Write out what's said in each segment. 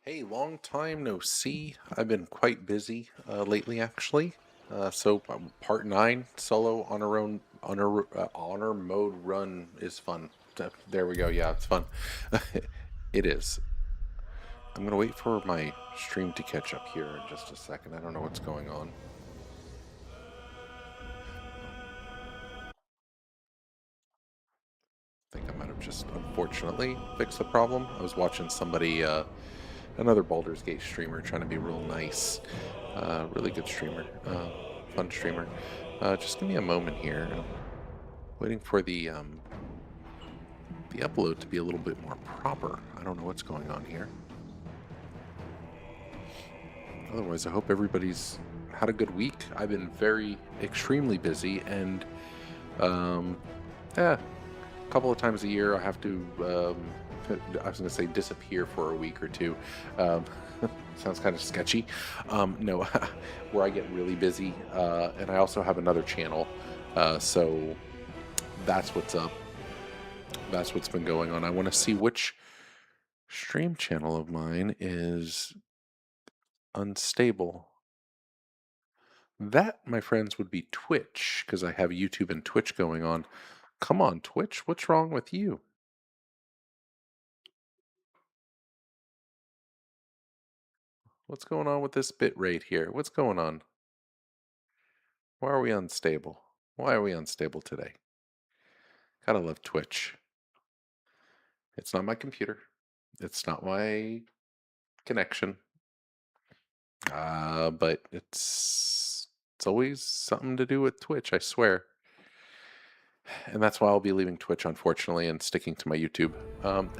Hey, long time no see. I've been quite busy lately, actually. Part 9 solo honor mode run is fun. There we go. Yeah, it's fun. It is. I'm gonna wait for my stream to catch up here in just a second. I don't know what's going on. I think I might have just unfortunately fixed the problem. I was watching somebody, another Baldur's Gate streamer, trying to be real nice. Really good streamer, fun streamer. Just give me a moment here. I'm waiting for the upload to be a little bit more proper. I don't know what's going on here. Otherwise, I hope everybody's had a good week. I've been extremely busy, and um, a couple of times a year I have to. I was going to say disappear for a week or two. Um, sounds kind of sketchy. No, where I get really busy, and I also have another channel, so that's what's up. That's what's been going on. I want to see which stream channel of mine is unstable. That, my friends, would be Twitch, because I have YouTube and Twitch going on. Come on, Twitch, what's wrong with you? What's going on with this bit rate here? What's going on? Why are we unstable? Why are we unstable today? Gotta love Twitch. It's not my computer. It's not my connection. But it's always something to do with Twitch, I swear. And that's why I'll be leaving Twitch, unfortunately, and sticking to my YouTube.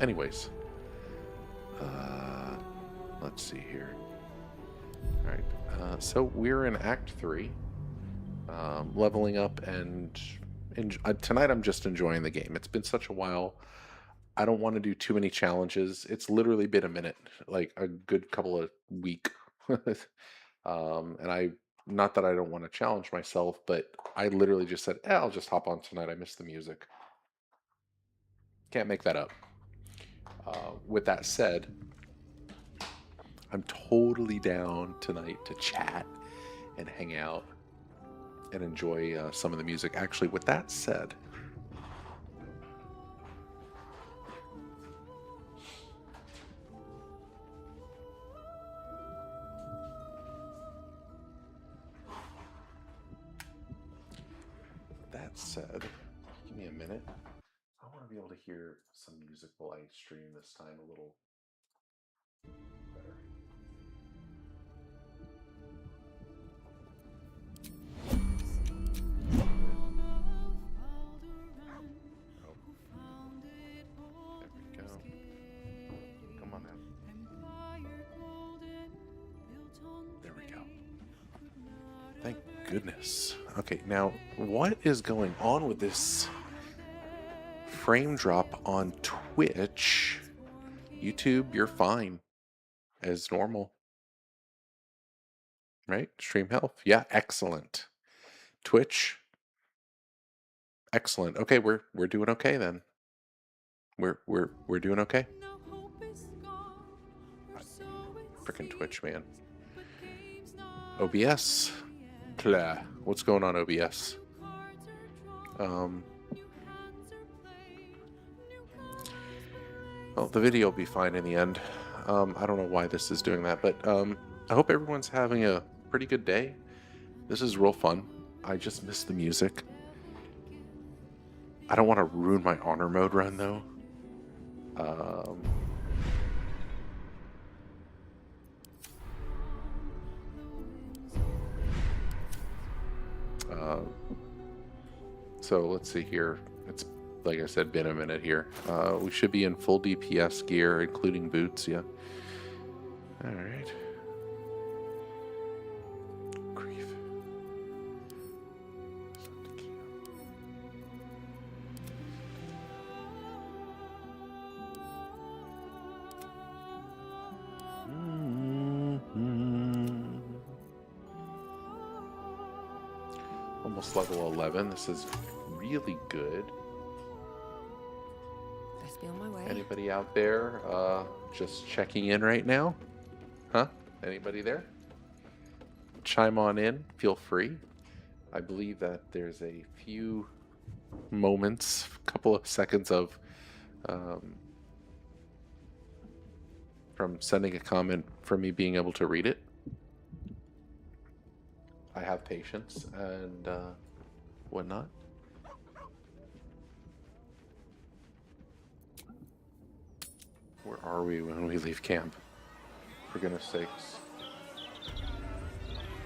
Anyways, uh, let's see here. All right, so we're in Act 3, leveling up, and tonight I'm just enjoying the game. It's been such a while. I don't want to do too many challenges. It's literally been a minute, like a good couple of week. And not that I don't want to challenge myself, but I literally just said, I'll just hop on tonight. I miss the music. Can't make that up. With that said, I'm totally down tonight to chat and hang out and enjoy some of the music. Actually, with that said, give me a minute. I want to be able to hear some music while I stream this time a little better. Oh, there we go. Come on now. There we go. Thank goodness. Okay, now what is going on with this frame drop on Twitch? YouTube, you're fine as normal. Right? Stream health. Yeah, excellent. Twitch, excellent. Okay, we're doing okay then. We're doing okay. Freaking Twitch, man. OBS. Blah. What's going on, OBS? Well, the video will be fine in the end. I don't know why this is doing that, but I hope everyone's having a pretty good day. This is real fun. I just miss the music. I don't want to ruin my honor mode run, though. So let's see here. It's, like I said, been a minute here. We should be in full DPS gear, including boots, yeah. Alright. Grief. Almost level 11. This is really good. Let's be on my way. Anybody out there just checking in right now? Huh? Anybody there? Chime on in. Feel free. I believe that there's a few moments, a couple of seconds of um, from sending a comment for me being able to read it. I have patience and whatnot. Where are we when we leave camp? For goodness sakes.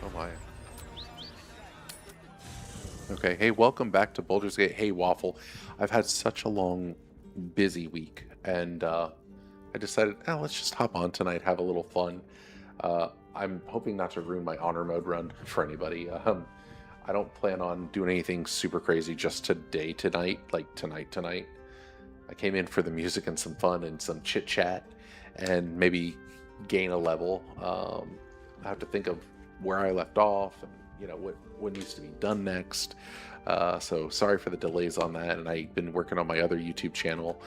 Oh my. Okay, hey, welcome back to Baldur's Gate. Hey, Waffle. I've had such a long, busy week, and I decided, let's just hop on tonight, have a little fun. I'm hoping not to ruin my honor mode run for anybody. I don't plan on doing anything super crazy just tonight, like tonight. I came in for the music and some fun and some chit chat, and maybe gain a level. I have to think of where I left off, and what needs to be done next. So sorry for the delays on that, and I've been working on my other YouTube channel,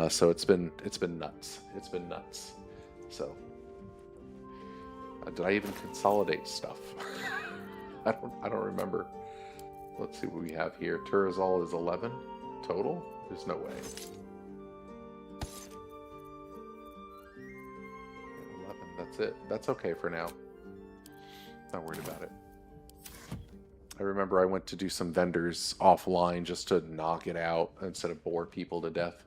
so it's been nuts. It's been nuts. So did I even consolidate stuff? I don't remember. Let's see what we have here. Turazol is 11 total. There's no way. 11. That's it. That's okay for now. Not worried about it. I remember I went to do some vendors offline just to knock it out instead of bore people to death.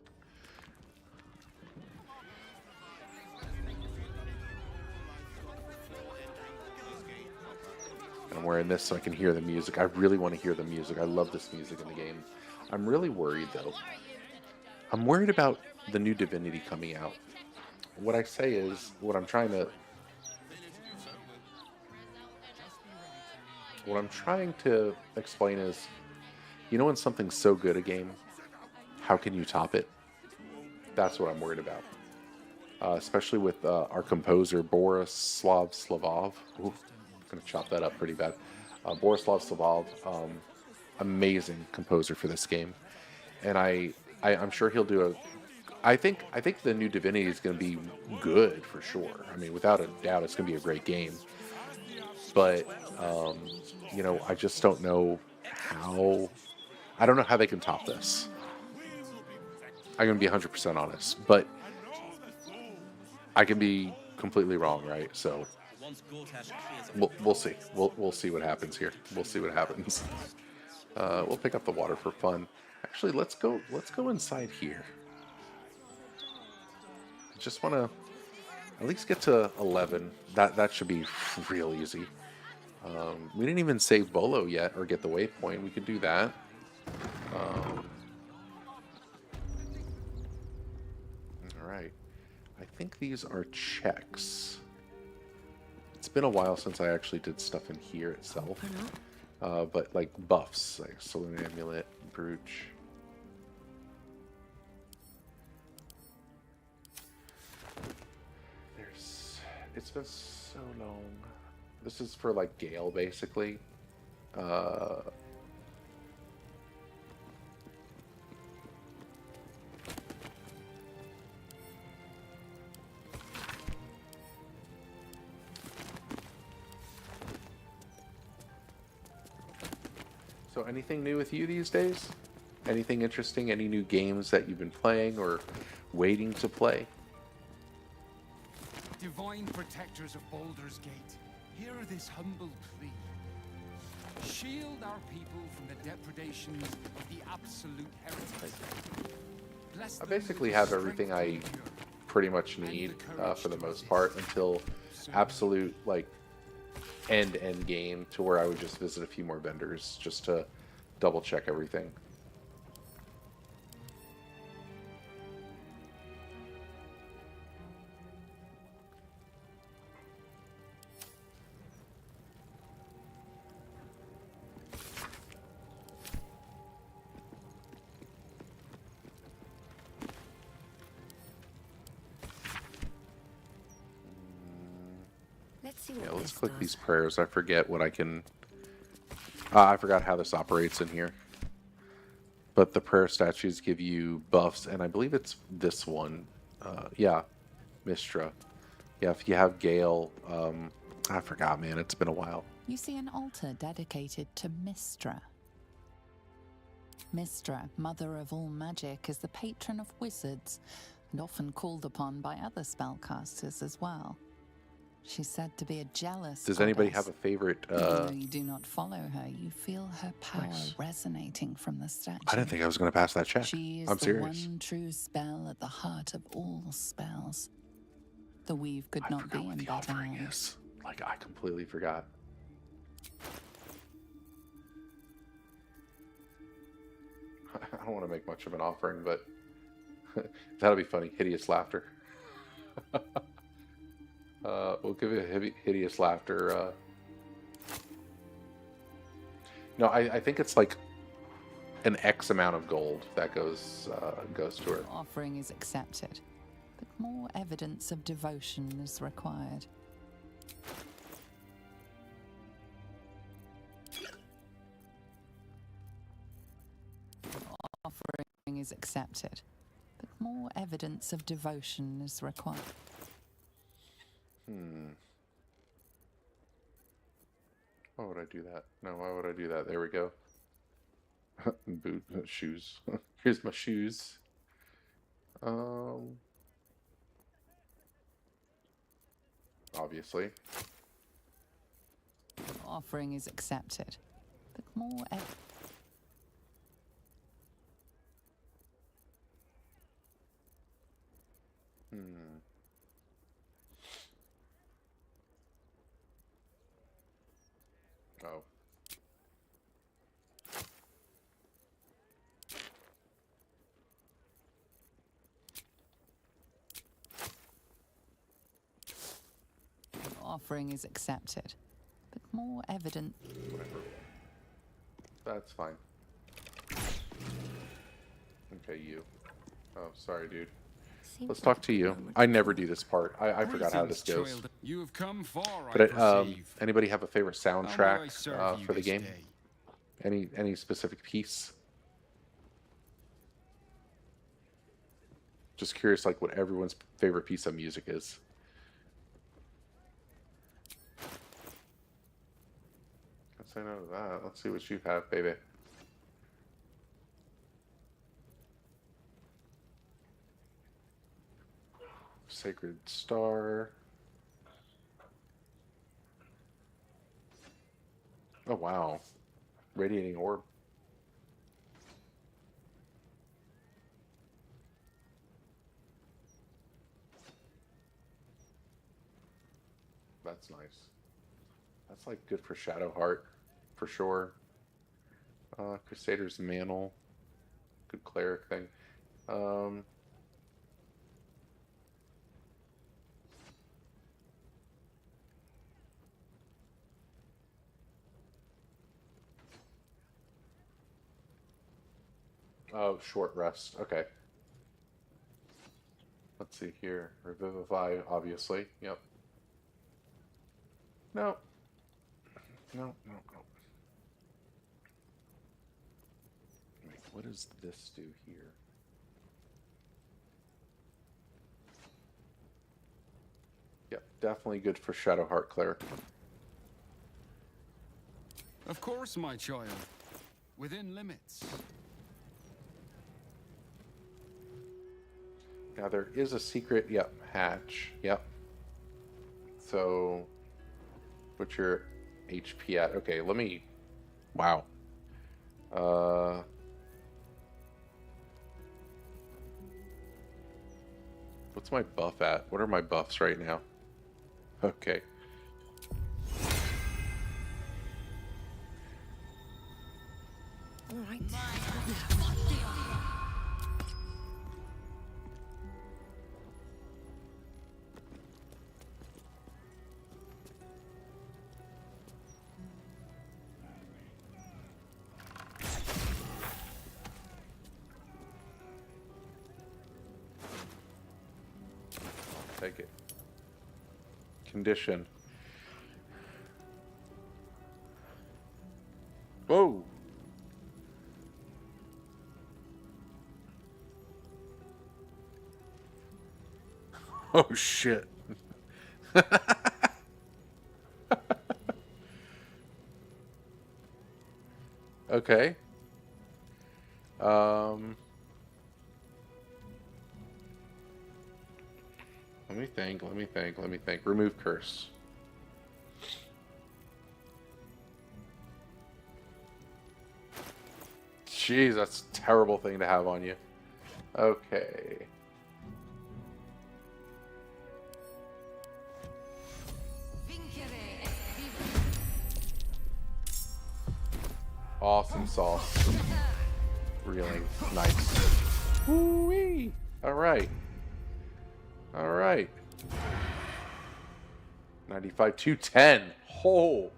And I'm wearing this so I can hear the music. I really want to hear the music. I love this music in the game. I'm really worried though. I'm worried about the new Divinity coming out. What I say is, what I'm trying to explain is, when something's so good a game, how can you top it? That's what I'm worried about. Especially with our composer, Borislav Slavov. Ooh, I'm going to chop that up pretty bad. Borislav Slavov, amazing composer for this game. And I'm sure he'll do a... I think the new Divinity is going to be good for sure. I mean, without a doubt, it's going to be a great game. But, I just don't know how... I don't know how they can top this. I'm going to be 100% honest. But I can be completely wrong, right? So we'll see. We'll see what happens here. We'll see what happens. We'll pick up the water for fun. Actually, let's go inside here. I just want to at least get to 11. That should be real easy. We didn't even save Bolo yet or get the waypoint. We could do that. All right. I think these are checks. It's been a while since I actually did stuff in here itself. But like buffs, like Saloon Amulet, Brooch. It's been so long. This is for like Gale, basically. So anything new with you these days? Anything interesting? Any new games that you've been playing or waiting to play? Divine protectors of Baldur's Gate, hear this humble plea. Shield our people from the depredations of the absolute heretics. I basically have everything I pretty much need for the most part until absolute like end game to where I would just visit a few more vendors just to double check everything. Yeah, let's click these prayers. I forget what I can... I forgot how this operates in here. But the prayer statues give you buffs, and I believe it's this one. Yeah, Mistra. Yeah, if you have Gale, I forgot, man. It's been a while. You see an altar dedicated to Mystra. Mystra, mother of all magic, is the patron of wizards and often called upon by other spellcasters as well. She's said to be a jealous Does anybody goddess. have a favorite? Even though you do not follow her, you feel her power Nice. resonating from the statue. I didn't think I was going to pass that check. She is I'm the serious. one true spell at the heart of all spells. The weave could I not be forgot what in the better offering hands. is. Like, I completely forgot. I don't want to make much of an offering, but that'll be funny. Hideous laughter. We'll give it a hideous laughter. No, I think it's like an X amount of gold that goes to her. Offering is accepted, but more evidence of devotion is required. Offering is accepted, but more evidence of devotion is required. Why would I do that? No, why would I do that? There we go. Boot, shoes. Here's my shoes. Obviously. Offering is accepted, but more Oh. offering is accepted, but more evident. Whatever. That's fine. Okay, you. Oh, sorry, dude. Let's talk to you. I never do this part. I forgot how this goes. Child. You have come far, But I perceive. anybody have a favorite How may I soundtrack serve you for the this game? day? Any specific piece? Just curious, like what everyone's favorite piece of music is. Can't say no to that. Let's see what you have, baby. Sacred Star. Oh wow. Radiating Orb. That's nice. That's like good for Shadowheart, for sure. Crusader's Mantle. Good cleric thing. Oh, Short Rest. Okay. Let's see here. Revivify, obviously. Yep. No. No. Wait, what does this do here? Yep, definitely good for Shadowheart Cleric. Of course, my child. Within limits. Now there is a secret, yep, hatch. Yep. So, what's your HP at? Okay, let me... Wow. What's my buff at? What are my buffs right now? Okay. All right. Take it. Condition. Whoa! Oh shit. Okay. Let me think, let me think, let me think. Remove curse. Jeez, that's a terrible thing to have on you. Okay. Awesome sauce. Reeling. Nice. Woo-wee! Alright. Alright. 95, 210. Oh.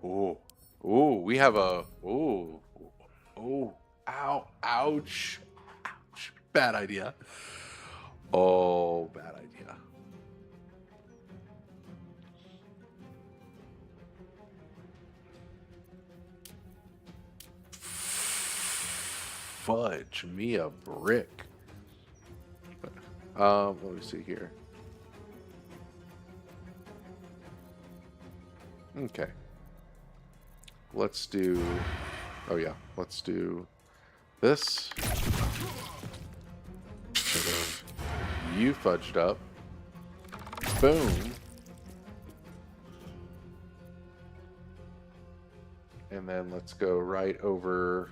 Ooh. Ooh, we have a... Ooh. Ooh. Ow. Ouch. Ouch. Bad idea. Oh, bad idea. Fudge me a brick. Let me see here. Okay. Let's do... Oh, yeah. Let's do this. You fudged up. Boom. And then let's go right over...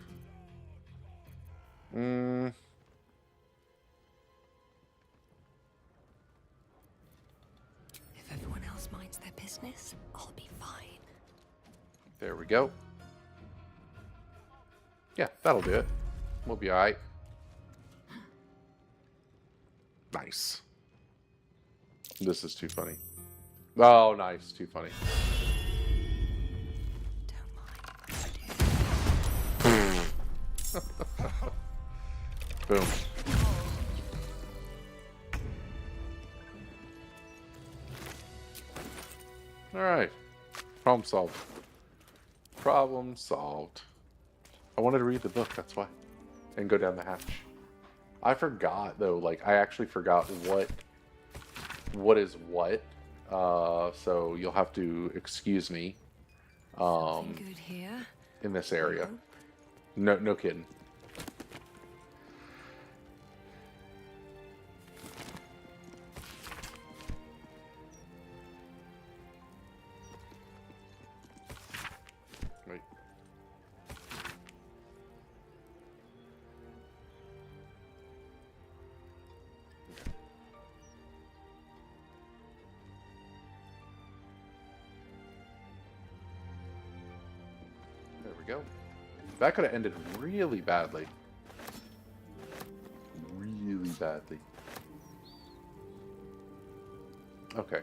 If everyone else minds their business, I'll be fine. There we go. Yeah, that'll do it. We'll be alright. Nice. This is too funny. Oh, nice. Too funny. Don't mind. Boom. Alright. Problem solved. Problem solved. I wanted to read the book, that's why. And go down the hatch. I forgot, though. Like, I actually forgot what is what. So you'll have to excuse me. Something good here. In this area. No kidding. Wait. There we go. That could have ended really badly. Really badly. Okay.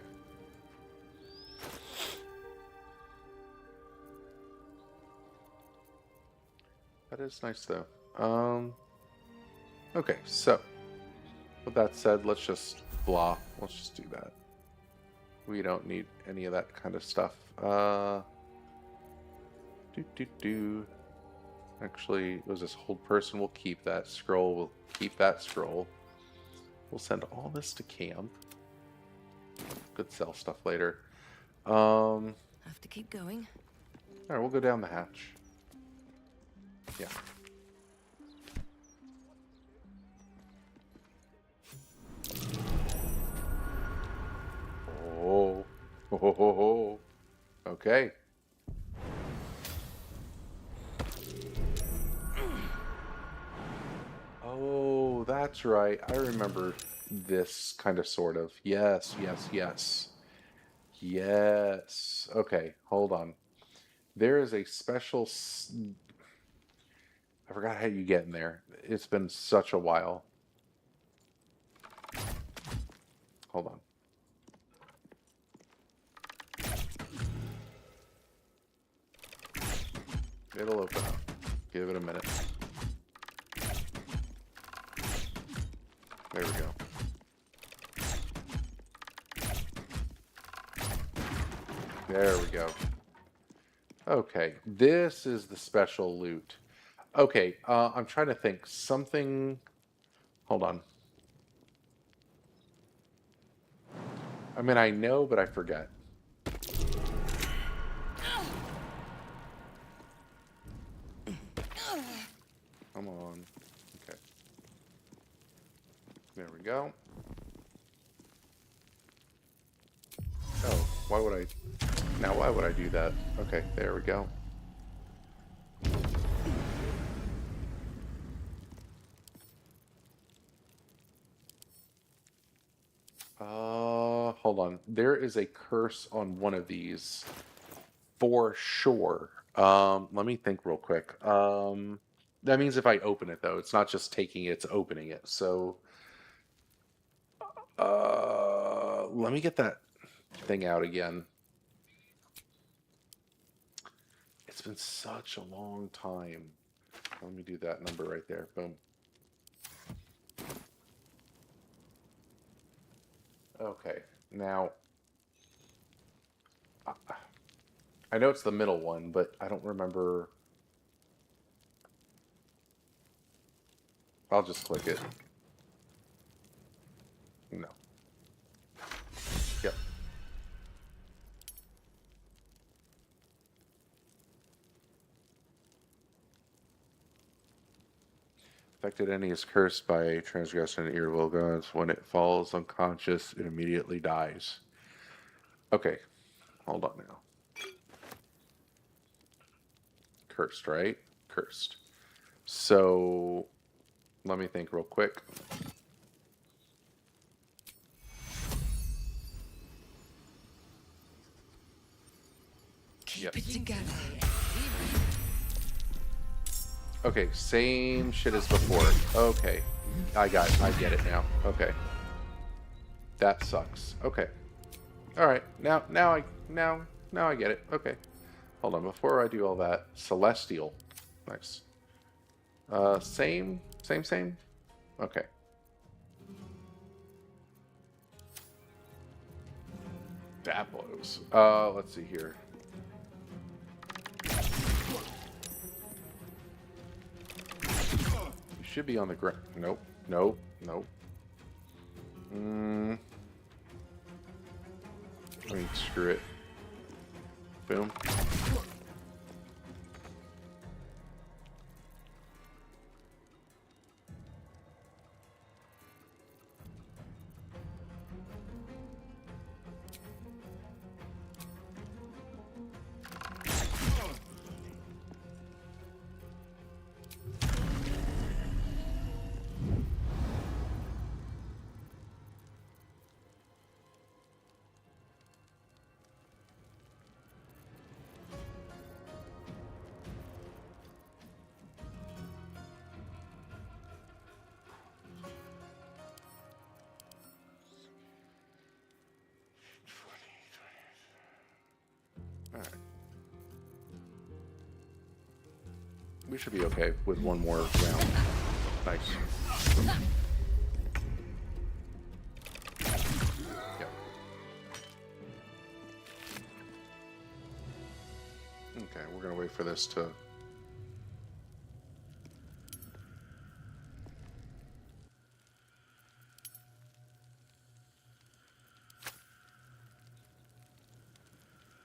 That is nice, though. Okay, so with that said, let's just blah. Let's just do that. We don't need any of that kind of stuff. Actually, it was this hold person. We'll keep that scroll. We'll keep that scroll. We'll send all this to camp. Could sell stuff later. Have to keep going. All right, we'll go down the hatch. Yeah. Oh. Ho, ho, ho, ho. Okay. Oh, that's right. I remember this kind of sort of. Yes, yes, yes. Yes. Okay, hold on. There is a special... I forgot how you get in there. It's been such a while. Hold on. It'll open up. Give it a minute. There we go. There we go. Okay, this is the special loot. Okay, I'm trying to think. Something... Hold on. I mean, I know, but I forget. Come on. Okay. There we go. Oh, why would I... Now, why would I do that? Okay, there we go. Hold on. There is a curse on one of these for sure. Let me think real quick. That means if I open it though, it's not just taking it, it's opening it. So, let me get that thing out again. It's been such a long time. Let me do that number right there. Boom. Okay. Now, I know it's the middle one, but I don't remember. I'll just click it. No. Yep. Affected enemy is cursed by transgression and irritable gods. When it falls unconscious, it immediately dies. Okay, hold on now. Cursed, right? Cursed. So, let me think real quick. Keep Yep. it together. Okay, same shit as before. Okay, I get it now. Okay, that sucks. Okay, all right. Now I get it. Okay, hold on. Before I do all that, celestial, nice. Same. Okay. That blows. Let's see here. You should be on the ground. Nope. Nope. I mean, screw it. Boom. Alright. We should be okay with one more round. Nice. Yep. Okay, we're gonna wait for this to...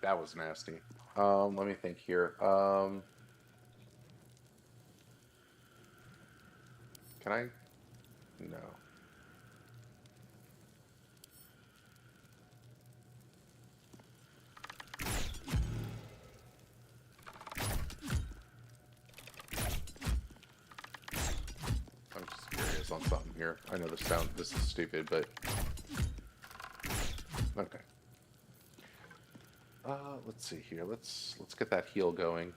That was nasty. Let me think here. Can I? No. I'm just curious on something here. I know this is stupid, but okay. Let's see here. Let's get that heal going.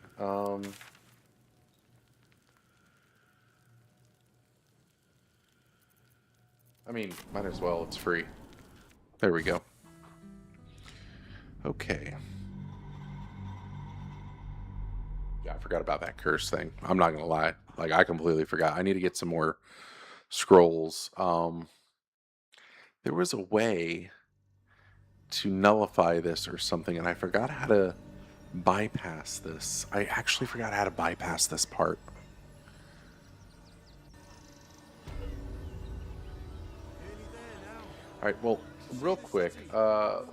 I mean, might as well. It's free. There we go. Okay. Yeah, I forgot about that curse thing. I'm not gonna lie. Like, I completely forgot. I need to get some more scrolls. There was a way to nullify this or something, and I forgot how to bypass this. I actually forgot how to bypass this part. All right, well, real quick,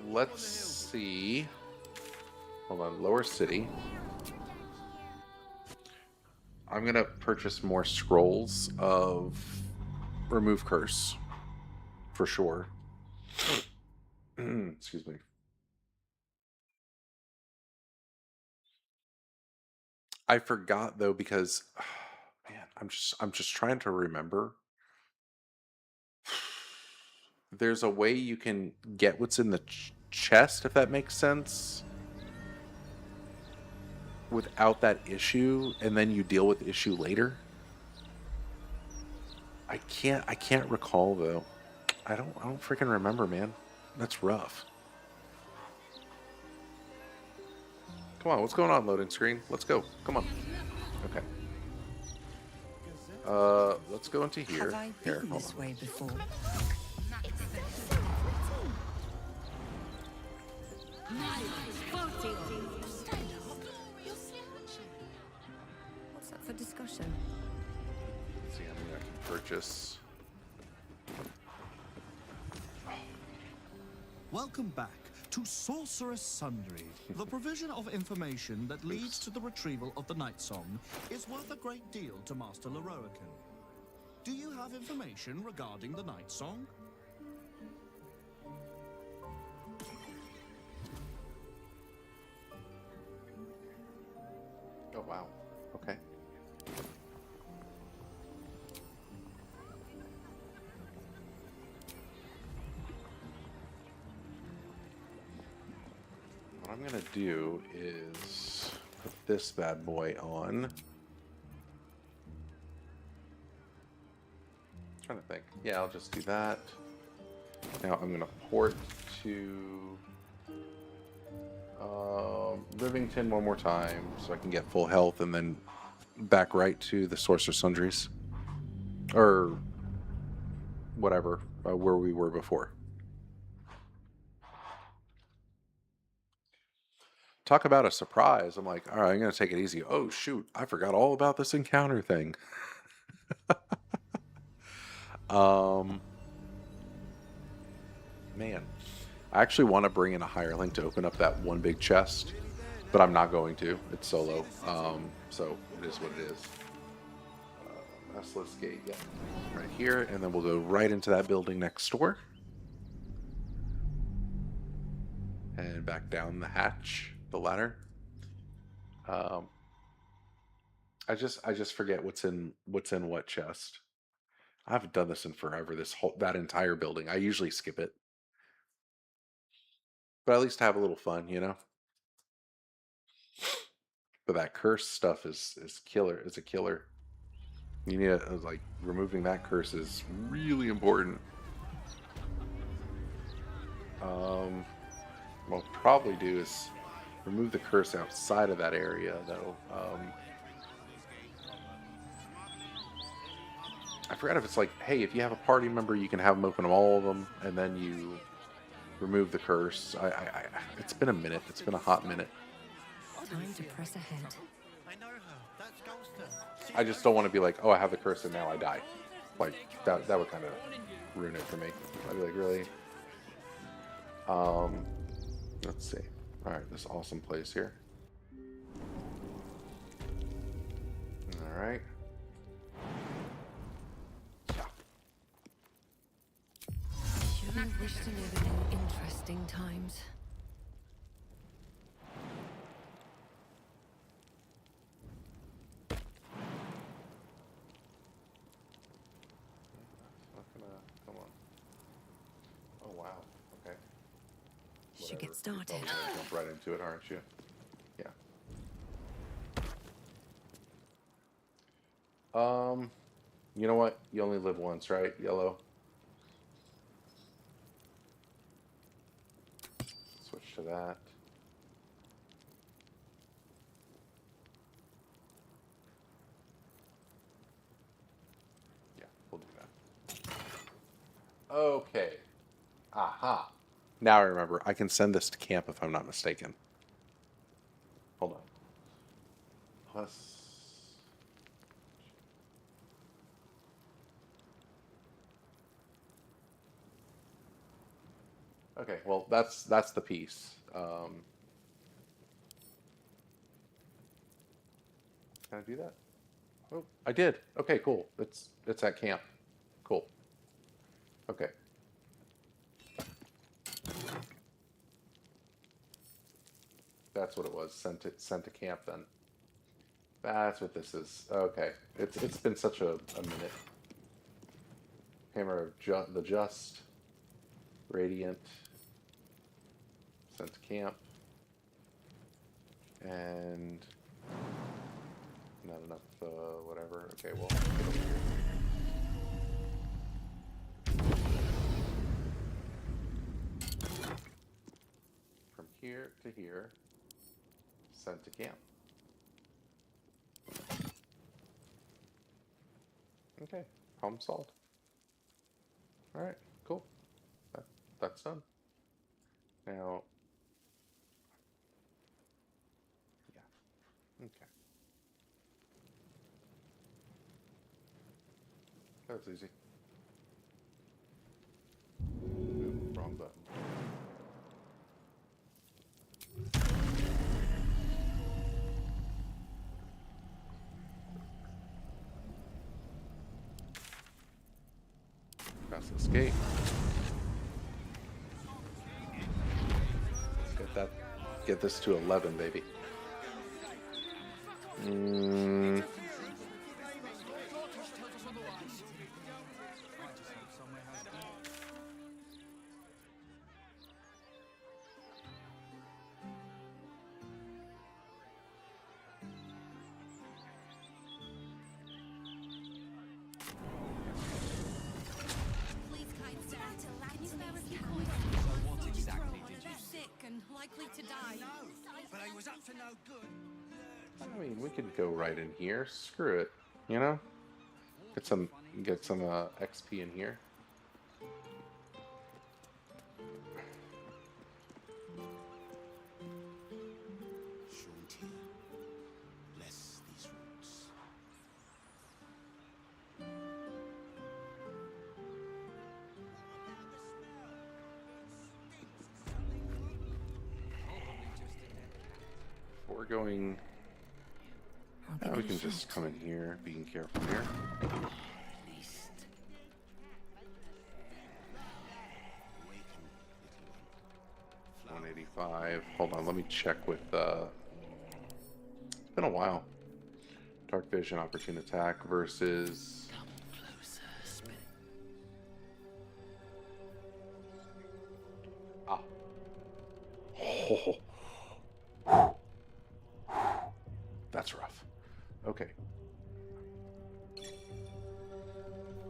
let's see. Hold on, lower city. I'm gonna purchase more scrolls of remove curse for sure. Excuse me. I forgot though because man, I'm just trying to remember. There's a way you can get what's in the chest if that makes sense without that issue and then you deal with the issue later. I can't recall though. I don't freaking remember, man. That's rough. Come on, what's going on, loading screen? Let's go. Come on. Okay. Let's go into here. Have I Here, been hold this on. way before? What's up for discussion? Let's see how many I can purchase. Welcome back to Sorceress Sundry. The provision of information that leads to the retrieval of the Night Song is worth a great deal to Master Leroican. Do you have information regarding the Night Song? Oh wow. Okay. What I'm gonna do is put this bad boy on. Trying to think. Yeah, I'll just do that. Now I'm gonna port to Rivington one more time so I can get full health and then back right to the Sorcerer Sundries. Or whatever, where we were before. Talk about a surprise. I'm like, all right, I'm going to take it easy. Oh, shoot. I forgot all about this encounter thing. um, Man, I actually want to bring in a hireling to open up that one big chest, but I'm not going to. It's solo. So it is what it is. Restless Gate, yeah. Right here, and then we'll go right into that building next door. And back down the hatch, the ladder. I just forget what's in what chest. I haven't done this in forever. That entire building. I usually skip it, but at least have a little fun, you know. But that curse stuff is killer. Is a killer. You need to, like, removing that curse is really important. What I'll probably do is remove the curse outside of that area, though. I forgot if it's like, hey, if you have a party member, you can have them open all of them, and then you remove the curse. It's been a minute. It's been a hot minute. Time to press ahead. I just don't want to be like, oh, I have the curse and now I die. Like that would kind of ruin it for me. I'd be like, really? Let's see. All right, this awesome place here. All right. Shouldn't wish to live in interesting times. Not gonna come on. Oh wow. Okay. Should get Whatever. started. You're probably gonna jump right into it, aren't you? Yeah. You know what? You only live once, right? Yellow. Switch to that. Yeah, we'll do that. Okay. Aha. Now I remember. I can send this to camp if I'm not mistaken. Hold on. Plus. Okay, well, that's the piece. Can I do that? Oh, I did. Okay, cool. It's at camp. Cool. Okay. That's what it was. Sent to camp then. That's what this is. Okay. It's been such a minute. Hammer of the Just. Radiant. Sent to camp. And not enough whatever. Okay, well, get over here. From here to here. Sent to camp. Okay, problem solved. Alright, cool. That's done. Now, yeah, okay. That was easy. Ooh, wrong button. Fast escape. Let's get this to 11, baby. I mean, we could go right in here. Screw it, you know. Get some XP in here. Bless these roots. We're going. We can just come in here, being careful here. 185. Hold on, let me check with. It's been a while. Dark Vision, Opportune Attack versus. Ah. Oh. That's rough. Okay.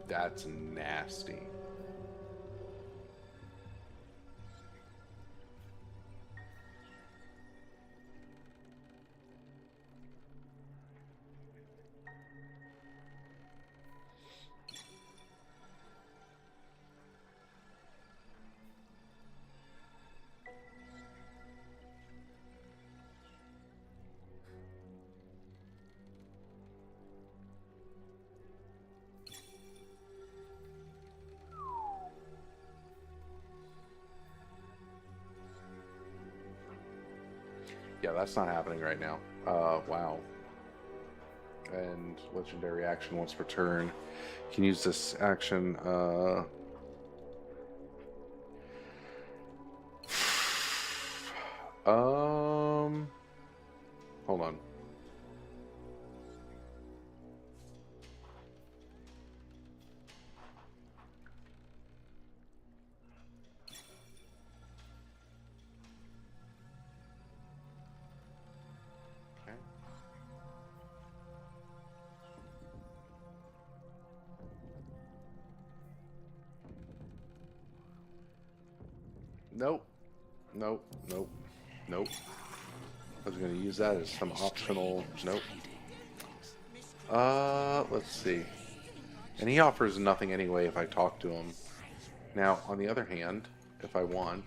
That's nasty. Yeah, that's not happening right now. Wow. And legendary action once per turn. Can use this action. Hold on. Okay. Nope. Nope. Nope. Nope. I was going to use that as some optional. Nope. Let's see. And he offers nothing anyway if I talk to him. Now, on the other hand, if I want.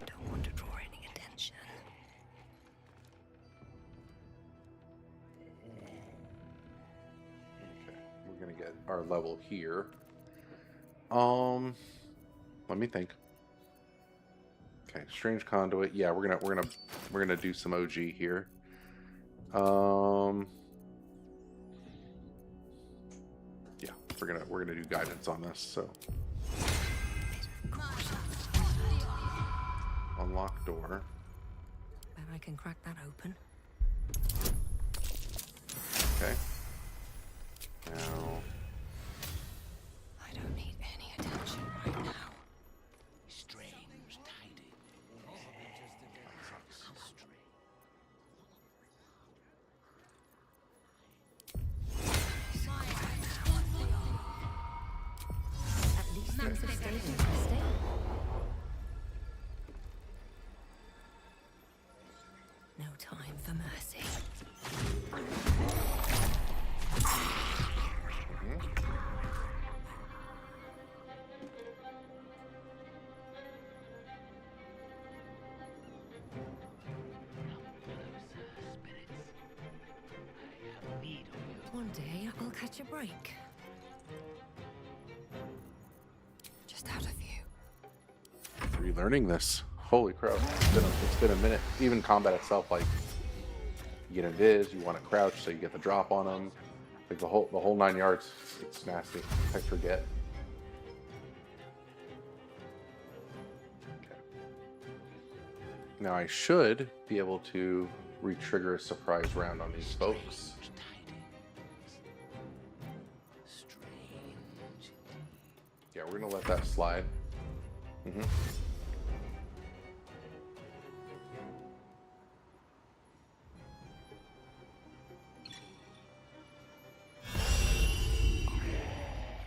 Don't want to draw any attention. gonna get our level here. Let me think. Okay, strange conduit. Yeah, we're gonna do some OG here. Yeah, we're gonna do guidance on this. So unlock door. Bet I can crack that open. Okay. Now. I don't need any attention right now. Strange tidings. At least things have stayed interesting. No time for mercy. One day I'll catch a break. Just out of view. Relearning this. Holy crap. It's been a minute. Even combat itself, like, you get invis, you want to crouch so you get the drop on them. Like the whole 9 yards. It's nasty. I forget. Okay. Now I should be able to re-trigger a surprise round on these folks. Yeah, we're gonna let that slide.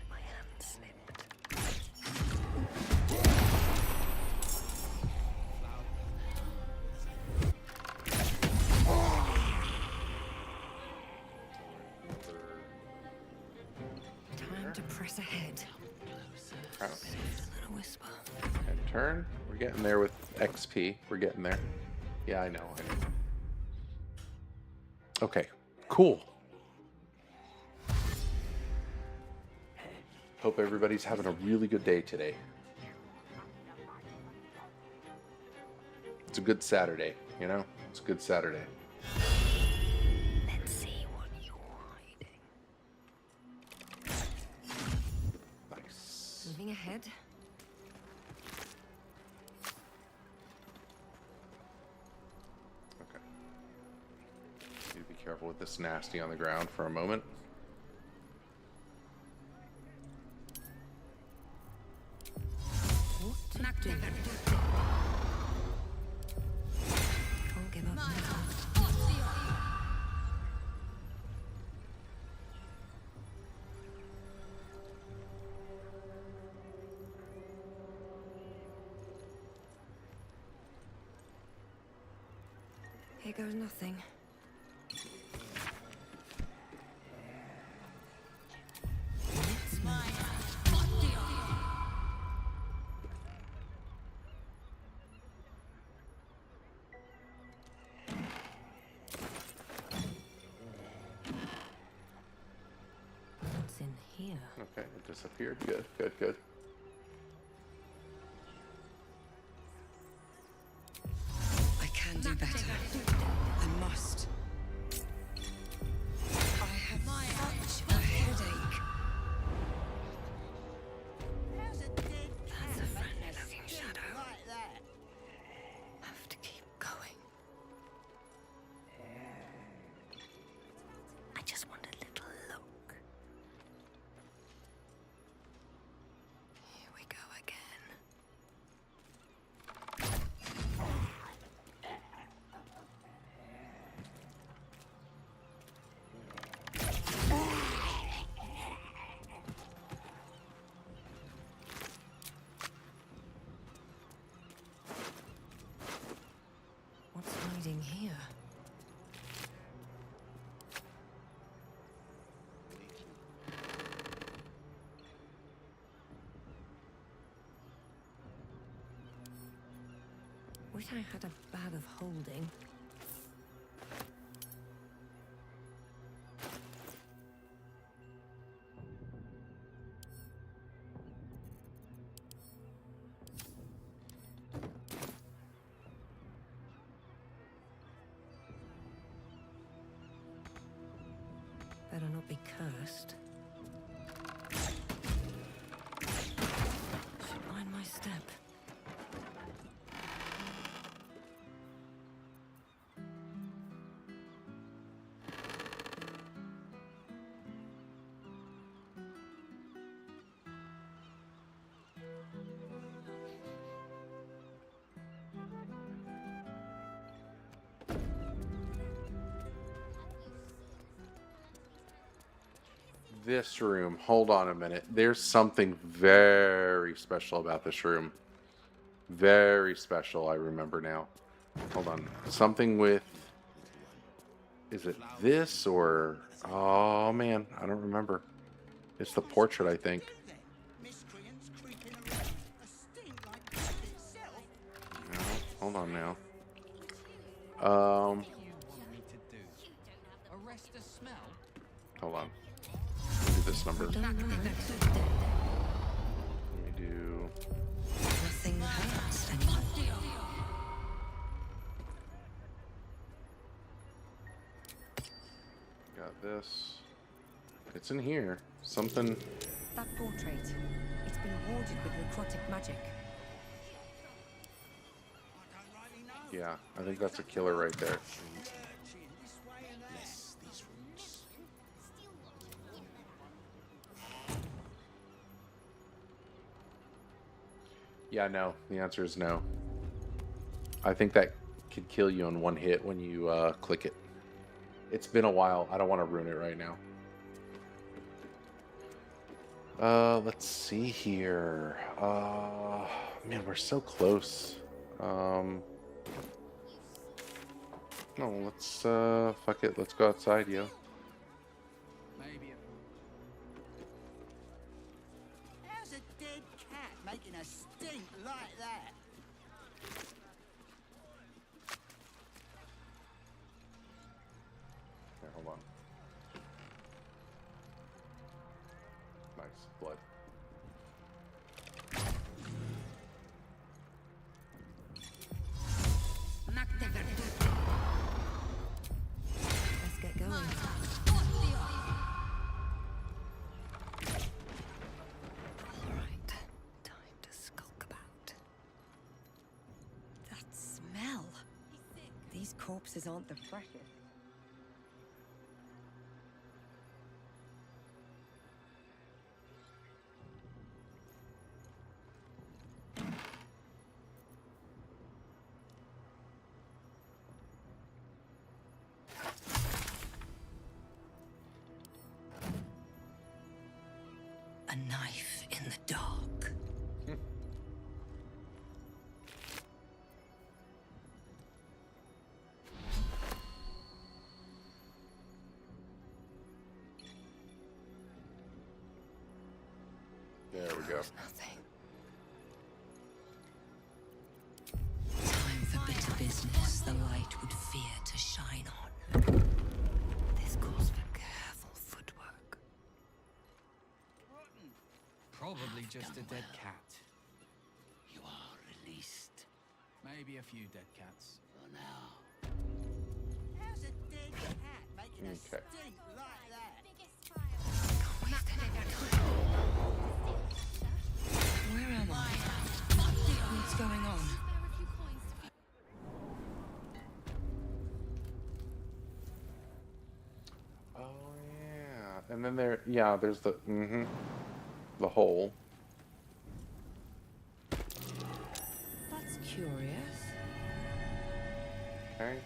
My hand slipped. Time to press ahead. Crap. A little whisper. And turn. We're getting there with XP. We're getting there. Yeah, I know. Okay, cool. Hope everybody's having a really good day today. It's a good Saturday, you know? It's a good Saturday. Let's see what you're hiding. Nice. Moving ahead. Okay. Need to be careful with this nasty on the ground for a moment. What to do? Can't give up now. Here goes nothing. Let's move. What's in here? Okay, it disappeared. Good, good, good. I can do better. I must. I have such a headache. That's a friendly-looking shadow. Have to keep going. I just want a little look. Here we go again. What's hiding here? Wish I had a bag of holding. Better not be cursed. Should mind my step. This room. Hold on a minute. There's something very special about this room. Very special, I remember now. Hold on. Something with... Is it this or... Oh, man. I don't remember. It's the portrait, I think. Miscreants creeping around. A stink like death itself. No, hold on now. You want me to do? Arrest a smell? Hold on. Let me do this number. Let me do... Nothing hurts anymore. Got this. It's in here. Something... That portrait. It's been warded with necrotic magic. Yeah, I think that's a killer right there. Yes, these rooms. Yeah, no. The answer is no. I think that could kill you in one hit when you click it. It's been a while. I don't want to ruin it right now. Let's see here. Man, we're so close. No, let's fuck it. Let's go outside, yo. Maybe How's a dead cat making a stink like that? Here, hold on. Nice blood. Let's get going. Alright, time to skulk about. That smell. These corpses aren't the freshest. A knife in the dark. There we go. Nothing. Time for bitter business the light would fear to shine on. This calls for careful footwork. probably just a dead cat. You are released Maybe a few dead cats. for now. How's a dead cat making a Okay. stink like that? Where am I? What's going on? Oh yeah, and then there's the the hole. That's curious. Okay.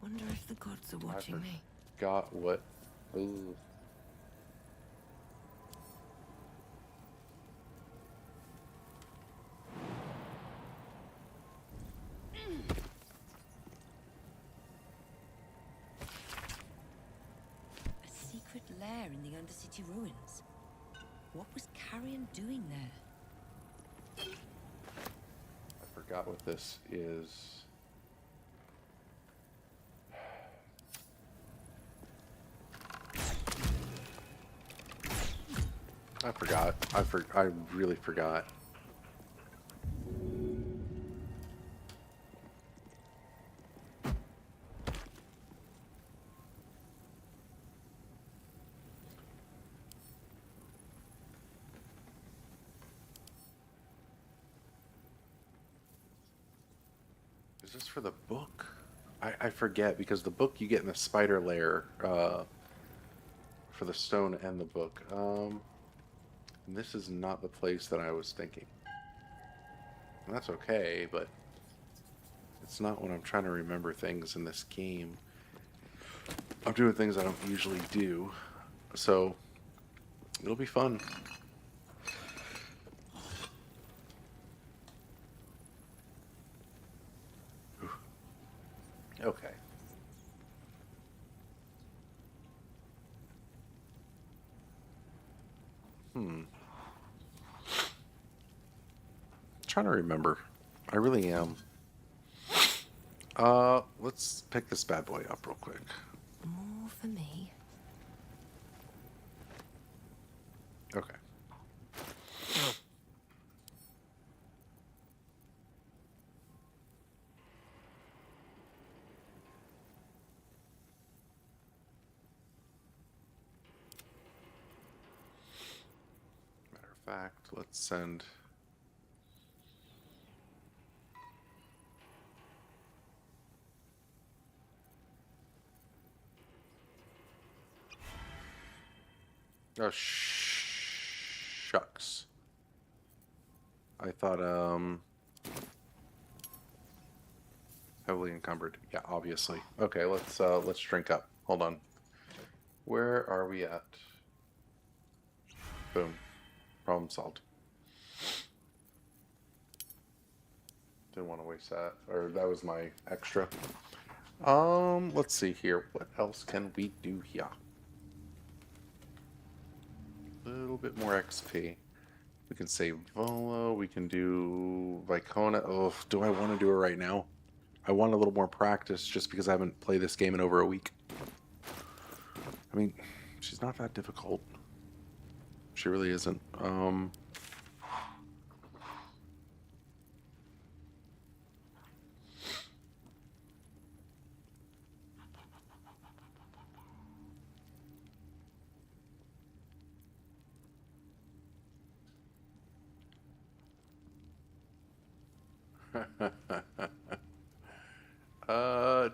Wonder if the gods are watching me. Got what? Ooh. A secret lair in the Undercity ruins. What was Carrion doing there? I forgot what this is. I forgot. I really forgot. Is this for the book? I forget, because the book you get in the spider lair for the stone and the book. And this is not the place that I was thinking. And that's okay, but it's not when I'm trying to remember things in this game. I'm doing things I don't usually do, so it'll be fun. Okay. Trying to remember. I really am. Let's pick this bad boy up real quick. More for me. Okay. Matter of fact, let's send... Oh, shucks. I thought, heavily encumbered. Yeah, obviously. Okay, let's drink up. Hold on. Where are we at? Boom. Problem solved. Didn't want to waste that. Or that was my extra. Let's see here. What else can we do here? A little bit more XP. We can save Volo. We can do Vicona. Oh, do I want to do it right now? I want a little more practice just because I haven't played this game in over a week. I mean, she's not that difficult. She really isn't.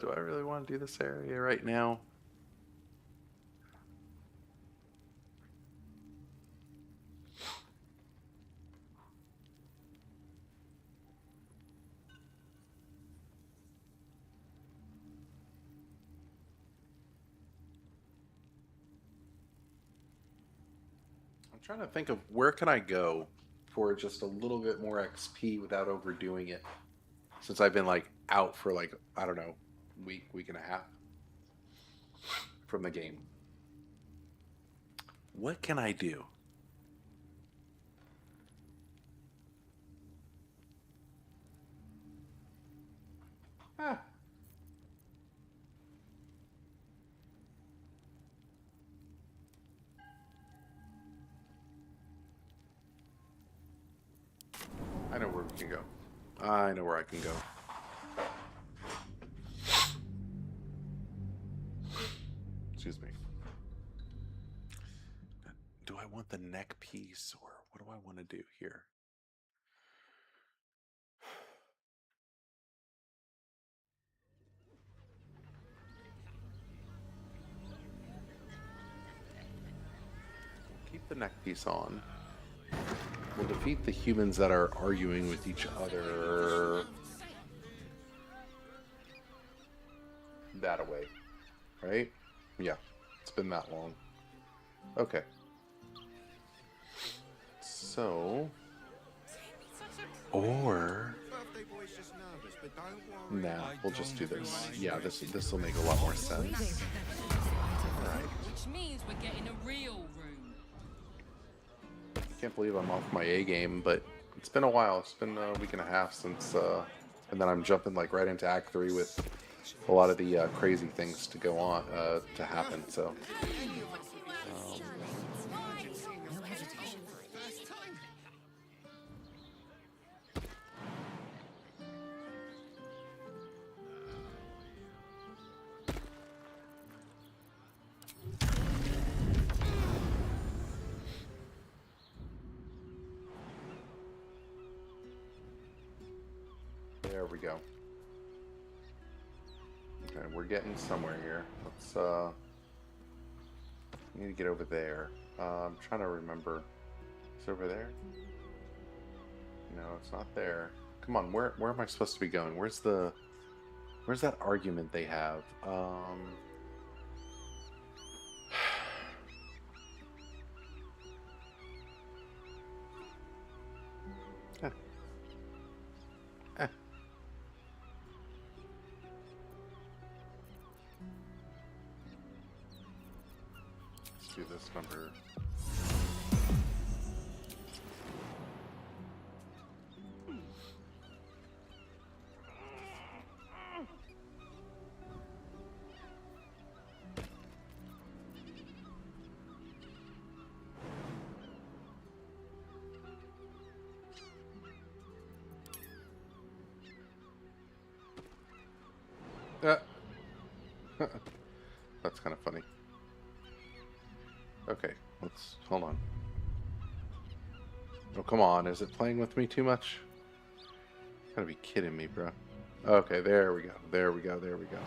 Do I really want to do this area right now? I'm trying to think of where can I go for just a little bit more XP without overdoing it. Since I've been like out for like, I don't know, week and a half from the game. What can I do? Ah. I know where we can go. I know where I can go. Excuse me. Do I want the neck piece, or what do I want to do here? Keep the neck piece on. We'll defeat the humans that are arguing with each other. That away. Right? Yeah. It's been that long. Okay. So... Or... Nah, we'll just do this. Yeah, this will make a lot more sense. Alright. Which means we're getting a real room. Can't believe I'm off my A game, but it's been a while. It's been a week and a half since, and then I'm jumping like right into Act 3 with a lot of the crazy things to go on, to happen. So, No hesitation. we go. Okay, we're getting somewhere here. Let's need to get over there. I'm trying to remember. It's over there? No, it's not there. Come on, where am I supposed to be going? Where's that argument they have? Eh. Eh. Let's do this number. That's kind of funny. Okay, let's hold on. Oh, come on. Is it playing with me too much? You gotta be kidding me, bro. Okay, there we go. There we go. There we go.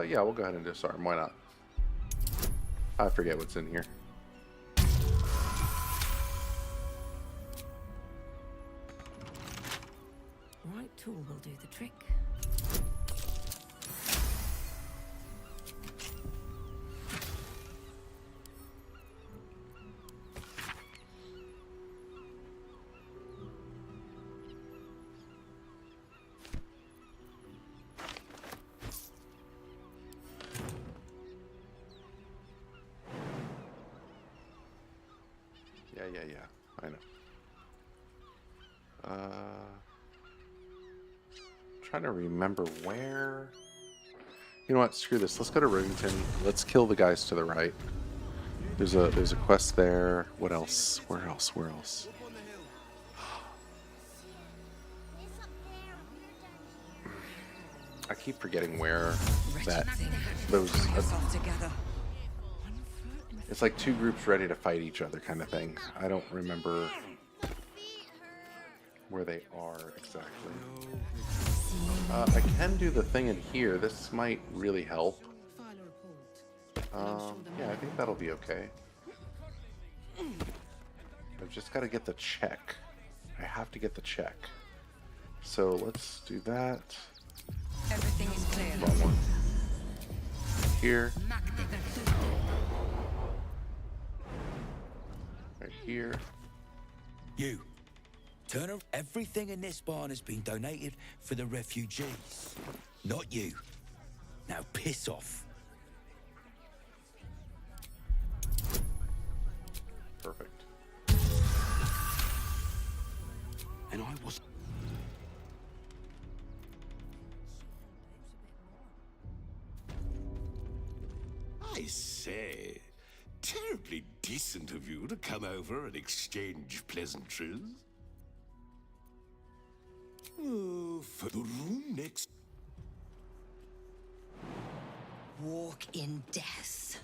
Yeah, we'll go ahead and disarm. Why not? I forget what's in here. Right tool will do the trick. Yeah. I know. Trying to remember where. You know what? Screw this. Let's go to Rington. Let's kill the guys to the right. There's a quest there. What else? Where else? Where else? I keep forgetting where those. It's like two groups ready to fight each other, kind of thing. I don't remember where they are exactly. I can do the thing in here. This might really help. Yeah, I think that'll be okay. I've just got to get the check. I have to get the check. So let's do that. Everything is clear. Wrong one. Here. Right here. You. Turner, everything in this barn has been donated for the refugees. Not you. Now piss off. Perfect. And I was... I say, terribly decent of you to come over and exchange pleasantries. Oh, for the room next. Walk in death.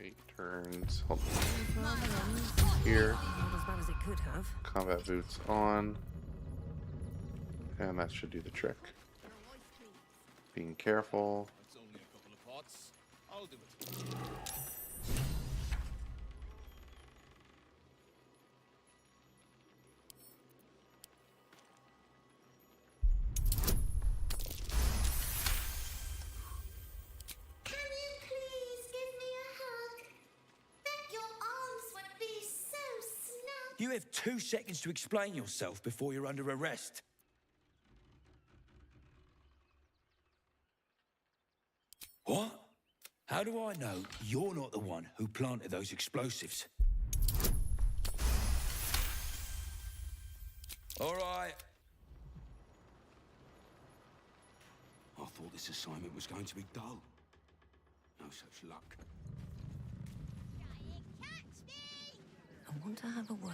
8 turns. Hold on. Here. Not as bad as it could have. Combat boots on. And that should do the trick. Being careful. It's only a couple of pots. I'll do it. Can you please give me a hug? Bet your arms would be so snug. You have 2 seconds to explain yourself before you're under arrest. What? How do I know you're not the one who planted those explosives? All right. I thought this assignment was going to be dull. No such luck. I want to have a word.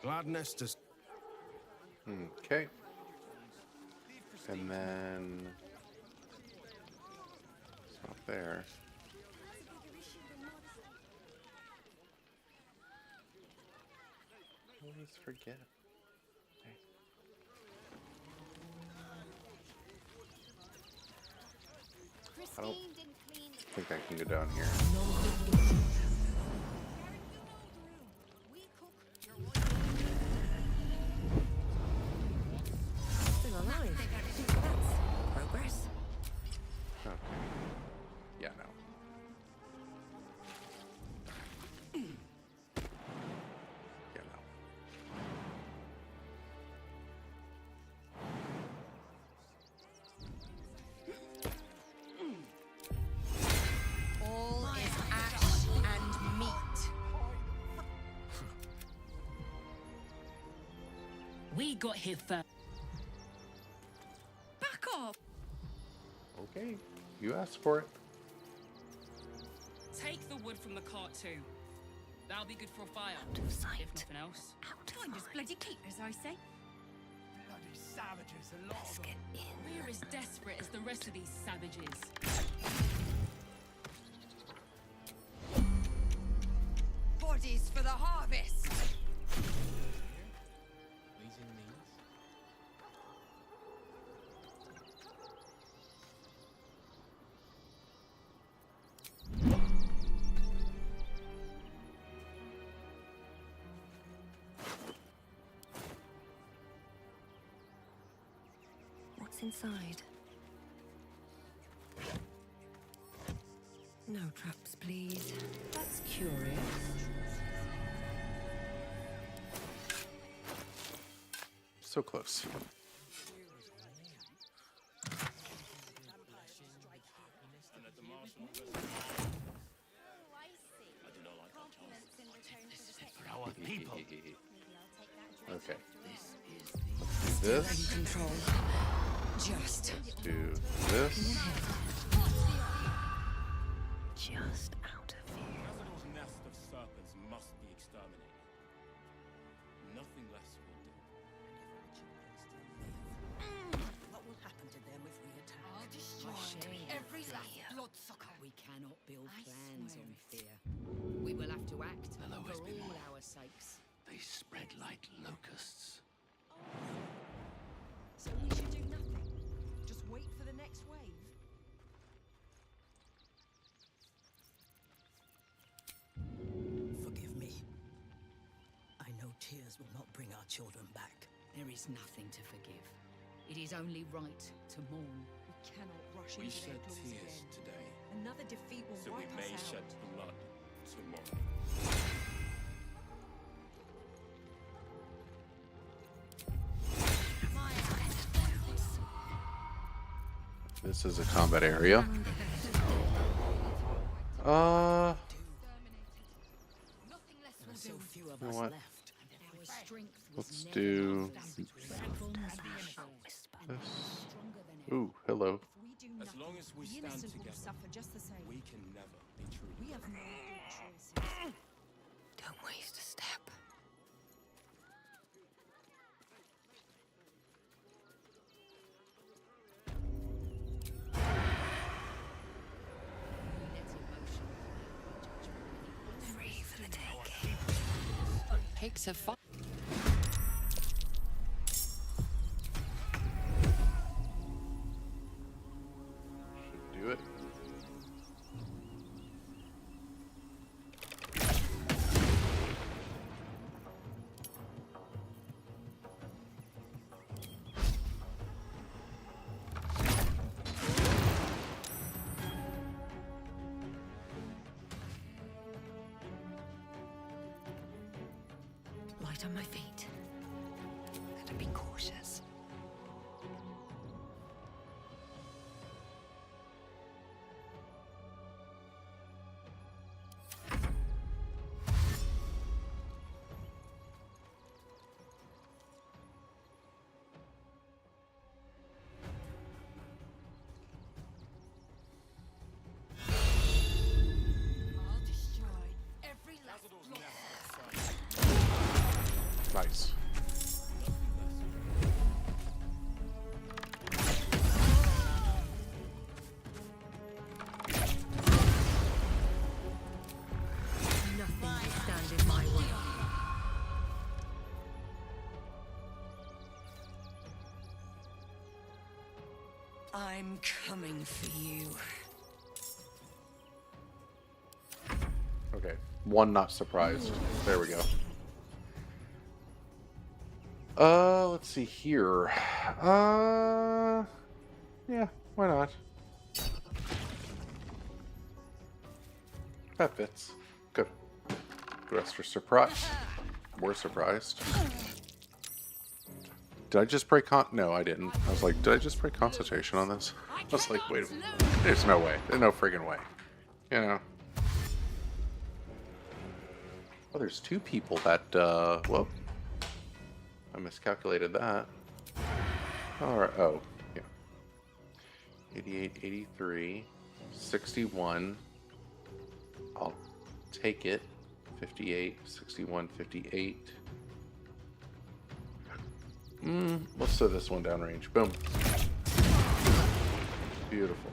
Glad Nestor's... Okay. And then it's not there. I always forget. Okay. I don't think I can go down here. Still alive. That's progress. Okay. Yeah, no. Yeah, no. All is ash and meat. We got here first. Back off. Okay. You asked for it. Take the wood from the cart too. That'll be good for a fire. Out of sight. If nothing else. Out of Find us mind. bloody keepers, I say. Bloody savages, a lot Let's of them. get in. We're as desperate as the rest of these savages. Bodies for the harvest. What's inside? No traps, please. That's curious. So close. Okay. Let's do this. Control. Just. Let's do this. Just out of view. Cazador's nest of serpents must be exterminated. Nothing less will do. What will happen to them if we attack? I'll destroy every last bloodsucker. We cannot build plans on fear. We will have to act for all our sakes. They spread like locusts. So we should do nothing. Just wait for the next wave. Forgive me. I know tears will not bring our children back. There is nothing to forgive. It is only right to mourn. We cannot rush We into shed their claws tears again. today, Another defeat will so we wipe may us shed out. blood tomorrow. This is a combat area. There's so few of You know us what? left. Our strength was Let's never do enough. this. Stronger than ever. Ooh, hello. If we do As nothing, long as we the stand innocent will together, suffer just the same. we can never be truly We have free. no good choices. Don't waste a step. Free for the taking. Pigs have fought. Should do it. Light on my feet. Better be cautious. I'll destroy every last blood. Nice. I'm coming for you. Okay. One not surprised. There we go. Let's see here. Yeah, why not? That fits. Good. The rest are surprised. We're surprised. Did I just break No, I didn't. I was like, did I just break concentration on this? I was like, wait a minute. There's no way. There's no friggin' way. You know? Oh, there's two people that, well, I miscalculated that. Alright, oh, yeah. 88, 83, 61. I'll take it. 58, 61, 58. Let's throw this one downrange. Boom. Beautiful.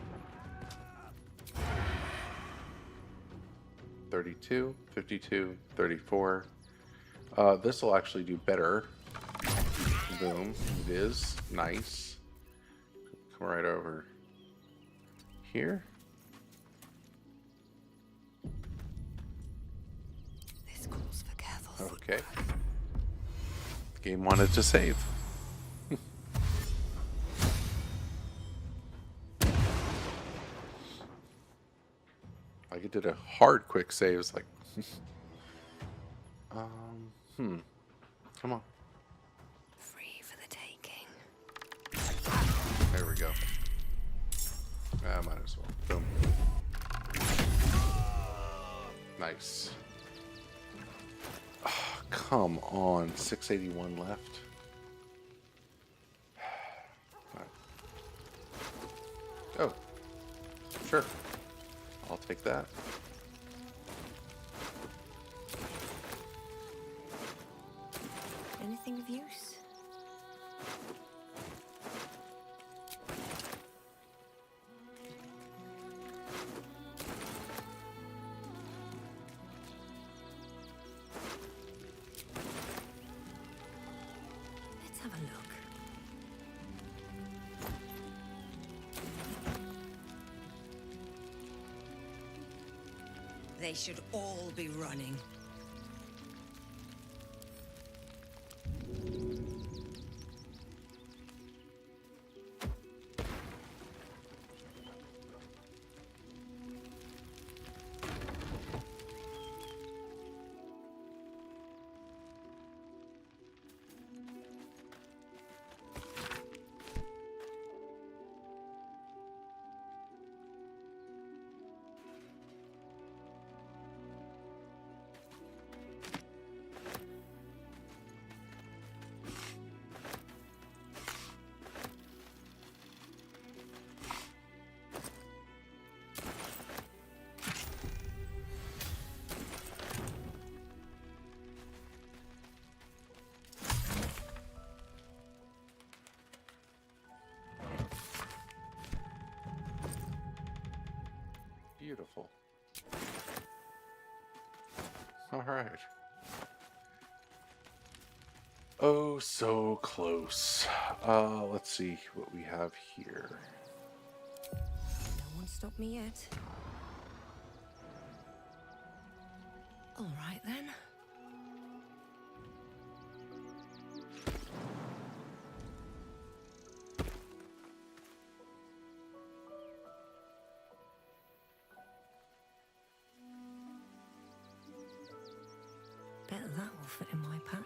32, 52, 34. This will actually do better. Boom. It is. Nice. Come right over here. This calls for careful. Okay. The game wanted to save. Like it did a hard quick save. It's like, come on. Free for the taking. There we go. Might as well. Boom. Nice. Oh, come on. 681 left. Right. Oh. Sure. I'll take that. Anything of use? Let's have a look. They should all be running. Beautiful. All right. Oh, so close. Let's see what we have here. No one stopped me yet. All right then. Bet that will fit in my pack.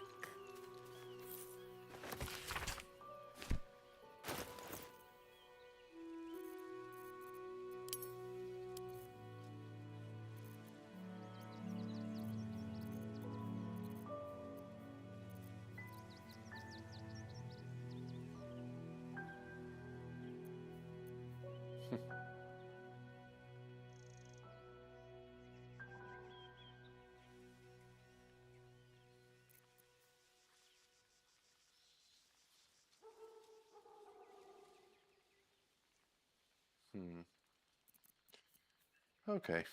Okay.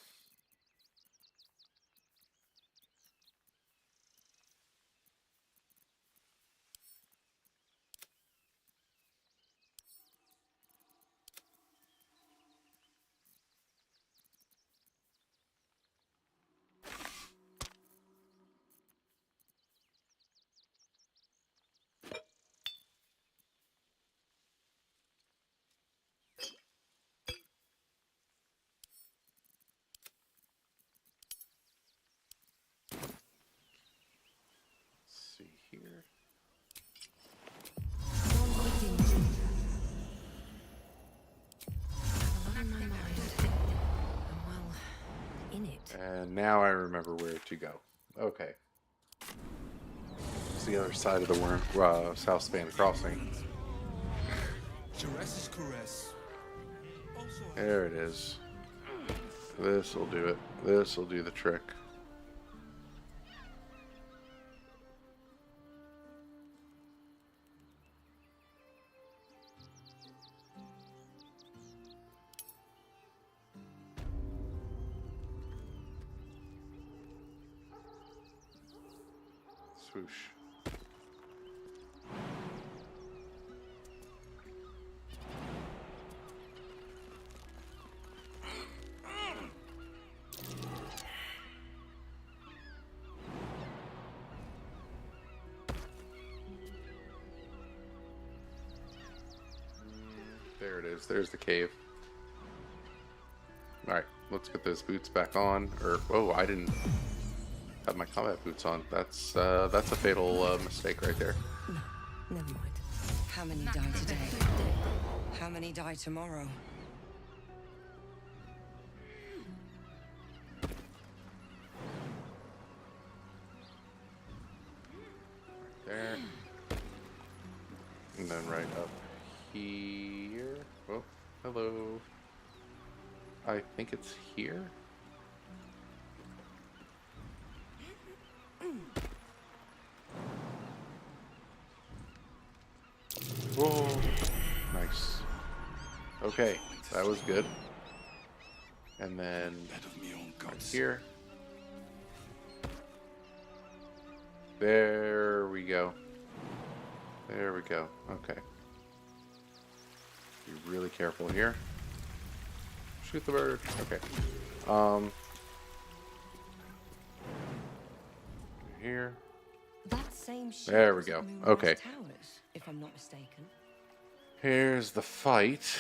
And now I remember where to go. Okay. It's the other side of the South Span Crossing. Jerez's caress. There it is. This will do it. This will do the trick. Swoosh. There it is. There's the cave. Alright, let's get those boots back on. Or, oh, I didn't have my combat boots on. That's a fatal mistake right there. No, never mind. How many die today? How many die tomorrow? There. And then right up here. Oh, hello. I think it's here. Whoa. Nice. Okay, that was good. And then right here. There we go. There we go. Okay. Be really careful here. Shoot the bird. Okay. Here. That same ship There we was at go. Moonrise Okay. Towers, if I'm not mistaken. Here's the fight.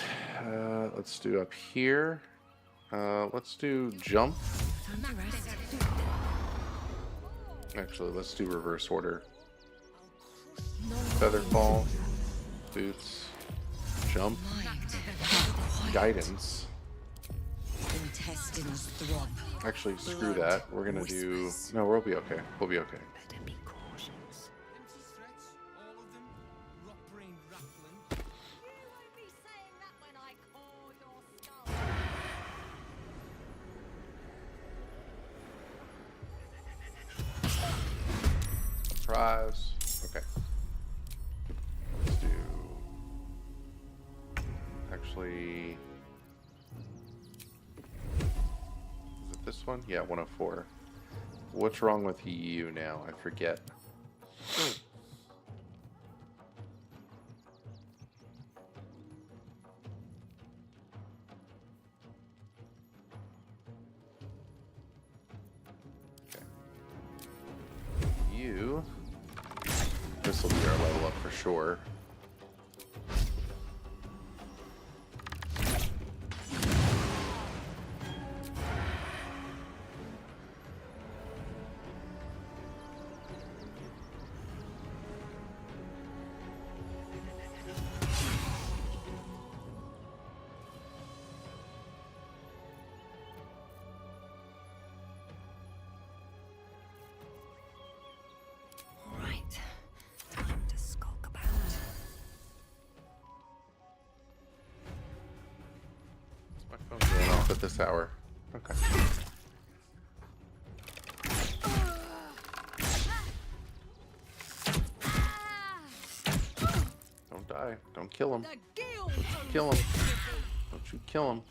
Let's do up here. Let's do jump. Time to rest. Actually, let's do reverse order. Feather fall, boots, jump, guidance. Intestines throb. Actually, screw that. We're gonna do. No, we'll be okay. We'll be okay. Better be cautious. Empty threats, all of them. Rot brain rattling. You won't be saying that when I call your skull. Surprise. Okay. Let's do. Actually. Is it this one? Yeah, 104. What's wrong with you now? I forget. Okay. You. This will be our level up for sure. All right. Time to skulk about. My phone's going off at this hour. Okay. Don't die. Don't kill him. Kill him. Don't you kill him.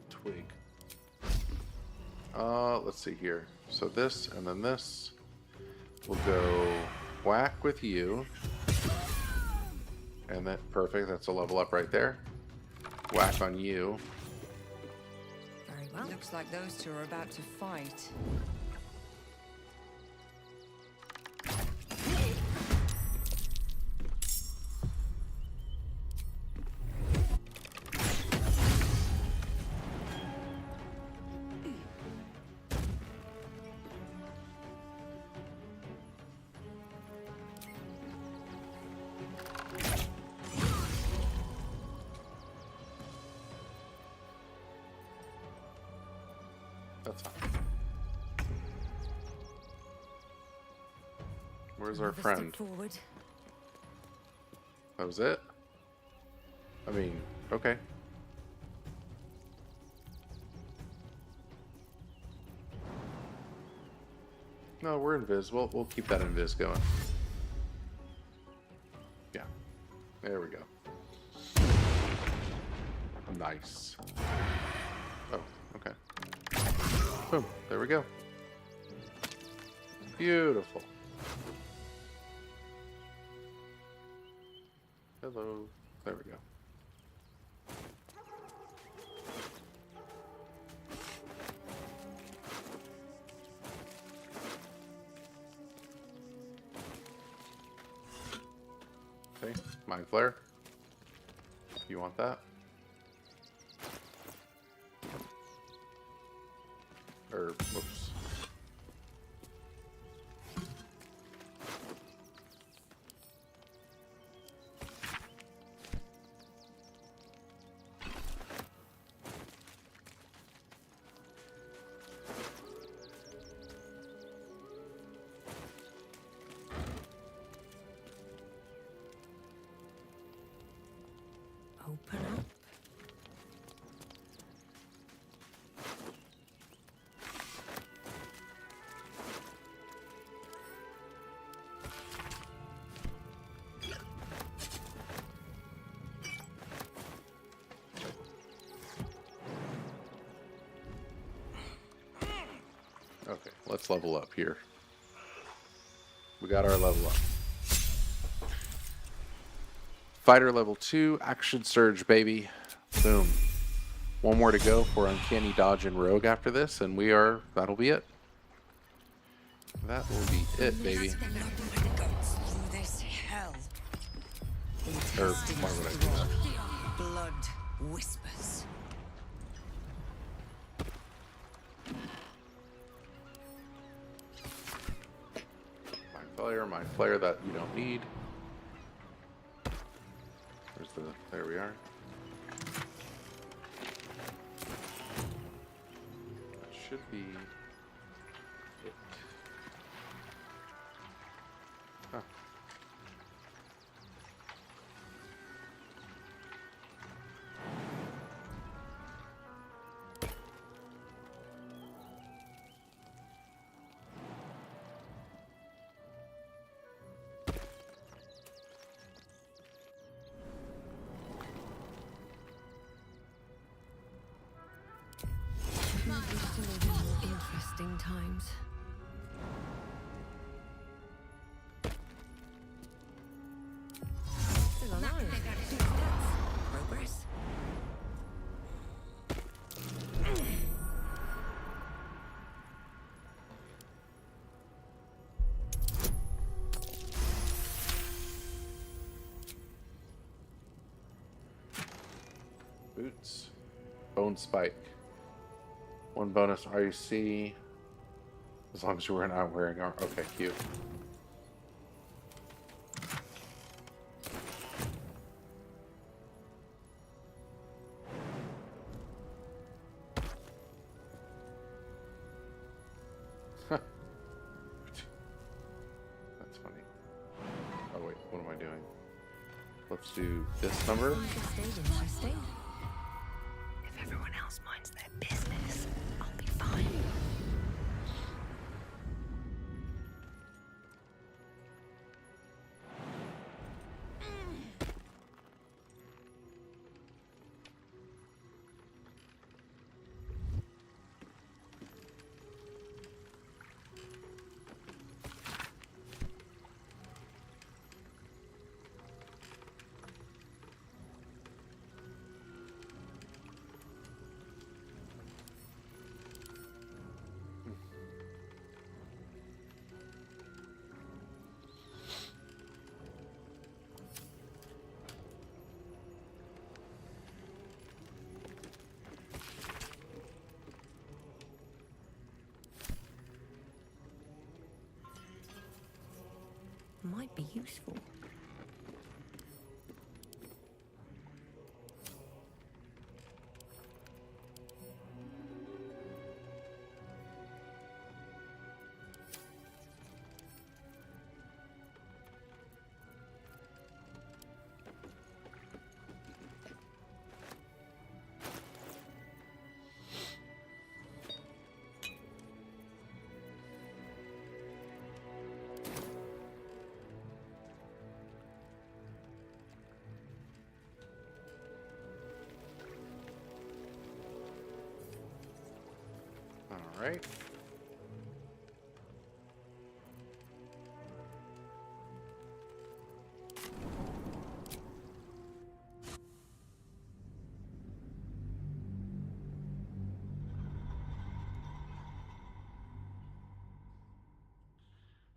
Twig. Let's see here. So this and then this. We'll go whack with you. And that perfect, that's a level up right there. Whack on you. Very well. Looks like those two are about to fight. That's fine. Where's our Another friend? Step forward. That was it? I mean, okay. No, we're invis. We'll keep that invis going. Yeah. There we go. Nice. Oh, okay. Boom. There we go. Beautiful. Hello. There we go. Okay, mind flare. You want that? Or, whoops. Open up. Okay, let's level up here. We got our level up. Fighter level 2, action surge, baby. Boom. One more to go for uncanny dodge and rogue after this, and that'll be it. That will be it, baby. Through this hell. Or why would I do that? Blood whispers. My flare that you don't need. There we are. That should be it. Huh. To live in more interesting times. Still alive. Progress. Boots. Bone spike. One bonus RUC. As long as you were not wearing armor. Okay, cute. That's funny. Oh wait, what am I doing? Let's do this number. Interesting. If everyone else minds their business, I'll be fine. Might be useful. right?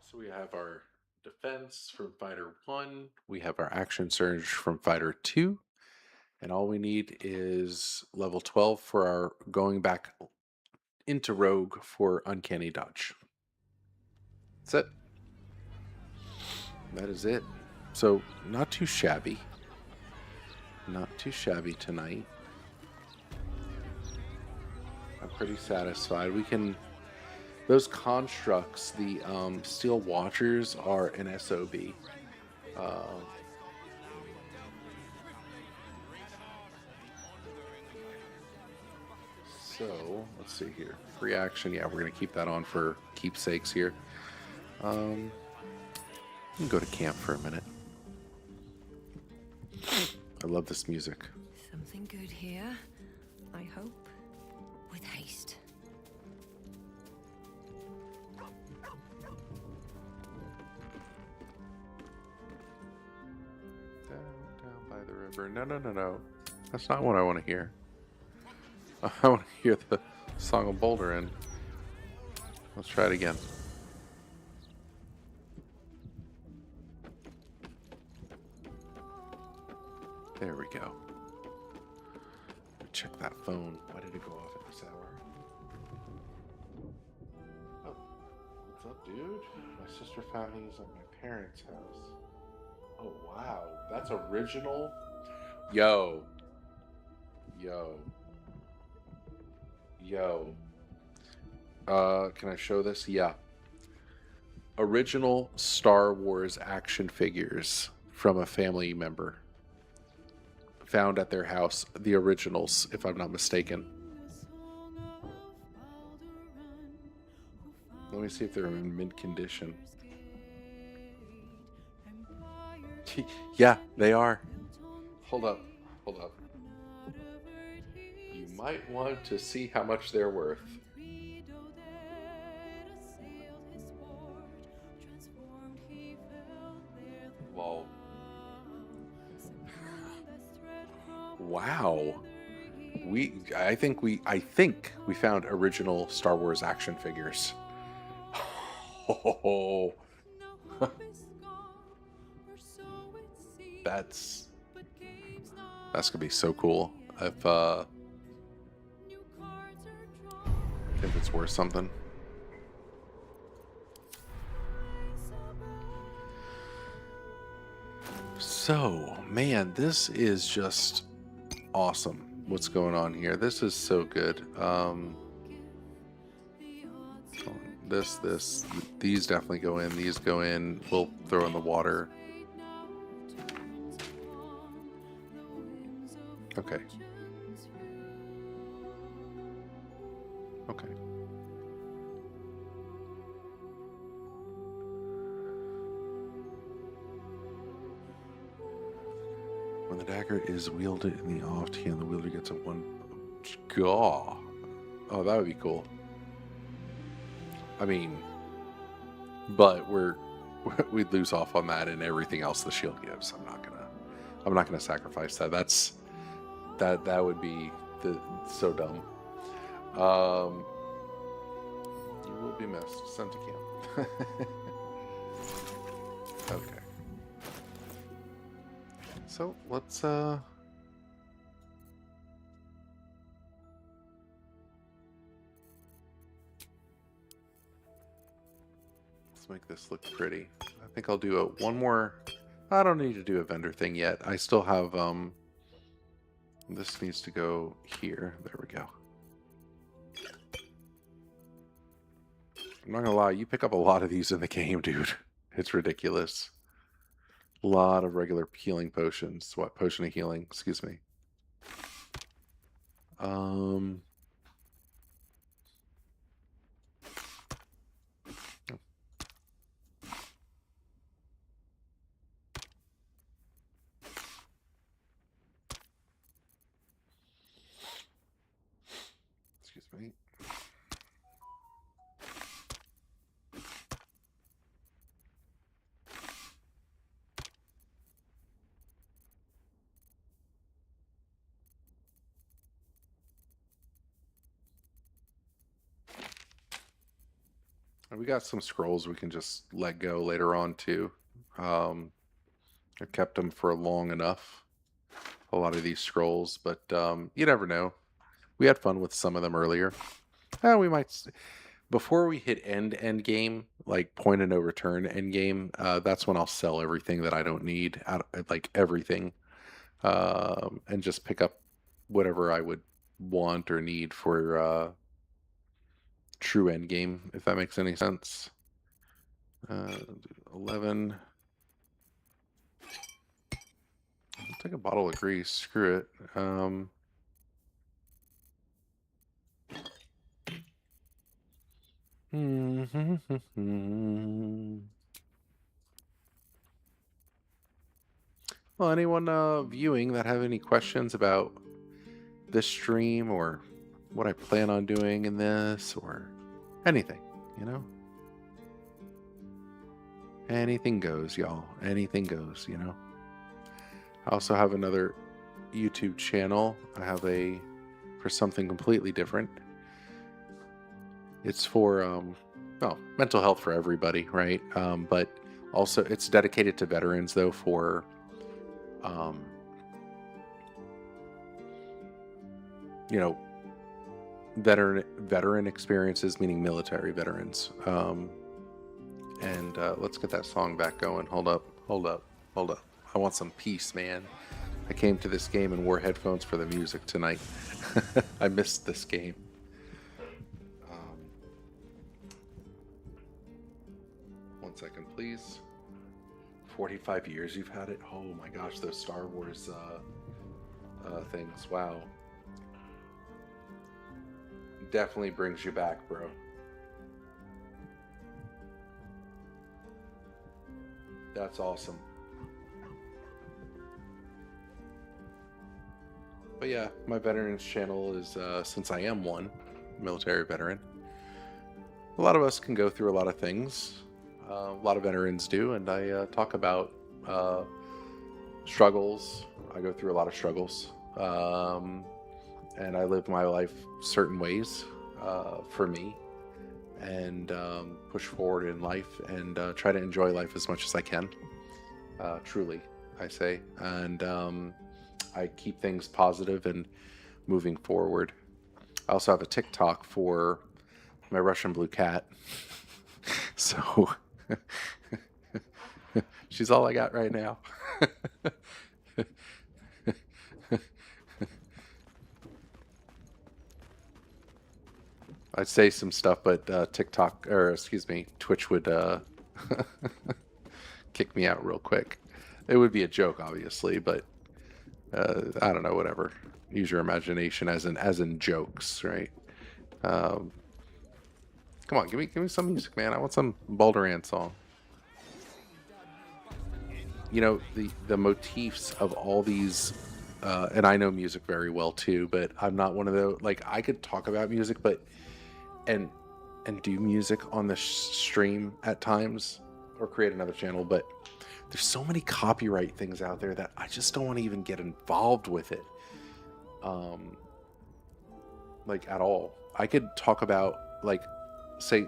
So we have our defense from Fighter 1, we have our action surge from Fighter 2, and all we need is level 12 for our going back into Rogue for Uncanny Dodge. That's it. That is it. So, not too shabby. Not too shabby tonight. I'm pretty satisfied. We can... Those constructs, the Steel Watchers, are an SOB. So, let's see here. Free action. Yeah, we're going to keep that on for keepsakes here. We can go to camp for a minute. I love this music. Something good here, I hope. With haste. Down by the river. No. That's not what I want to hear. I want to hear the Song of Boulder. Let's try it again. There we go. Check that phone. Why did it go off at this hour? Oh, what's up, dude? My sister found these at my parents' house. Oh, wow. That's original? Yo. Can I show this? Yeah. Original Star Wars action figures from a family member. Found at their house. The originals, if I'm not mistaken. Let me see if they're in mint condition. Yeah, they are. Hold up. You might want to see how much they're worth. Lol. Wow. I think we found original Star Wars action figures. Oh. That's gonna be so cool. If it's worth something. So, man, this is just awesome. What's going on here? This is so good. These definitely go in. These go in. We'll throw in the water. Okay. When the dagger is wielded in the off hand, the wielder gets a one. Gaw. Oh, that would be cool. I mean, but we'd lose off on that and everything else the shield gives. I'm not gonna sacrifice that. That would be so dumb. You will be missed. Sent to camp. Okay. So let's make this look pretty. I think I'll do one more. I don't need to do a vendor thing yet. I still have this needs to go here. There we go. I'm not gonna lie, you pick up a lot of these in the game, dude. It's ridiculous. A lot of regular healing potions. What? Potion of healing, excuse me. Excuse me. And we got some scrolls we can just let go later on too. I kept them for long enough. A lot of these scrolls, but you never know. We had fun with some of them earlier. We might before we hit end game, like point of no return end game. That's when I'll sell everything that I don't need, like everything, and just pick up whatever I would want or need for true end game, if that makes any sense. 11. I'll take a bottle of grease. Screw it. Well, anyone viewing that have any questions about this stream or what I plan on doing in this or anything, you know? Anything goes, y'all. Anything goes, you know? I also have another YouTube channel. I have for something completely different. It's for, well, mental health for everybody, right? But also it's dedicated to veterans, though, for, you know, veteran experiences, meaning military veterans. And let's get that song back going. Hold up. I want some peace, man. I came to this game and wore headphones for the music tonight. I missed this game. One second, please. 45 years you've had it? Oh my gosh, those Star Wars things. Wow. Definitely brings you back, bro. That's awesome. But yeah, my veterans channel is, since I am one military veteran, a lot of us can go through a lot of things. A lot of veterans do, and I talk about struggles. I go through a lot of struggles, and I live my life certain ways for me, and push forward in life and try to enjoy life as much as I can. Truly, I say, and I keep things positive and moving forward. I also have a TikTok for my Russian blue cat. So she's all I got right now. I'd say some stuff, but TikTok, or excuse me, Twitch would kick me out real quick. It would be a joke, obviously, but I don't know, whatever. Use your imagination as in jokes, right? Come on, give me some music, man. I want some Balduran song. You know, the motifs of all these, and I know music very well too, but I'm not one of those. Like, I could talk about music, but and do music on the stream at times, or create another channel, but there's so many copyright things out there that I just don't want to even get involved with it. Like, at all. I could talk about, like, say,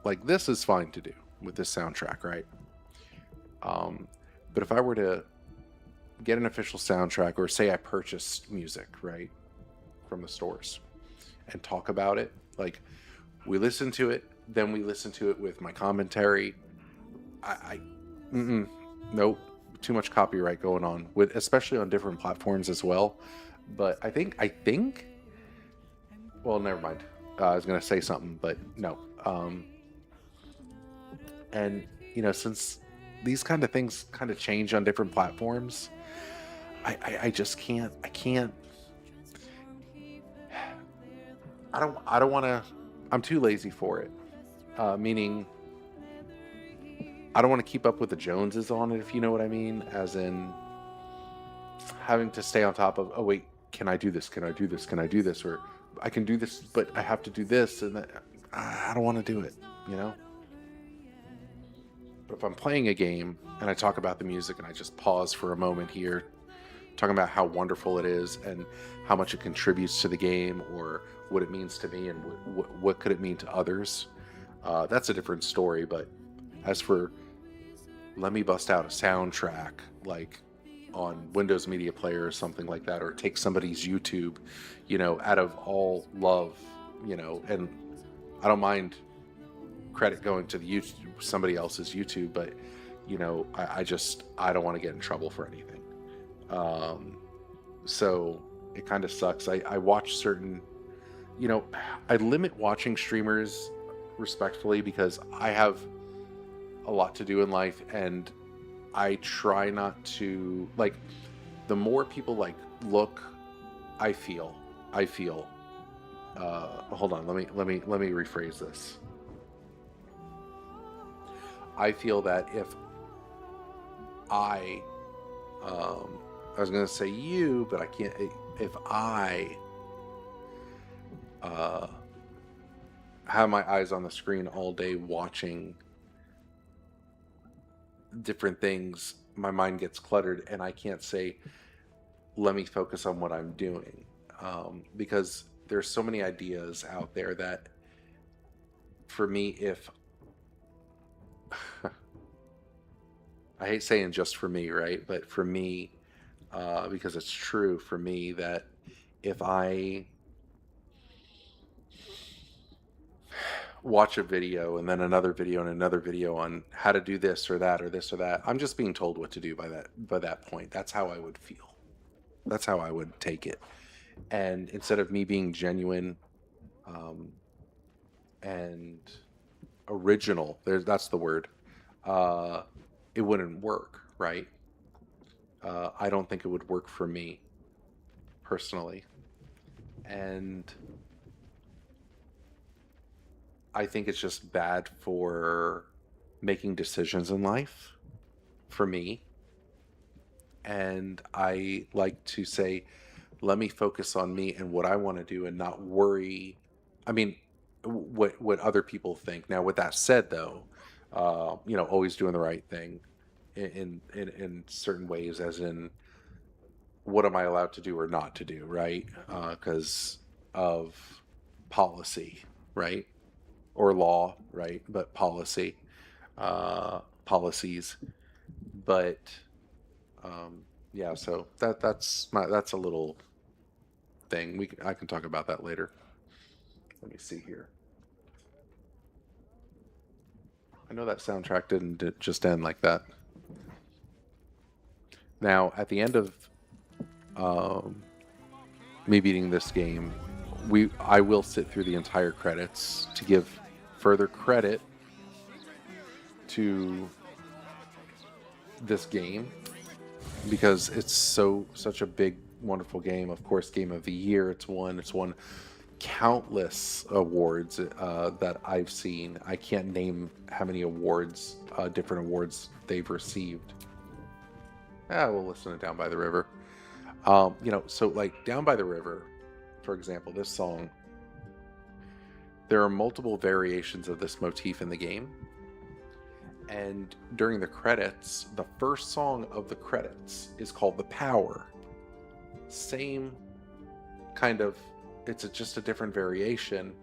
like, this is fine to do with this soundtrack, right? But if I were to get an official soundtrack, or say I purchased music, right, from the stores, and talk about it, like, we listen to it, then we listen to it with my commentary. Nope, too much copyright going on, with especially on different platforms as well. But I think. Well, never mind. I was gonna say something, but no. And you know, since these kind of things kind of change on different platforms, I just can't. I don't want to. I'm too lazy for it. Meaning, I don't want to keep up with the Joneses on it, if you know what I mean. As in, having to stay on top of, oh wait, can I do this? Can I do this? Can I do this? Or I can do this, but I have to do this, and that, I don't want to do it, you know? But if I'm playing a game and I talk about the music and I just pause for a moment here, talking about how wonderful it is and how much it contributes to the game, or what it means to me, and what could it mean to others, That's a different story. But as for let me bust out a soundtrack like on Windows Media Player or something like that, or take somebody's YouTube, out of all love, and I don't mind credit going to the YouTube, somebody else's YouTube, but I don't want to get in trouble for anything. So it kind of sucks. I watch certain, I limit watching streamers respectfully because I have a lot to do in life, and I try not to like. The more people like look, I feel. Hold on. Let me rephrase this. I feel that I, I was gonna say you, but I can't. If I have my eyes on the screen all day watching different things, my mind gets cluttered, and I can't say, "Let me focus on what I'm doing," because there's so many ideas out there that, for me, if I hate saying just for me, right? But for me, because it's true for me that if I watch a video and then another video and another video on how to do this or that or this or that, I'm just being told what to do by that point. That's how I would feel. That's how I would take it. And instead of me being genuine and original, that's the word. It wouldn't work, right? I don't think it would work for me personally. And I think it's just bad for making decisions in life for me. And I like to say, let me focus on me and what I want to do and not worry. I mean, what other people think. Now, with that said, though, always doing the right thing in certain ways, as in what am I allowed to do or not to do, right? Because of policy, right? Or law, right? But policies. But yeah, so that's a little thing. I can talk about that later. Let me see here. I know that soundtrack didn't just end like that. Now, at the end of me beating this game, I will sit through the entire credits to give further credit to this game because it's such a big, wonderful game. Of course, Game of the Year. It's won countless awards that I've seen. I can't name how many awards, different awards they've received. We'll listen to Down by the River. So like Down by the River, for example, this song, there are multiple variations of this motif in the game. And during the credits, the first song of the credits is called The Power. Same kind of, it's just a different variation,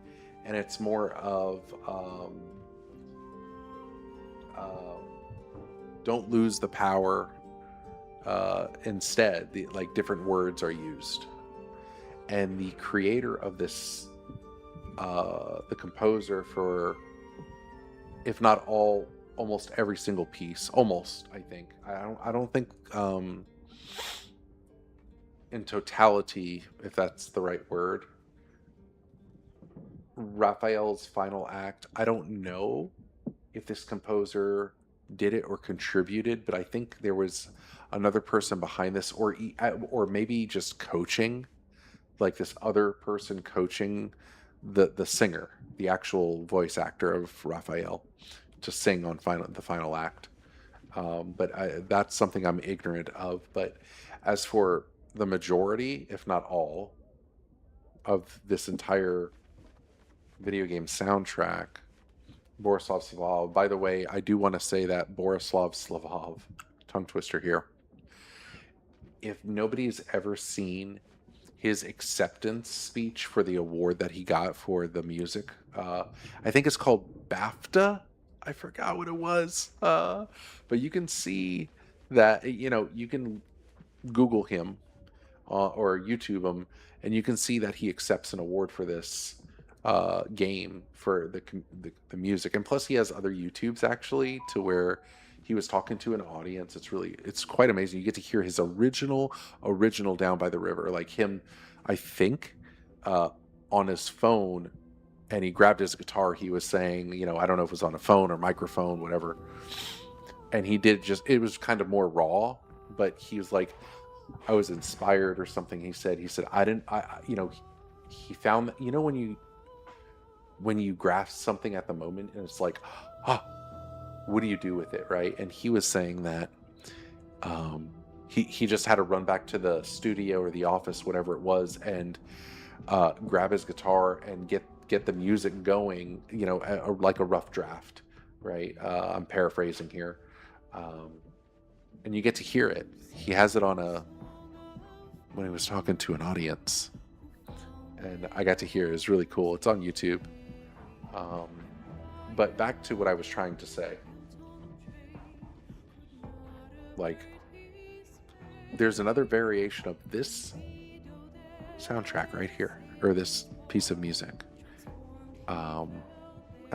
and it's more of don't lose the power. Instead, like different words are used, and the creator of this, the composer for, if not all, almost every single piece, almost, I think. I don't think in totality, if that's the right word, Raphael's final act, I don't know if this composer did it or contributed, but I think there was another person behind this, or maybe just coaching, like this other person coaching the singer, the actual voice actor of Raphael, to sing on the final act. But that's something I'm ignorant of. But as for the majority, if not all, of this entire video game soundtrack, Borislav Slav. By the way, I do want to say that Borislav Slav, tongue twister here. If nobody's ever seen his acceptance speech for the award that he got for the music. I think it's called BAFTA. I forgot what it was. But you can see that, you can Google him or YouTube him, and you can see that he accepts an award for this game for the music. And plus, he has other YouTubes actually to where he was talking to an audience. It's quite amazing. You get to hear his original Down by the River, like him, I think, on his phone. And he grabbed his guitar. He was saying, I don't know if it was on a phone or microphone, whatever. And he did it was kind of more raw, but he was like, I was inspired or something. He said, I didn't, he found that, when you grasp something at the moment and it's like, what do you do with it? Right. And he was saying that, he just had to run back to the studio or the office, whatever it was, and, grab his guitar and get the music going, like a rough draft. Right. I'm paraphrasing here. And you get to hear it. He has it when he was talking to an audience, and I got to hear it. It's really cool. It's on YouTube. But back to what I was trying to say. Like, there's another variation of this soundtrack right here, or this piece of music. And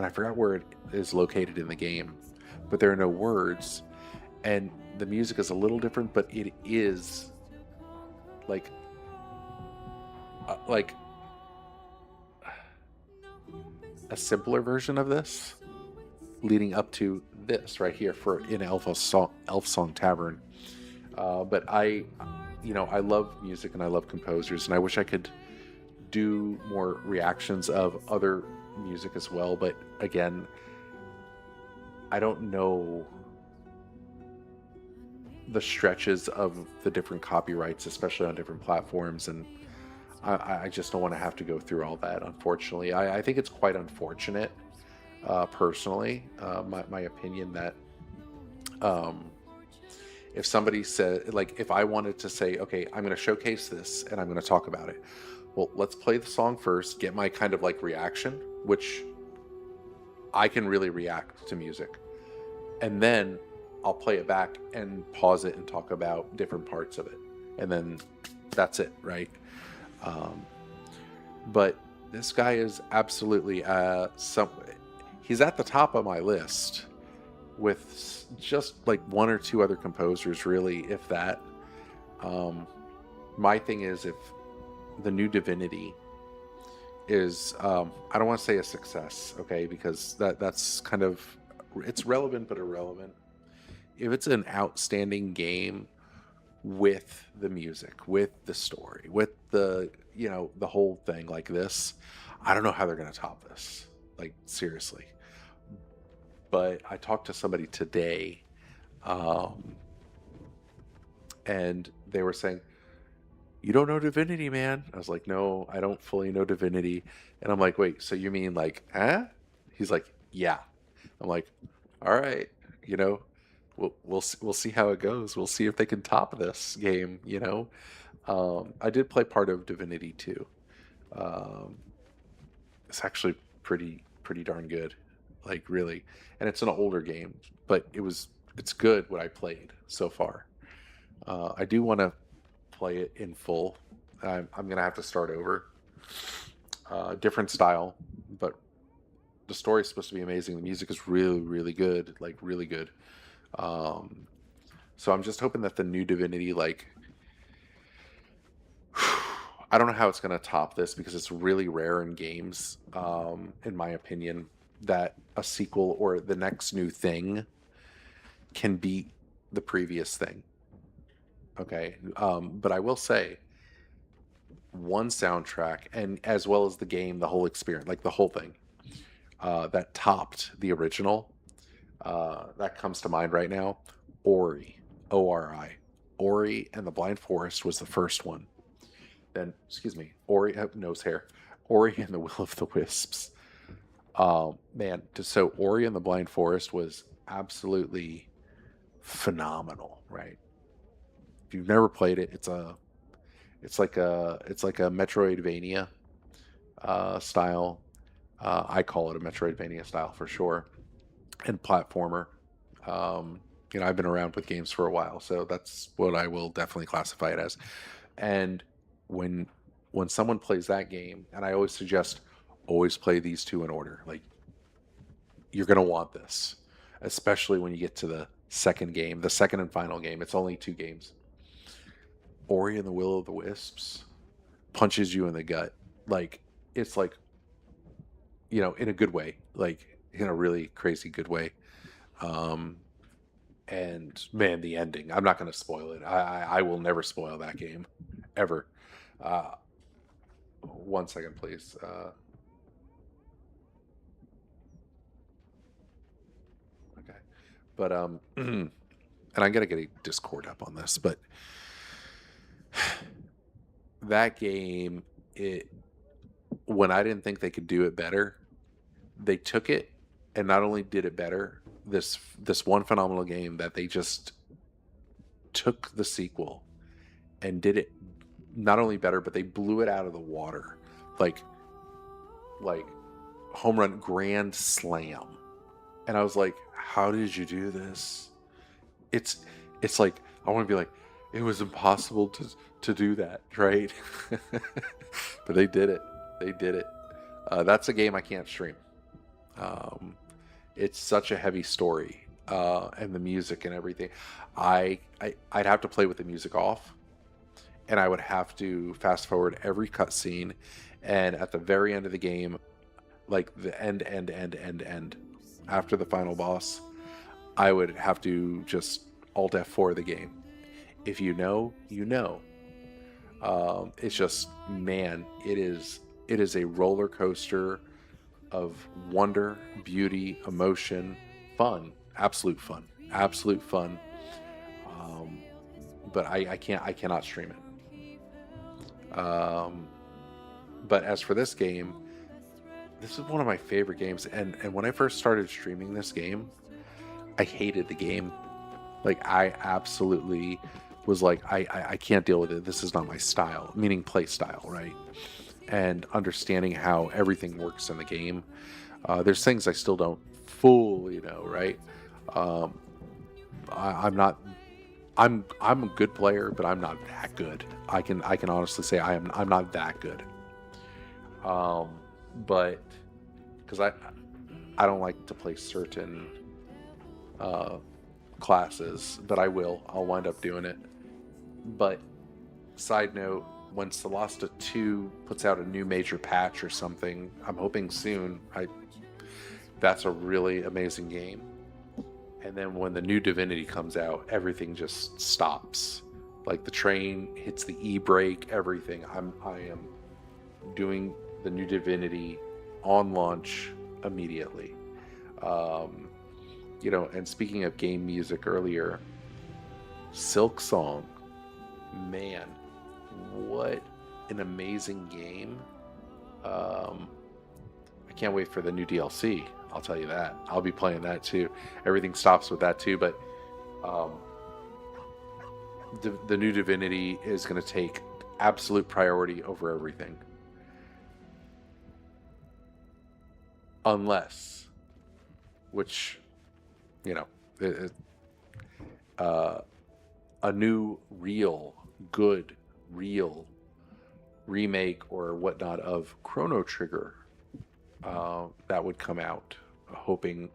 I forgot where it is located in the game, but there are no words, and the music is a little different, but it is like a simpler version of this, leading up to this right here for in Elf Song Tavern. But I love music and I love composers, and I wish I could do more reactions of other music as well. But again, I don't know the stretches of the different copyrights, especially on different platforms, and I just don't want to have to go through all that, unfortunately. I think it's quite unfortunate, personally, my opinion, that if somebody said, like, if I wanted to say, okay, I'm going to showcase this and I'm going to talk about it, well, let's play the song first, get my kind of like reaction, which I can really react to music, and then I'll play it back and pause it and talk about different parts of it, and then that's it, right? But this guy is absolutely he's at the top of my list with just like one or two other composers, really, if that. My thing is, if the new Divinity is, I don't want to say a success, okay, because that's kind of, it's relevant but irrelevant. If it's an outstanding game with the music, with the story, with the the whole thing like this, I don't know how they're going to top this, like, seriously. But I talked to somebody today, and they were saying, you don't know Divinity, man. I was like, no, I don't fully know Divinity. And I'm like, wait, so you mean like, huh? He's like, yeah. I'm like, all right, we'll see how it goes. We'll see if they can top this game. I did play part of Divinity 2. It's actually pretty darn good, like, really. And it's an older game, but it's good what I played so far. I do want to play it in full. I'm gonna have to start over. Different style, but the story is supposed to be amazing. The music is really, really good, like really good. So I'm just hoping that the new Divinity, like, I don't know how it's going to top this, because it's really rare in games, in my opinion, that a sequel or the next new thing can beat the previous thing. Okay. But I will say, one soundtrack, and as well as the game, the whole experience, like the whole thing, that topped the original, that comes to mind right now, Ori, O-R-I. Ori and the Blind Forest was the first one. Then, Ori, nose hair. Ori and the Will of the Wisps. Man, so Ori and the Blind Forest was absolutely phenomenal, right? If you've never played it, it's like a Metroidvania style. I call it a Metroidvania style for sure, and platformer. I've been around with games for a while, so that's what I will definitely classify it as. And when when someone plays that game, and I always suggest always play these two in order. Like you're gonna want this, especially when you get to the second game, the second and final game. It's only two games. Ori and the Will of the Wisps punches you in the gut. Like it's like in a good way, like in a really crazy good way. Um, and man, the ending. I'm not going to spoil it. I will never spoil that game, ever. Uh, 1 second, please. Okay, but and I'm gonna get a Discord up on this, but that game, it when I didn't think they could do it better, they took it and not only did it better. This one phenomenal game that they just took the sequel and did it not only better, but they blew it out of the water, like like home run grand slam. And I was like, how did you do this? It's it's like I want to be like, it was impossible to do that, right? But they did it. They did it. That's a game I can't stream. Um, it's such a heavy story, and the music and everything. I'd have to play with the music off, and I would have to fast forward every cutscene, and at the very end of the game, like the end, after the final boss, I would have to just Alt F4 the game. If you know, you know. It's just, man, it is a roller coaster of wonder, beauty, emotion, fun, absolute fun. Um, but I cannot stream it. But as for this game, this is one of my favorite games, and when I first started streaming this game, I hated the game. Like I absolutely was like, I can't deal with it. This is not my style, meaning play style, right? And understanding how everything works in the game. There's things I still don't fully know, right? Um, I'm not. I'm a good player, but I'm not that good. I can honestly say I'm not that good. Um, but because I don't like to play certain uh, classes, but I will. I'll wind up doing it. But side note, when Solasta 2 puts out a new major patch or something, I'm hoping soon. That's a really amazing game. And then when the new Divinity comes out, everything just stops. Like the train hits the e-brake, everything. I am doing the new Divinity on launch immediately. Um, and speaking of game music earlier, Silk Song, man, what an amazing game. I can't wait for the new DLC. I'll tell you that. I'll be playing that too. Everything stops with that too, but um, the new Divinity is going to take absolute priority over everything. Unless, which, you know, it, uh, a new good, real remake or whatnot of Chrono Trigger that would come out. Hoping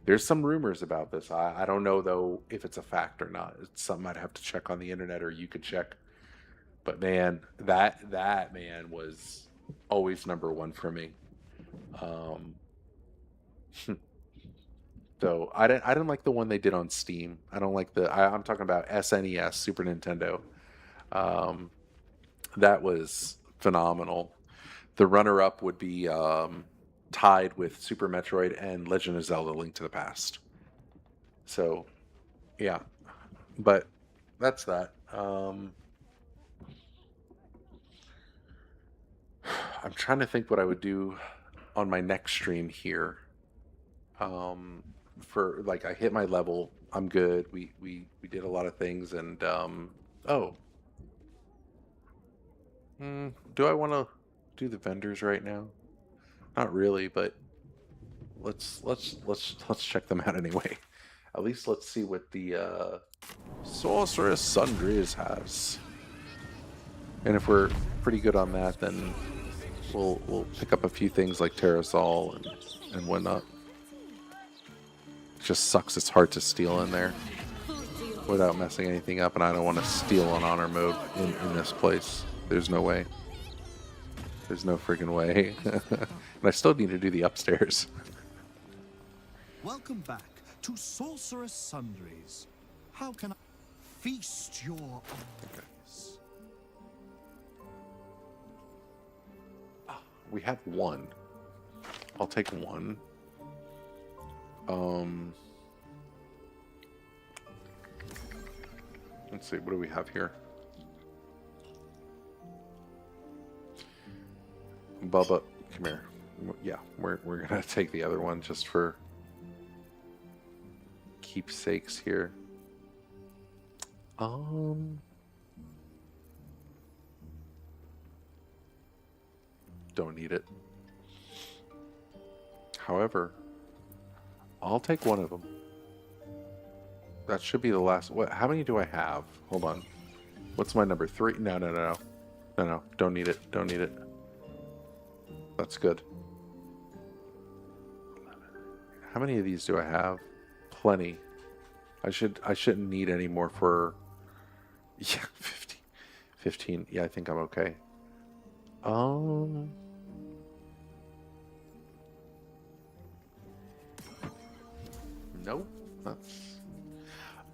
there's some rumors about this. I don't know though if it's a fact or not. It's something I'd have to check on the internet, or you could check. But man, that man was always number one for me. Um, so I didn't like the one they did on Steam. I don't like I'm talking about SNES, Super Nintendo. Um, that was phenomenal. The runner-up would be tied with Super Metroid and Legend of Zelda: Link to the Past. So, yeah, but that's that. I'm trying to think what I would do on my next stream here. For like, I hit my level. I'm good. We did a lot of things, and oh, Do I want to do the vendors right now? Not really, but let's check them out anyway. At least let's see what the Sorceress Sundries has. And if we're pretty good on that, then we'll pick up a few things like Terrasol and whatnot. It just sucks it's hard to steal in there without messing anything up, and I don't want to steal on honor mode in this place. There's no way. There's no friggin' way. And I still need to do the upstairs. Welcome back to Sorceress Sundries. How can I feast your eyes? We have one. I'll take one. Let's see, what do we have here? Bubba, come here. Yeah, we're gonna take the other one just for keepsakes here. Don't need it. However, I'll take one of them. That should be the last. What? How many do I have? Hold on. What's my number? 3? No. Don't need it. Don't need it. That's good. How many of these do I have? Plenty. I shouldn't need any more for. Yeah, 15. Yeah, I think I'm okay. Nope. That's.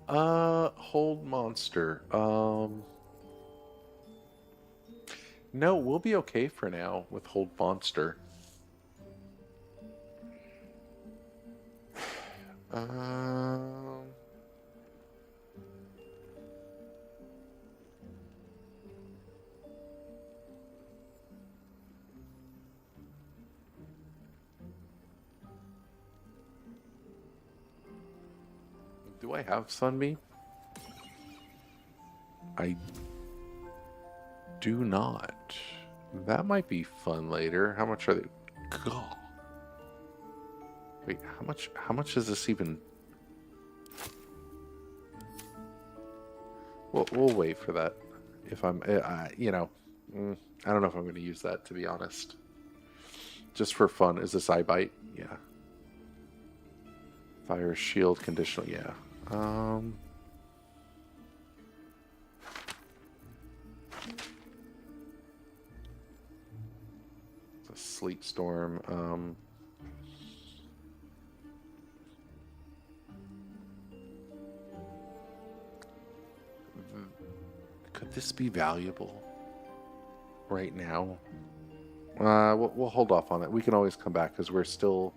Hold monster. No, we'll be okay for now with hold monster. Do I have Sunbeam? I do not. That might be fun later. How much are they? God. Wait, how much is this even? We'll wait for that. If I'm, I don't know if I'm going to use that, to be honest. Just for fun. Is this iBite? Yeah. Fire shield conditional. Yeah. It's a sleet storm. Could this be valuable right now? We'll hold off on it. We can always come back because we're still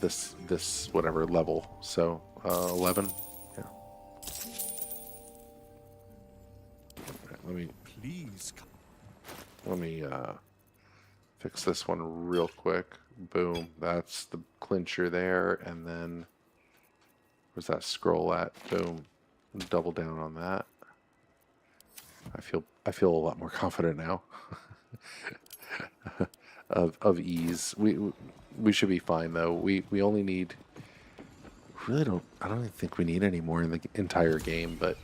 this whatever level. So 11. Yeah. Right, let me fix this one real quick. Boom. That's the clincher there, and then where's that scroll at? Boom. Double down on that. I feel a lot more confident now. of ease. We should be fine though. We only need. I don't even think we need any more in the entire game. But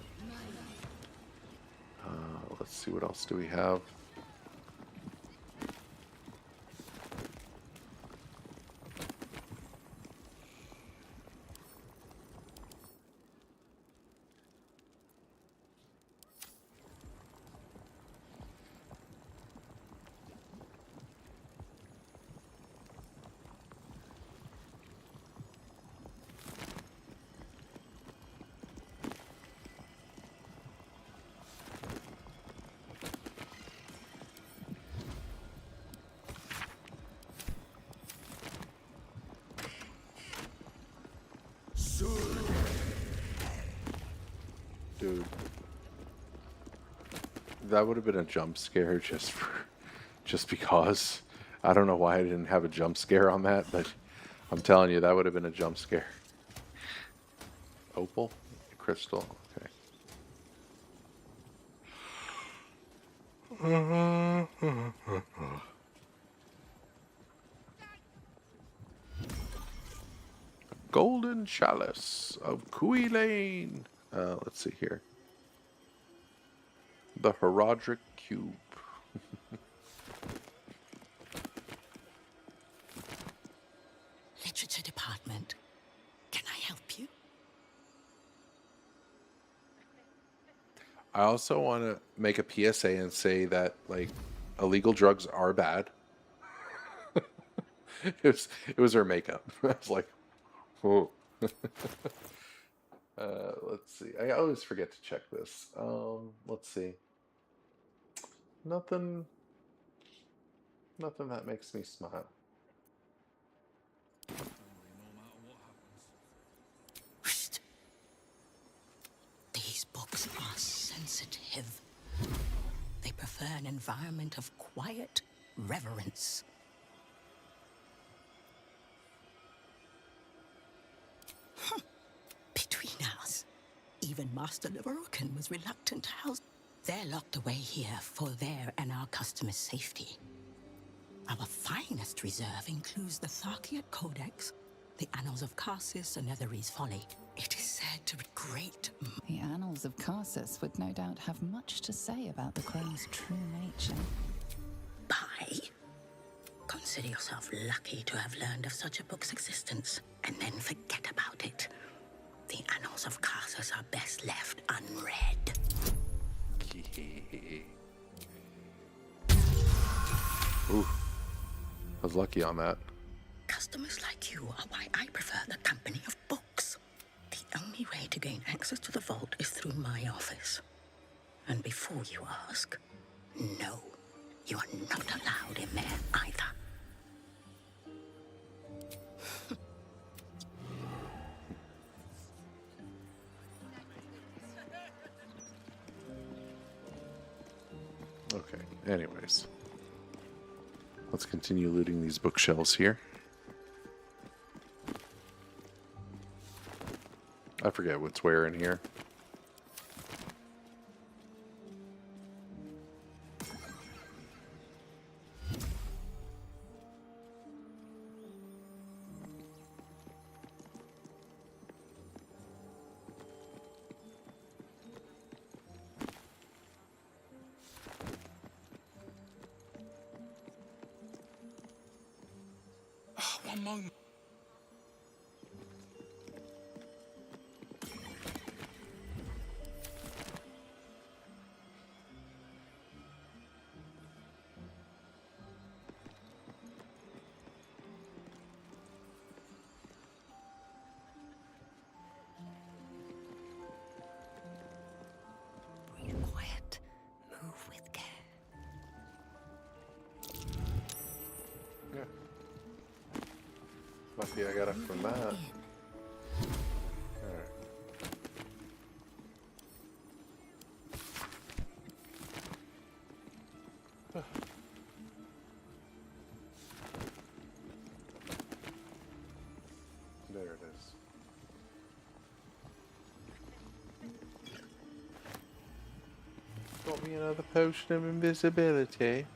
let's see, what else do we have? Dude, that would have been a jump scare just because. I don't know why I didn't have a jump scare on that, but I'm telling you, that would have been a jump scare. Opal? Crystal, okay. Golden Chalice of Kui Lane. Let's see here. The Herodric Cube. Literature department. Can I help you? I also want to make a PSA and say that, like, illegal drugs are bad. it was her makeup. I was like, oh. Let's see. I always forget to check this. Let's see. Nothing that makes me smile. These books are sensitive. They prefer an environment of quiet reverence. Between us, even Master Leverokin was reluctant to house. They're locked away here for their and our customers' safety. Our finest reserve includes the Tharkiot Codex, the Annals of Karsus, and Netherese Folly. It is said to be great. The Annals of Karsus would no doubt have much to say about the Crone's true nature. Buy? Consider yourself lucky to have learned of such a book's existence, and then forget about it. The Annals of Karsus are best left unread. Ooh, I was lucky on that. Customers like you are why I prefer the company of books. The only way to gain access to the vault is through my office. And before you ask, no, you are not allowed in there either. Okay, anyways. Let's continue looting these bookshelves here. I forget what's where in here. One moment. Breathe quiet. Move with care. Yeah. Lucky I got it from that. Alright. There it is. Got me another potion of invisibility.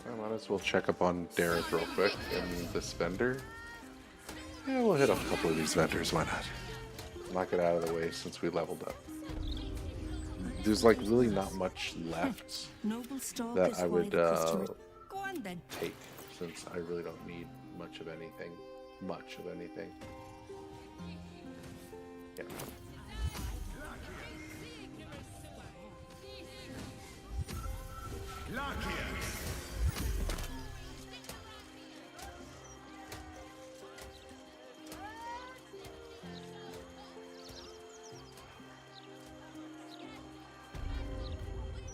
I might as well check up on Dareth real quick and this vendor. Yeah, we'll hit a couple of these vendors, why not? Knock it out of the way since we leveled up. There's like really not much left that I would Go on then. take, since I really don't need much of anything. Yeah.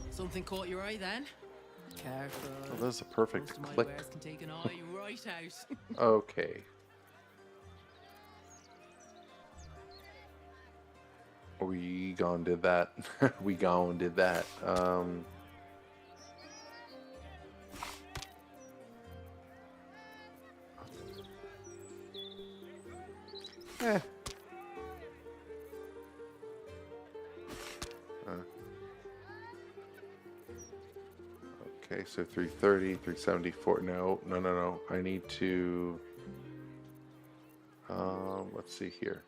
Something caught your eye then? Careful. Oh, that was a perfect Most of my click. wares can take an eye right out. Okay. We gone did that. We gone did that. Okay, so 330, 374. No. I need to. Let's see here.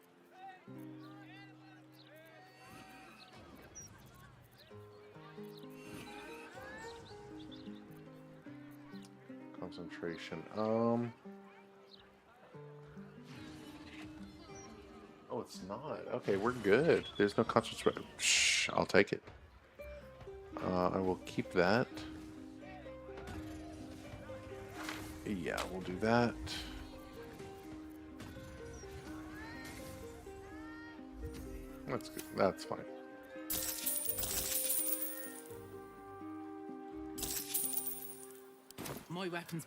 Concentration. Oh, it's not. Okay, we're good. There's no concentration. Shh, I'll take it. I will keep that. Yeah, we'll do that. That's good. That's fine. My weapons.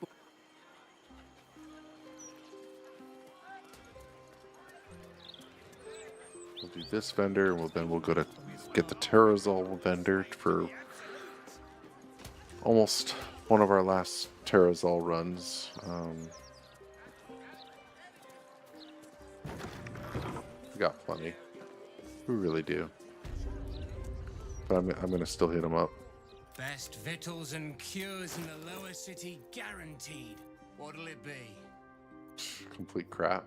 We'll do this vendor, and then we'll go to get the Terrazol vendor for almost one of our last Terrazol runs. We got plenty. We really do. But I'm going to still hit them up. Best victuals and cures in the lower city guaranteed. What'll it be? Complete crap.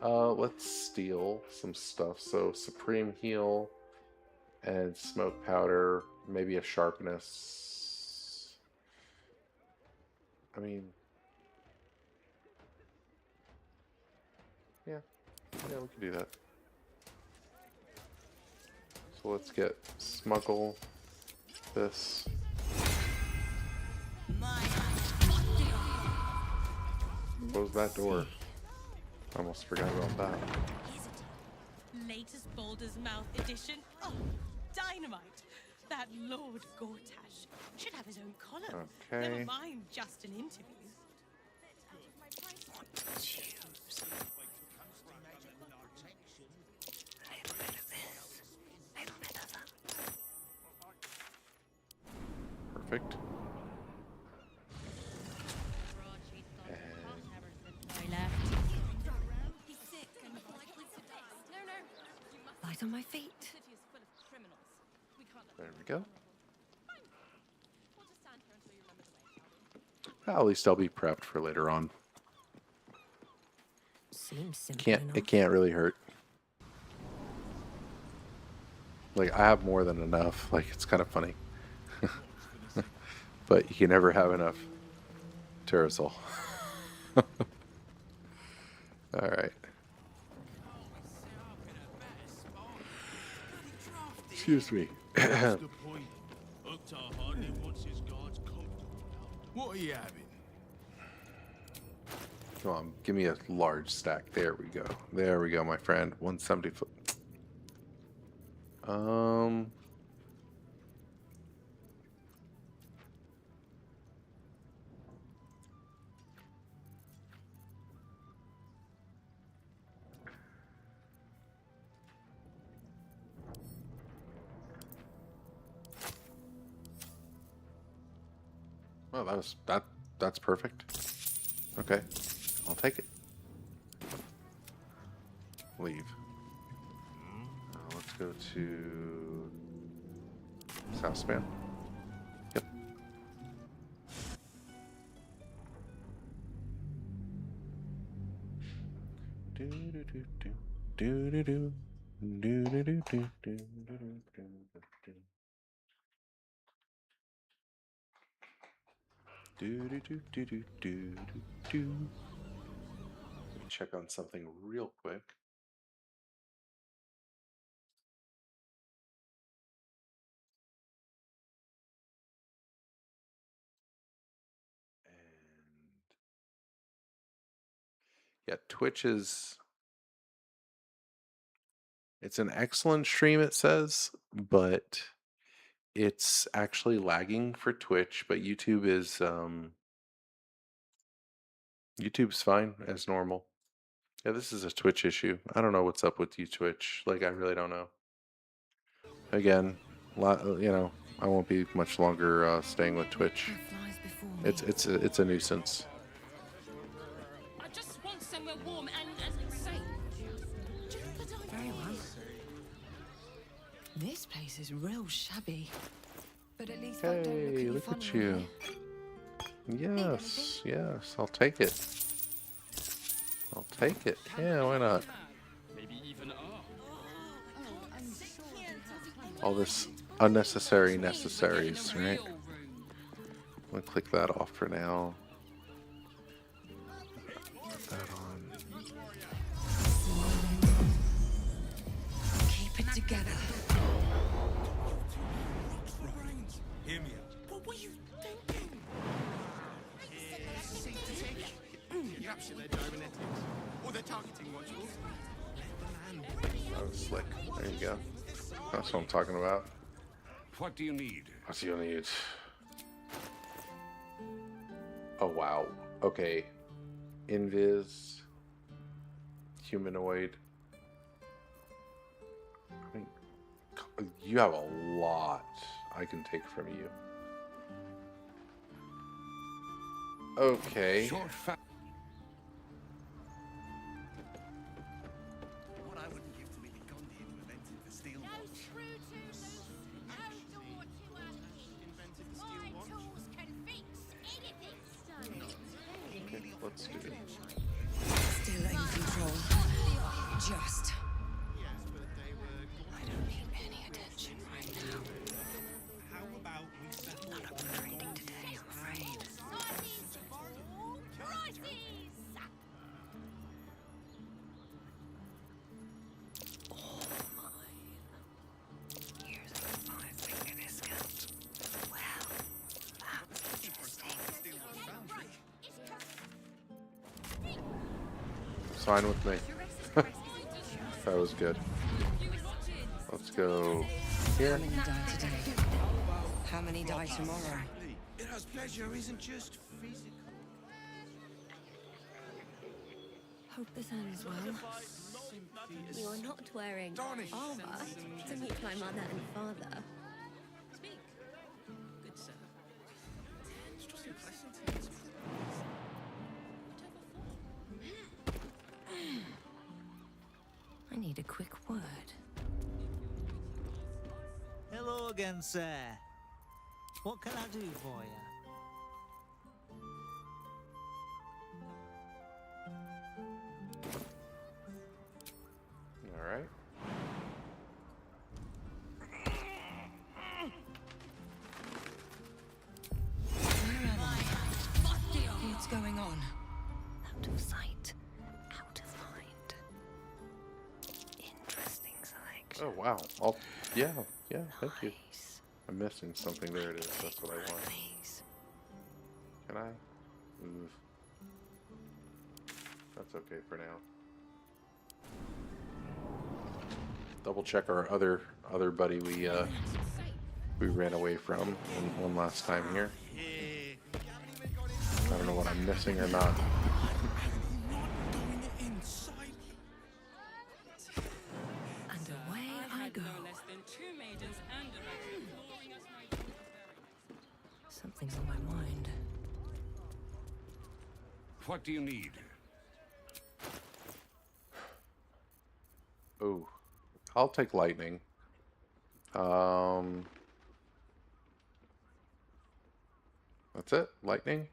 Let's steal some stuff. So Supreme Heal and Smoke Powder, maybe a Sharpness. I mean, yeah, we can do that. So let's get Smuggle this. Close that door. Almost forgot about that. Latest Baldur's Mouth edition. Oh, dynamite! That Lord Gortash should have his own column. Okay. Never mind just an interview. Perfect. Light on my feet. There we go. At least I'll be prepped for later on. Seems simple enough. It can't really hurt. Like, I have more than enough. Like, it's kind of funny. But you can never have enough Terrazol. Alright. Excuse me. What are you having? Come on, give me a large stack. There we go. There we go, my friend. 170 foot. Well, that's perfect. Okay, I'll take it. Leave. Let's go to South Span. Yep. Do do do do do do do do do do do do do. Do do do do do do do. Let me check on something real quick. And yeah, Twitch is. It's an excellent stream, it says, but it's actually lagging for Twitch. But YouTube is YouTube's fine as normal. Yeah, this is a Twitch issue. I don't know what's up with you, Twitch. Like, I really don't know. Again, you know, I won't be much longer staying with Twitch. It's a nuisance. I just want somewhere warm and safe. Very well. This place is real shabby. But but at least I don't Hey, look look at at you. you. Yes, yes, I'll take it. I'll take it. Yeah, why not? Maybe even are. All this unnecessary necessaries, right? I'm gonna click that off for now. Put that on. Keep it together. Hear me out. What were you thinking? Perhaps they're cybernetics, or they're targeting modules. That was slick. There you go. That's what I'm talking about. What do you need? What do you need? Oh, wow. Okay. Invis. Humanoid. I mean, you have a lot I can take from you. Okay. Short fa- What I wouldn't give to be the Gandhi who invented the steel watch. Okay, let's do it. Still in control. Just. Yes, but they were. I don't need any attention right now. How about we settle Not upgrading today, I'm afraid. All mine. Here's a 5-finger discount. Well, that's interesting. Sign with me. That was good. Let's go here. How many die today? How many die tomorrow? Because pleasure isn't just physical. Hope this ends well. You are not wearing armor to meet my mother and father. Speak. Good sir. I need a quick word. Hello again, sir. What can I do for you? All right. Where am I? What's going on? Out of sight, out of mind. Interesting selection. Oh, wow. Yeah, thank you. I'm missing something. There it is. That's what I want. Please. Can I? Move. That's okay for now. Double check our other buddy we ran away from one last time here. I don't know what I'm missing or not. And away I go. Less than 2 maidens and a veteran calling us my Something's on my mind. What do you need? Oh, I'll take lightning. That's it. Lightning.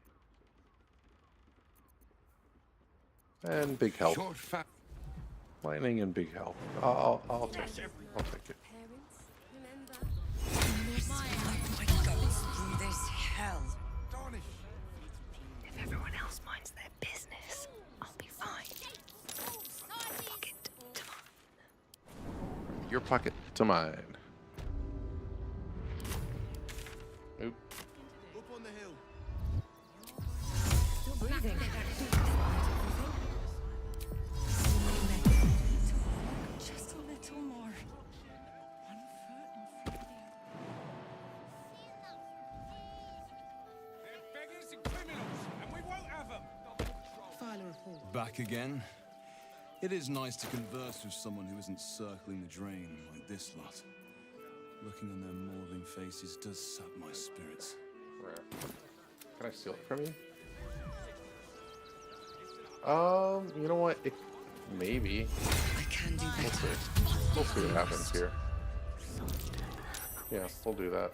And big health. Short fa- Lightning and big health. I'll take it. I'll take it. Parents, remember? I go through this hell. If everyone else minds their business, I'll be fine. Pocket to mine. Your pocket to mine. Oop. Up on the hill. Still breathing. Just a little more. One foot in front of the other. They're beggars and criminals, and we won't have them. File a report. Back again. It is nice to converse with someone who isn't circling the drain like this lot. Looking on their maudlin faces does sap my spirits. Where? Can I steal it from you? You know what? Maybe. I can do We'll better. see. We'll see what happens here. Yeah, we'll do that.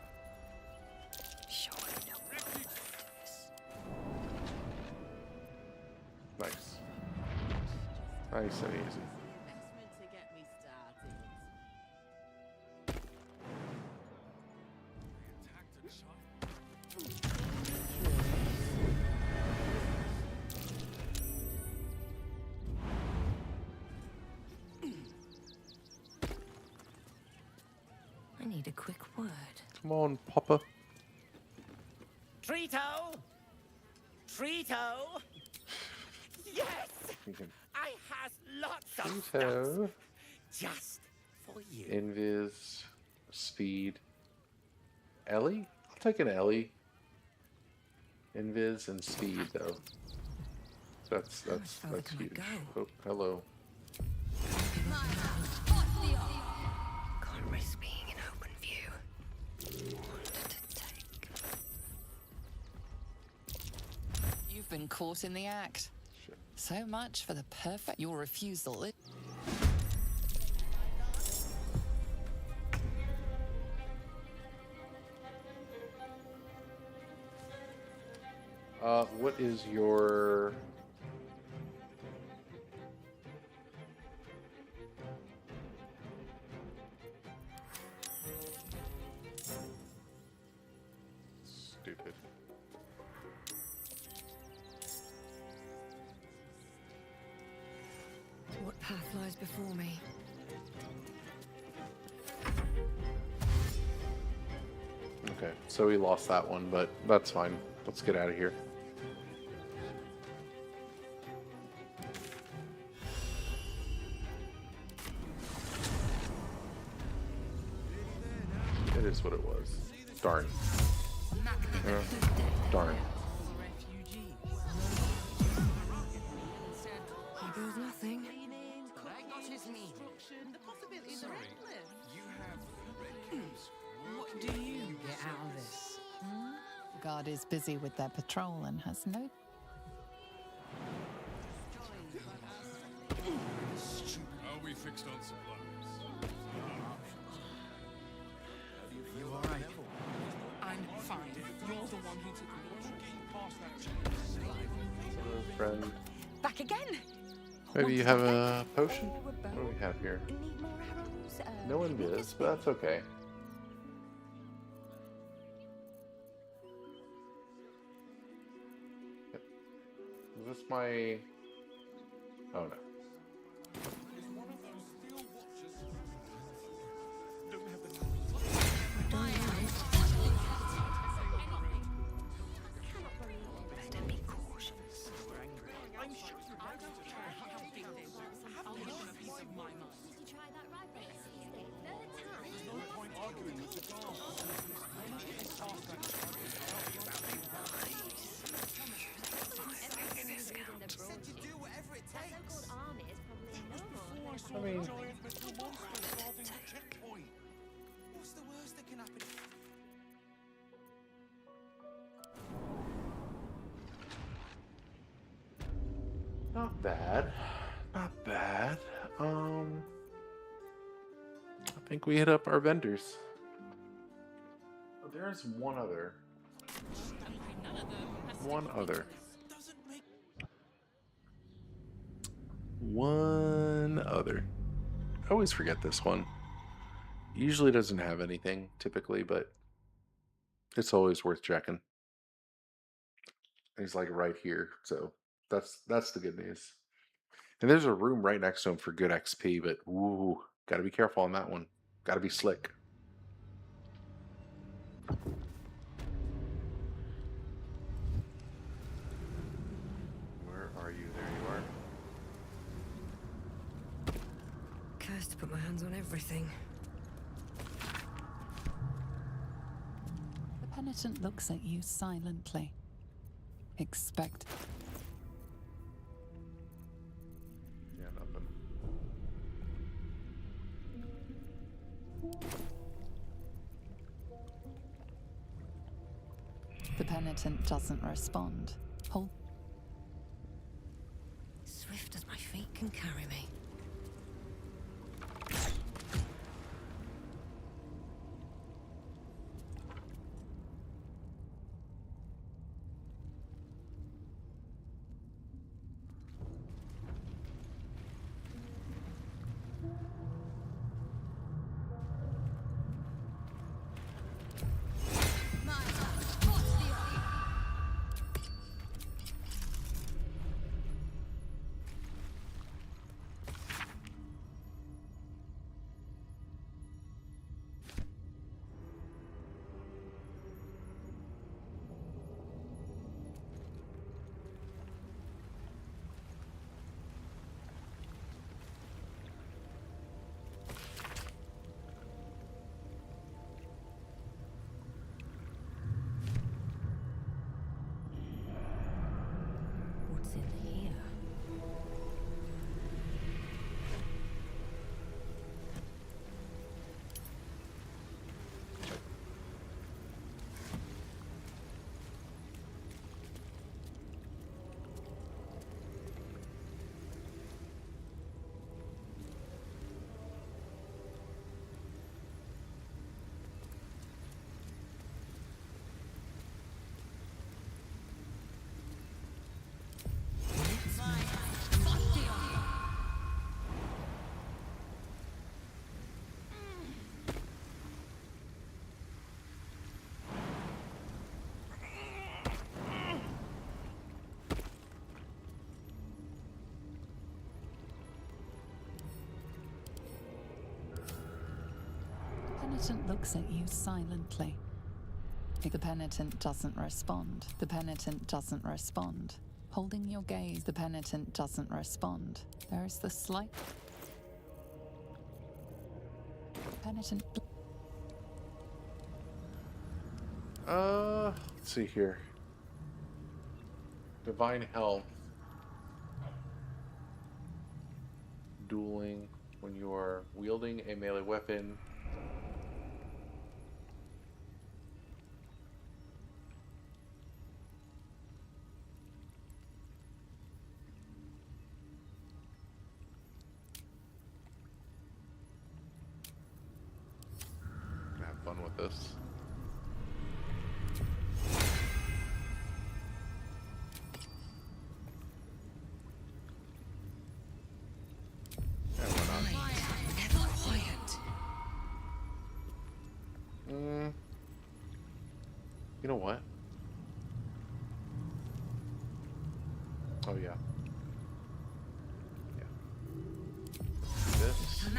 Nice and easy. Investment to get me started. I need a quick word. Come on, Papa. Trito! Trito! Yes! I has lots of stuff Trito. just for you. Invis. Speed. Ellie? I'll take an Ellie. Invis and speed, though. That's huge. Oh, hello. Can't risk being in open view. You've been caught in the act. So much for the perfect. Your refusal. What is your... Stupid. What path lies before me? Okay, so we lost that one, but that's fine. Let's get out of here. It is what it was. Darn. Darn. Here goes nothing. What do you get out of this? Guard is busy with their patrol and has no. Are we fixed on supplies? You alright? I'm fine. You're the one who took the launch. Getting past that Hello, friend. Back again. Maybe you have a potion? What do we have here? No one does, but that's okay. Yep. Is this my... Oh no. Better be cautious. I'm sure you I don't care how big they were. Have you got a piece of my mind? Did you try that right there? Third time? There's no point arguing with the guard. Said to do whatever it takes. That so-called army is probably no more. I mean... Giant metal monster guarding the checkpoint. What's the worst that can happen? Not bad. Not bad. I think we hit up our vendors. Oh, there's one other. One other. One other. I always forget this one. Usually doesn't have anything, typically, but it's always worth checking. He's like right here, so that's the good news. And there's a room right next to him for good XP, but ooh, gotta be careful on that one. Gotta be slick. Where are you? There you are. Cursed to put my hands on everything. The penitent looks at you silently. Expect. Yeah, nothing. The penitent doesn't respond. Hold. Swift as my feet can carry me. What's in here? Penitent looks at you silently. The penitent doesn't respond. The penitent doesn't respond. Holding your gaze, the penitent doesn't respond. There is the slight... Penitent... Let's see here. Divine health. Dueling when you are wielding a melee weapon. Have fun with this. You know what? Oh yeah. Yeah. This.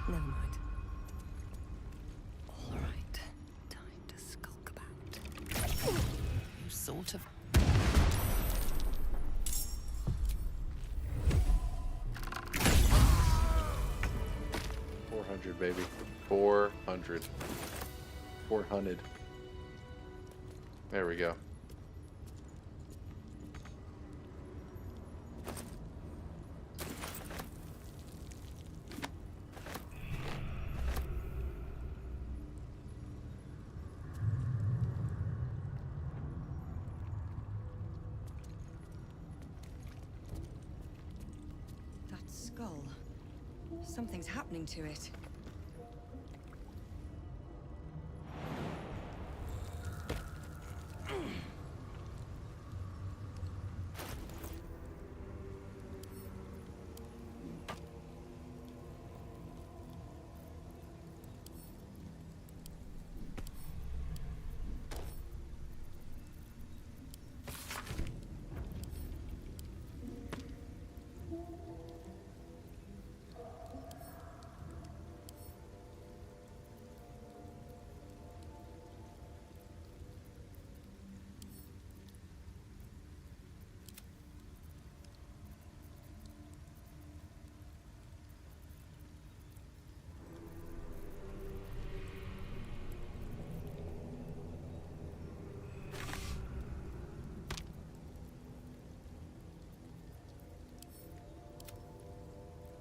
Never mind. All right, time to skulk about. You sort of... 400, baby. 400. 400. There we go. That skull. Something's happening to it.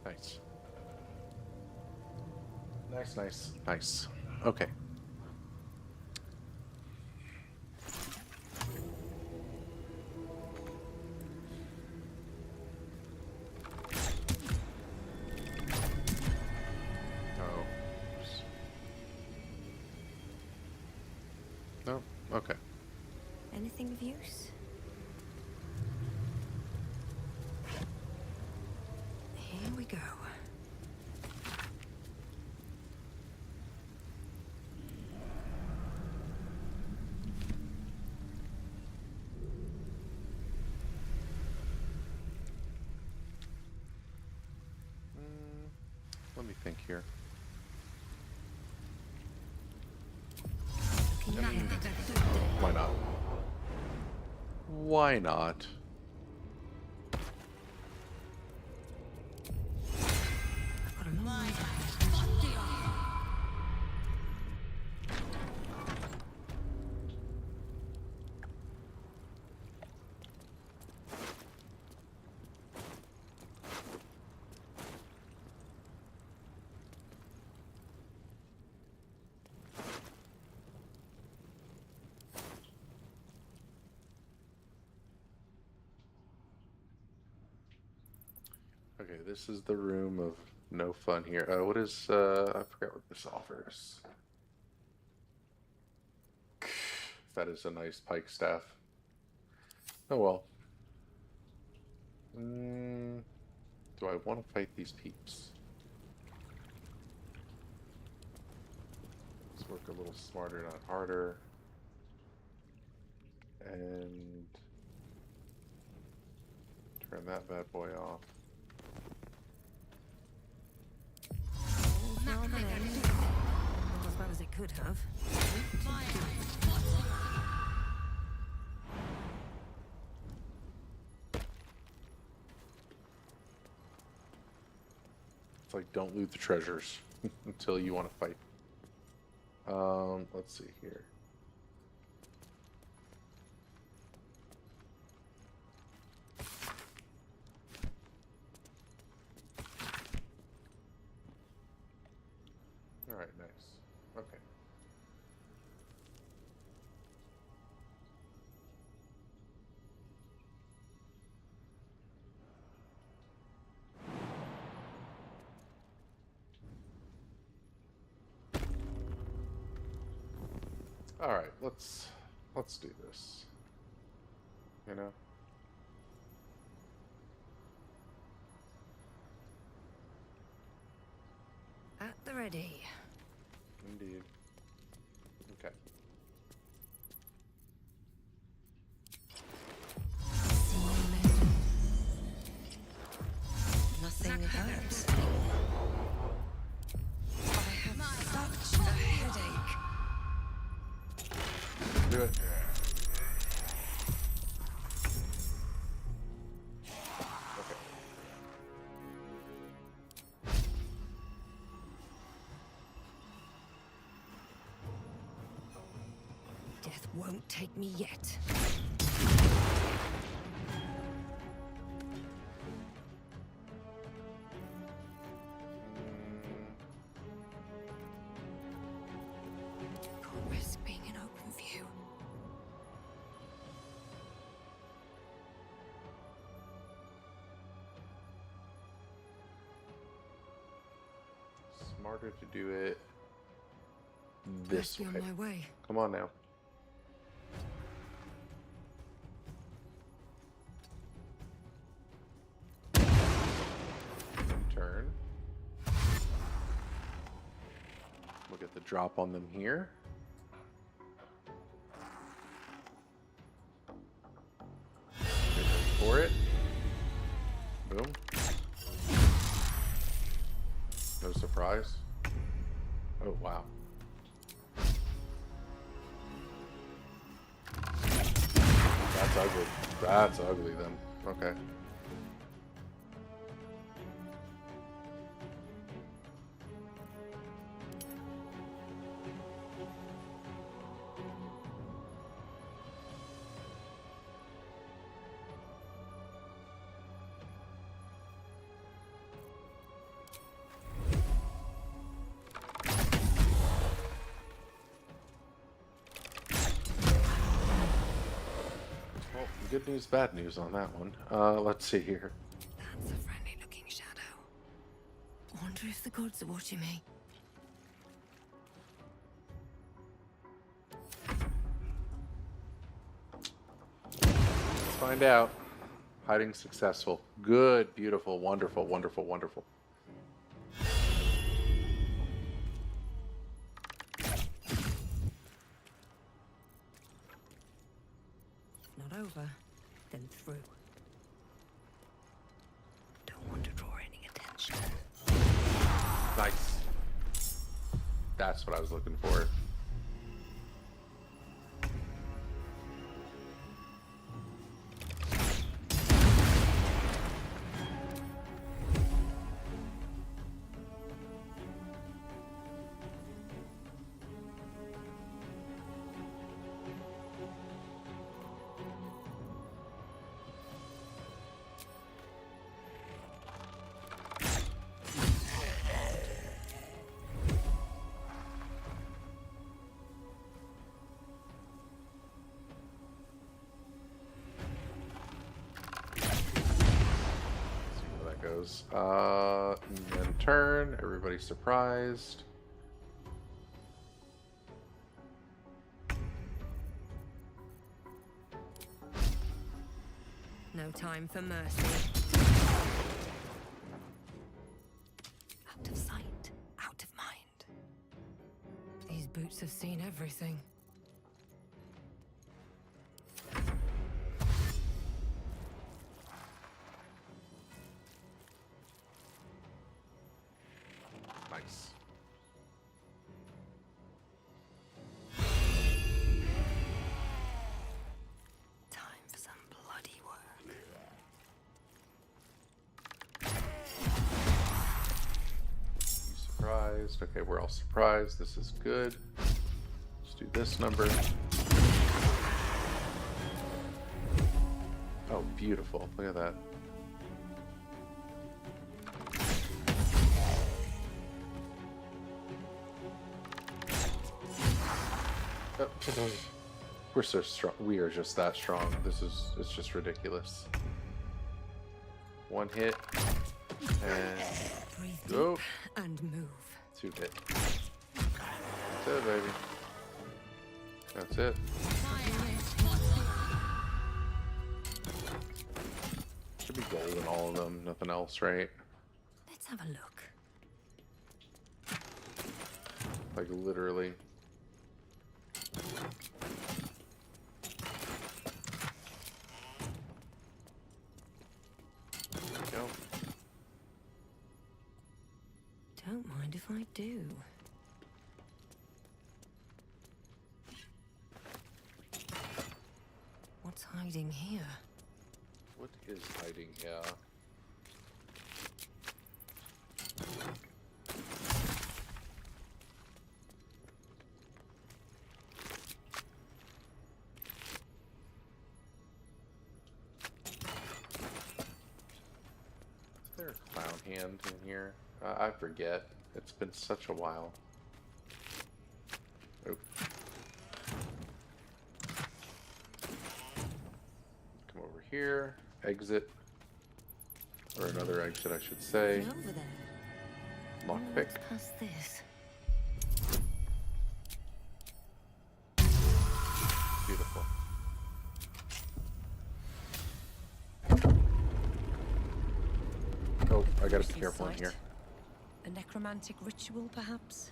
Nice. Nice, nice, nice. Okay. Oh. No? Okay. Anything of use? Here we go. Let me think here. Why not? Why not? Okay, this is the room of no fun here. What is, I forgot what this offers. That is a nice pike staff. Oh well. Do I want to fight these peeps? Let's work a little smarter, not harder. And turn that bad boy off. Not as bad as it could have. It's like, don't loot the treasures until you want to fight. Let's see here. All right, nice. Okay. All right, let's do this. You know? At the ready. Indeed. Okay. Nothing hurts. I have such a headache. Do it. Okay. Death won't take me yet. Can't risk being in open view. Smarter to do it this way. On my way. Come on now. Turn. We'll get the drop on them here. Get ready for it. Boom. No surprise. Oh, wow. That's ugly. That's ugly then. Okay. Well, good news, bad news on that one. Let's see here. That's a friendly looking shadow. Wonder if the gods are watching me. Let's find out. Hiding successful. Good, beautiful, wonderful, wonderful, wonderful. If not over, then through. Don't want to draw any attention. Nice. That's what I was looking for. goes. And then turn. Everybody's surprised. No time for mercy. Out of sight, out of mind. These boots have seen everything. Nice. Time for some bloody work. Be surprised. Okay, we're all surprised. This is good. Let's do this number. Oh, beautiful. Look at that. We're so strong. We are just that strong. It's just ridiculous. One hit and Breathe go. deep and move. 2 hit. That's it, baby. That's it. Should be gold in all of them. Nothing else, right? Let's have a look. Like literally. Go. Don't mind if I do. What's hiding here? What is hiding here? Is there a clown hand in here? I forget. It's been such a while. Oh. Come over here. Exit. Or another exit, I should say. Get over there. Lockpick. Past this. Beautiful. Oh, I gotta be careful in here. A necromantic ritual, perhaps?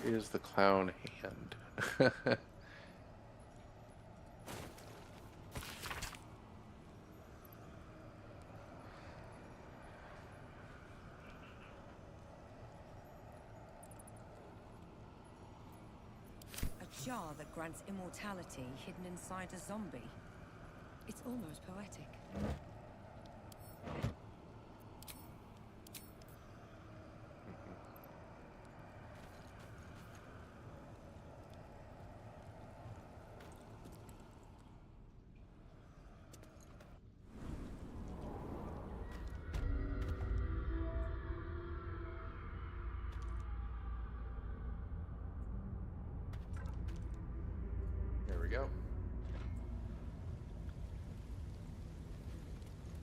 Where is the clown hand? A jar that grants immortality hidden inside a zombie. It's almost poetic. There we go.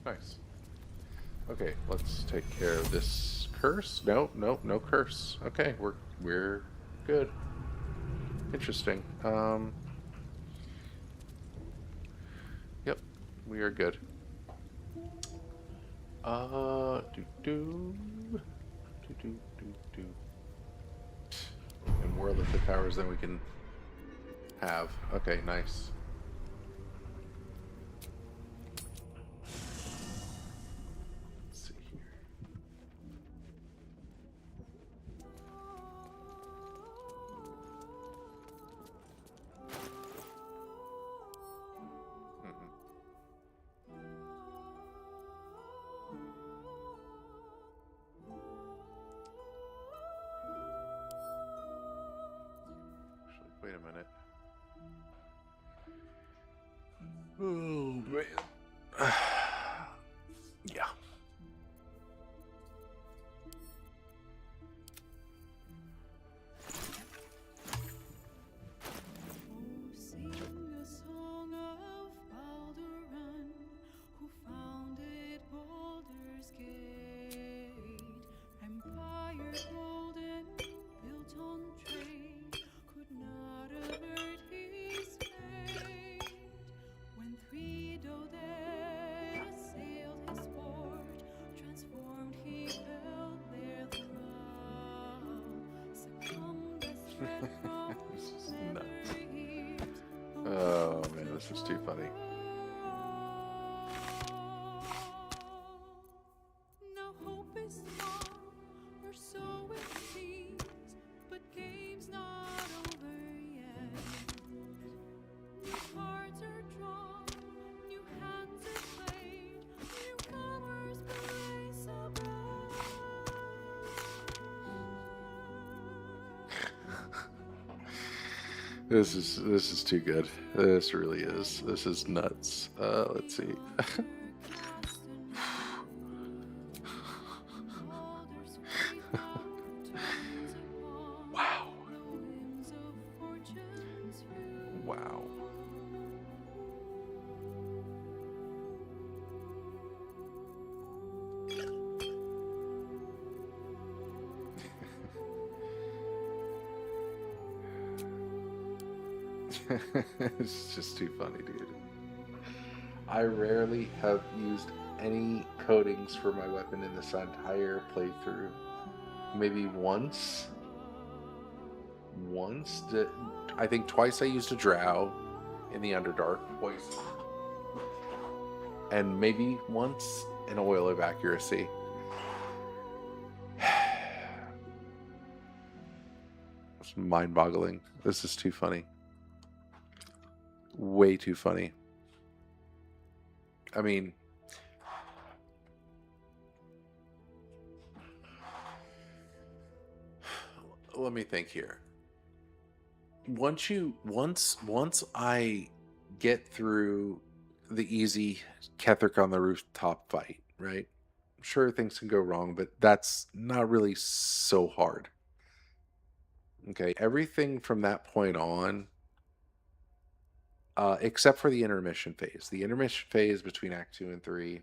Nice. Okay, let's take care of this curse. No, no, no curse. Okay, we're good. Interesting. Yep, we are good. And more lifted powers than we can have. Okay, nice. Let's see here. Wait a minute. Oh, man. Yeah. Sing a song of Balduran, who founded Baldur's Gate. Empire golden, built on trade, could not avert his fate. When three Doded assailed his port, transformed he fell their thrall, succumbed as threat from Nuts. Oh man, this is too funny. Now hope is gone, or so it seems, but game's not over yet. New cards are drawn, new hands are played, newcomers blaze abroad. This is too good. This really is. This is nuts. Let's see. Wow. Wow. It's just too funny, dude. I rarely have used any coatings for my weapon in this entire playthrough. Maybe once. I think twice I used a drow in the Underdark. Twice. And maybe once an oil of accuracy. It's mind-boggling. This is too funny. Way too funny. I mean, let me think here. Once I get through the easy Ketherick on the rooftop fight, right? Sure, things can go wrong, but that's not really so hard. Okay, everything from that point on, except for the intermission phase. The intermission phase between Act 2 and 3,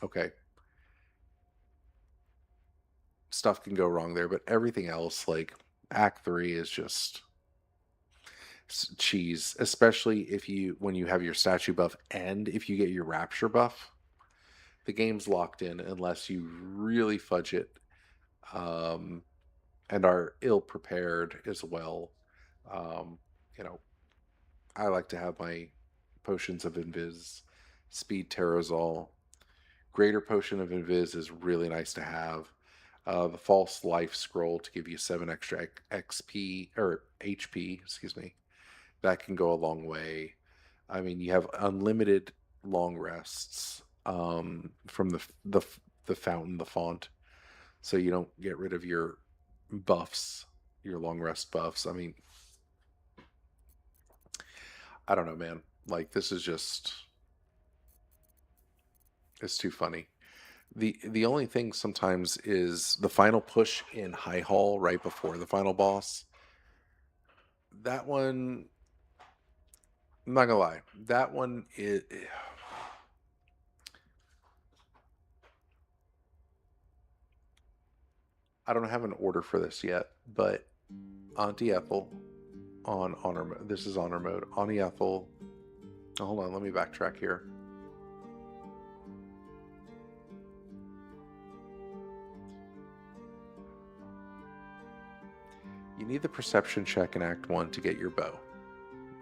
okay. Stuff can go wrong there, but everything else, like Act 3 is just cheese, especially when you have your statue buff and if you get your rapture buff. The game's locked in unless you really fudge it, and are ill prepared as well. You know, I like to have my potions of invis, speed terrazol. Greater potion of invis is really nice to have. The false life scroll to give you 7 extra XP or HP, excuse me. That can go a long way. I mean, you have unlimited long rests from the fountain, the font, so you don't get rid of your buffs, your long rest buffs. I mean, I don't know, man. Like, this is just, it's too funny. The only thing sometimes is the final push in High Hall right before the final boss. That one, I'm not gonna lie, that one is, I don't have an order for this yet, but Auntie Ethel on honor mode. This is honor mode. Auntie Ethel. Oh, hold on, let me backtrack here. You need the perception check in Act 1 to get your bow,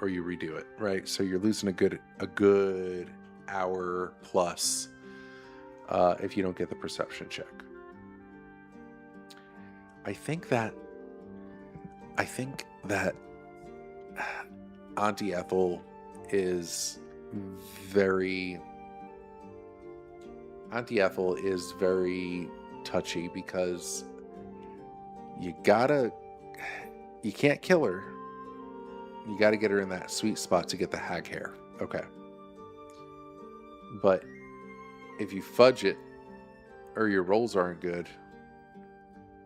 or you redo it, right? So you're losing a good hour plus if you don't get the perception check. I think that Auntie Ethel is very touchy because you can't kill her, You got to get her in that sweet spot to get the hag hair. Okay. But if you fudge it or your rolls aren't good,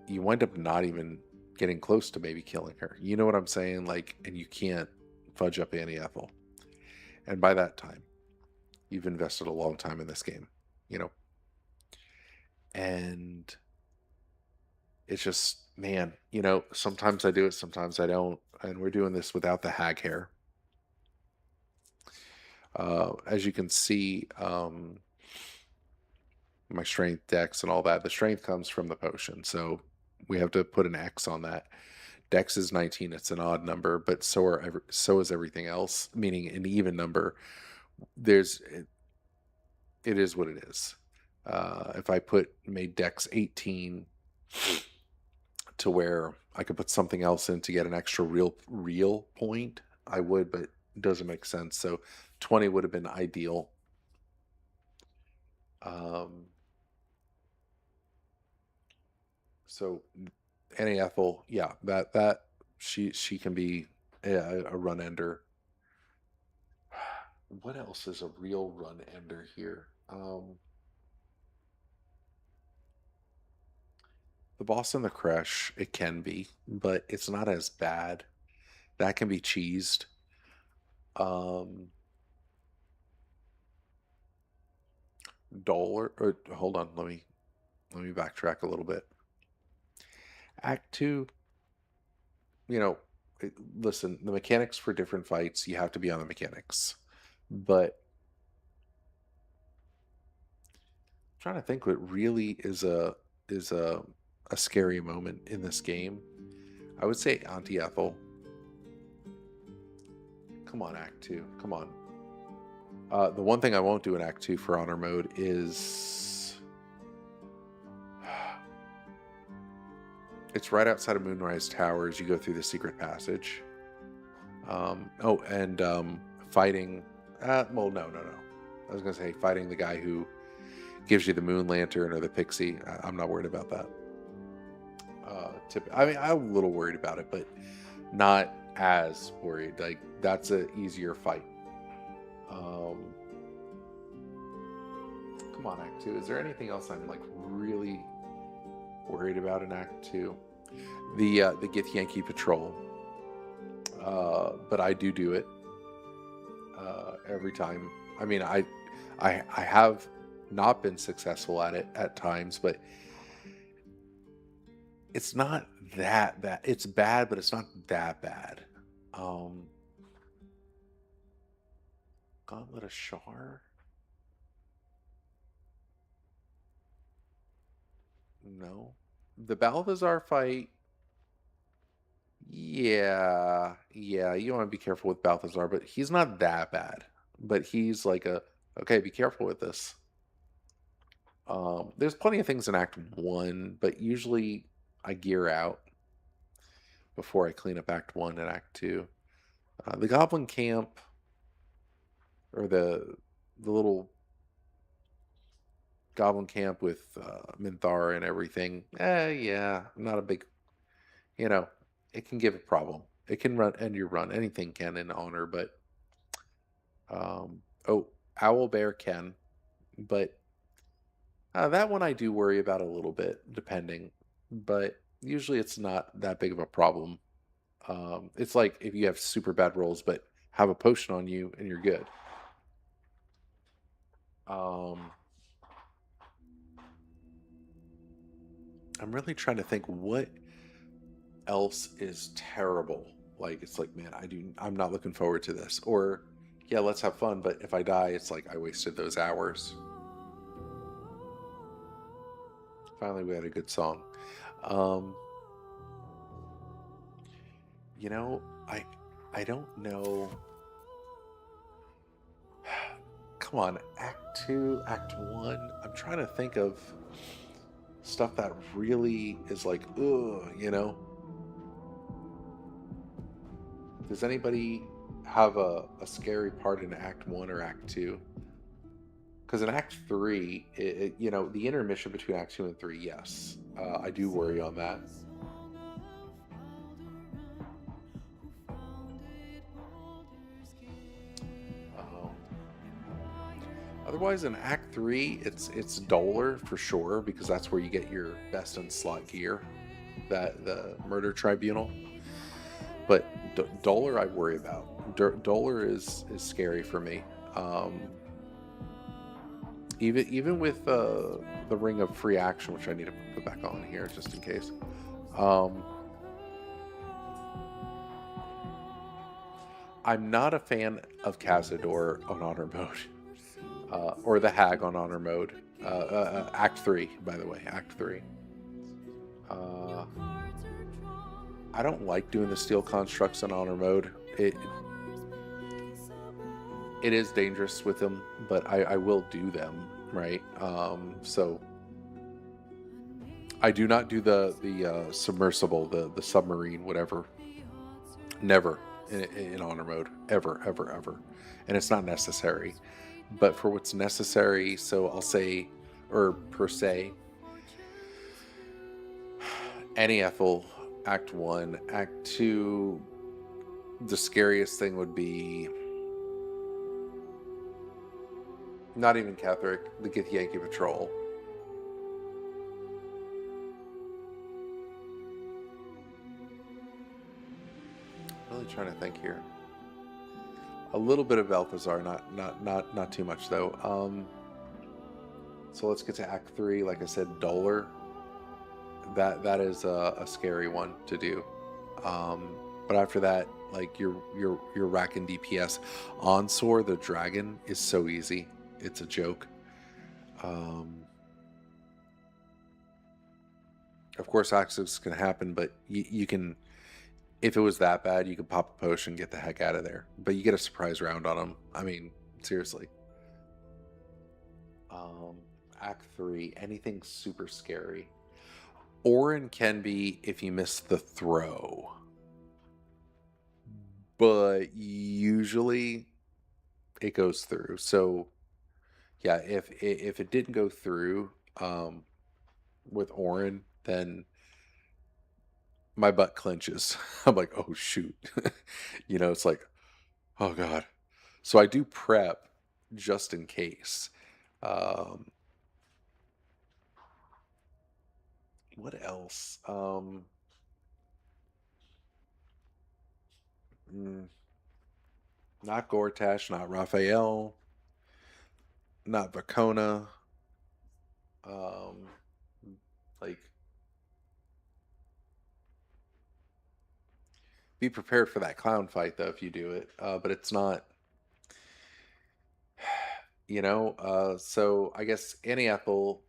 you wind up not even getting close to maybe killing her. You know what I'm saying? Like, and you can't fudge up Annie Ethel. And by that time, you've invested a long time in this game, you know? And it's just, man, you know, sometimes I do it, sometimes I don't. And we're doing this without the hag hair. As you can see, my strength, dex, and all that, the strength comes from the potion. So we have to put an X on that. Dex is 19. It's an odd number, but so is everything else, meaning an even number. It is what it is. If I made Dex 18 to where I could put something else in to get an extra real point, I would, but it doesn't make sense. So 20 would have been ideal. So Annie Ethel, yeah, that she can be a run ender. What else is a real run ender here? The boss in the crash, it can be, but it's not as bad. That can be cheesed. Dollar, or hold on, let me backtrack a little bit. Act 2, you know, listen, the mechanics for different fights, you have to be on the mechanics. But I'm trying to think what really is a scary moment in this game. I would say Auntie Ethel. Come on, Act 2. Come on. The one thing I won't do in Act 2 for honor mode is... It's right outside of Moonrise Towers. You go through the secret passage. Fighting... well, no. I was going to say fighting the guy who gives you the moon lantern or the pixie. I'm not worried about that. I mean, I'm a little worried about it, but not as worried. Like, that's an easier fight. Come on, Act 2. Is there anything else I'm like really worried about in Act 2? The Githyanki Patrol. But I do it every time. I mean, I have not been successful at it at times, but it's not that bad. It's bad, but it's not that bad. Gauntlet of Shar? No. The Balthazar fight, yeah, you want to be careful with Balthazar, but he's not that bad. But he's like okay, be careful with this. There's plenty of things in Act 1, but usually I gear out before I clean up Act 1 and Act 2. The Goblin Camp, or the little Goblin Camp with Minthara and everything, yeah, not a big, you know, it can give a problem. It can end your run. Anything can in honor, but Owl Bear can, but that one I do worry about a little bit, depending, but usually it's not that big of a problem. It's like if you have super bad rolls, but have a potion on you and you're good. I'm really trying to think what else is terrible. Like, it's like, man, I'm not looking forward to this. Or, yeah, let's have fun, but if I die, it's like I wasted those hours. Finally, we had a good song. You know, I don't know. Come on, Act 2, Act 1. I'm trying to think of stuff that really is like, ugh, you know? Does anybody have a scary part in Act 1 or Act 2? Because in Act 3, you know, the intermission between Act 2 and 3, yes. I do worry on that. Otherwise, in Act 3, it's duller for sure, because that's where you get your best in slot gear, that the murder tribunal. But duller I worry about. Duller is scary for me. Even with the ring of free action, which I need to put back on here just in case. I'm not a fan of Cazador on honor mode, or the Hag on honor mode. Act 3, by the way, Act 3. I don't like doing the steel constructs in honor mode. It is dangerous with them, but I will do them, right? So I do not do the submersible, the submarine, whatever. Never in honor mode, ever, and it's not necessary. But for what's necessary, so I'll say, or per se, any Ethel, Act 1, Act 2, the scariest thing would be, not even Catherick, the Githyanki Patrol. Really trying to think here. A little bit of Balthazar, not too much though. So let's get to Act 3. Like I said, duller. That is a scary one to do. But after that, like you're racking DPS. Onsor the dragon is so easy. It's a joke. Of course, accidents can happen, but you can. If it was that bad, you could pop a potion and get the heck out of there. But you get a surprise round on them. I mean, seriously. Act 3, anything super scary. Orin can be if you miss the throw. But usually it goes through. So yeah, if it didn't go through with Orin, then my butt clenches. I'm like, oh shoot. It's like, oh god. So I do prep just in case. What else? Not Gortash, not Raphael, not Vacona. Like, be prepared for that clown fight though if you do it. But it's not, so I guess any Ethel,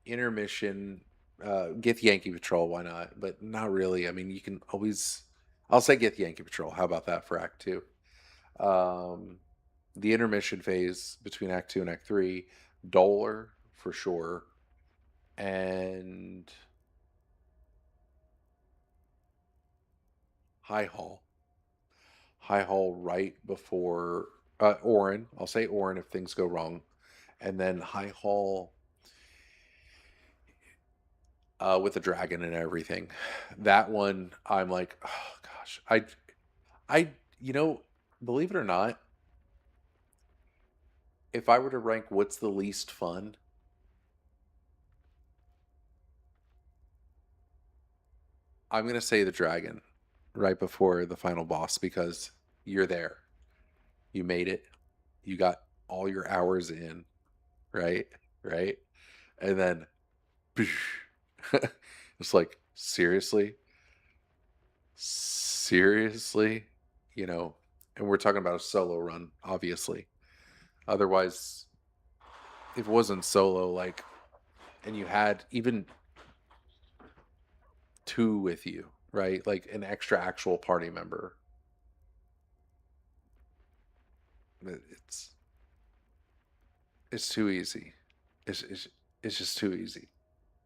intermission, Githyanki Patrol, why not? But not really. I mean, you can always, I'll say Githyanki Patrol. How about that for Act 2? The intermission phase between Act 2 and Act 3, Dolar for sure, and High Hall. High Hall right before Orin. I'll say Orin if things go wrong, and then High Hall with the dragon and everything. That one, I'm like, oh gosh, I, believe it or not, if I were to rank what's the least fun, I'm going to say the dragon right before the final boss, because you're there. You made it. You got all your hours in, right? Right? And then it's like, seriously? Seriously? And we're talking about a solo run, obviously. Otherwise, if it wasn't solo, like, and you had even 2 with you, right? Like an extra actual party member. It's too easy. It's just too easy.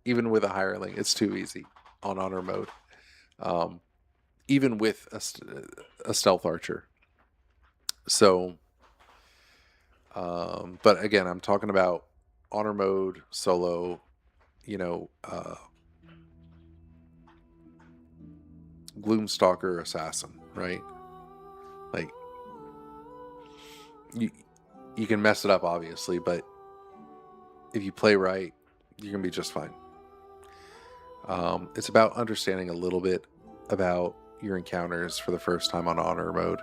Even with a hireling, it's too easy on honor mode. Even with a stealth archer. So, but again, I'm talking about honor mode, solo, Gloomstalker assassin, right? Like, You can mess it up, obviously, but if you play right, you're going to be just fine. It's about understanding a little bit about your encounters for the first time on honor mode.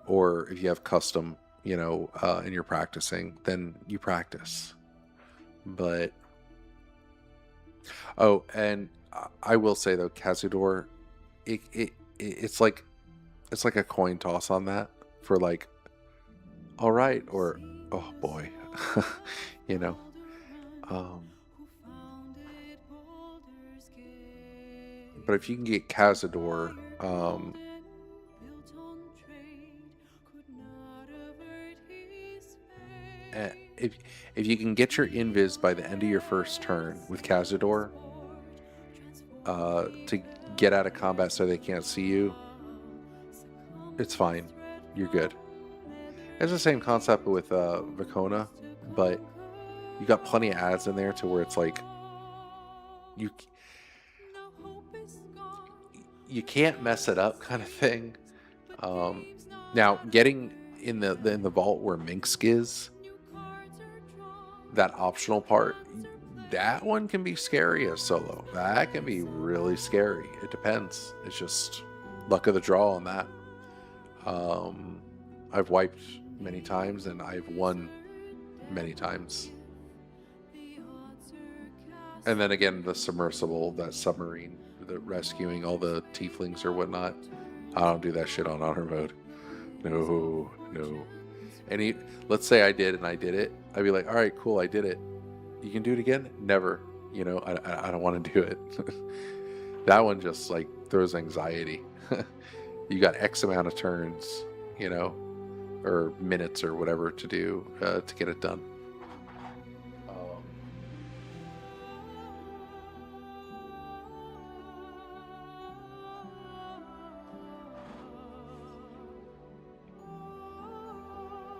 Or if you have custom, and you're practicing, then you practice. But, oh, and I will say though, Cazador, it's like a coin toss on that for like, all right, or oh boy, you know. But if you can get Cazador, if you can get your invis by the end of your first turn with Cazador, to get out of combat so they can't see you, it's fine. You're good. It's the same concept with Vicona, but you got plenty of ads in there to where it's like you can't mess it up, kind of thing. Now getting in the vault where Minsk is, that optional part, that one can be scary as solo. That can be really scary. It depends. It's just luck of the draw on that. I've wiped many times and I've won many times. And then again, the submersible, that submarine, the rescuing all the tieflings or whatnot. I don't do that shit on honor mode. No. And let's say I did and I did it. I'd be like, all right, cool, I did it. You can do it again? Never. I don't want to do it. That one just like throws anxiety. You got X amount of turns, or minutes or whatever to do to get it done.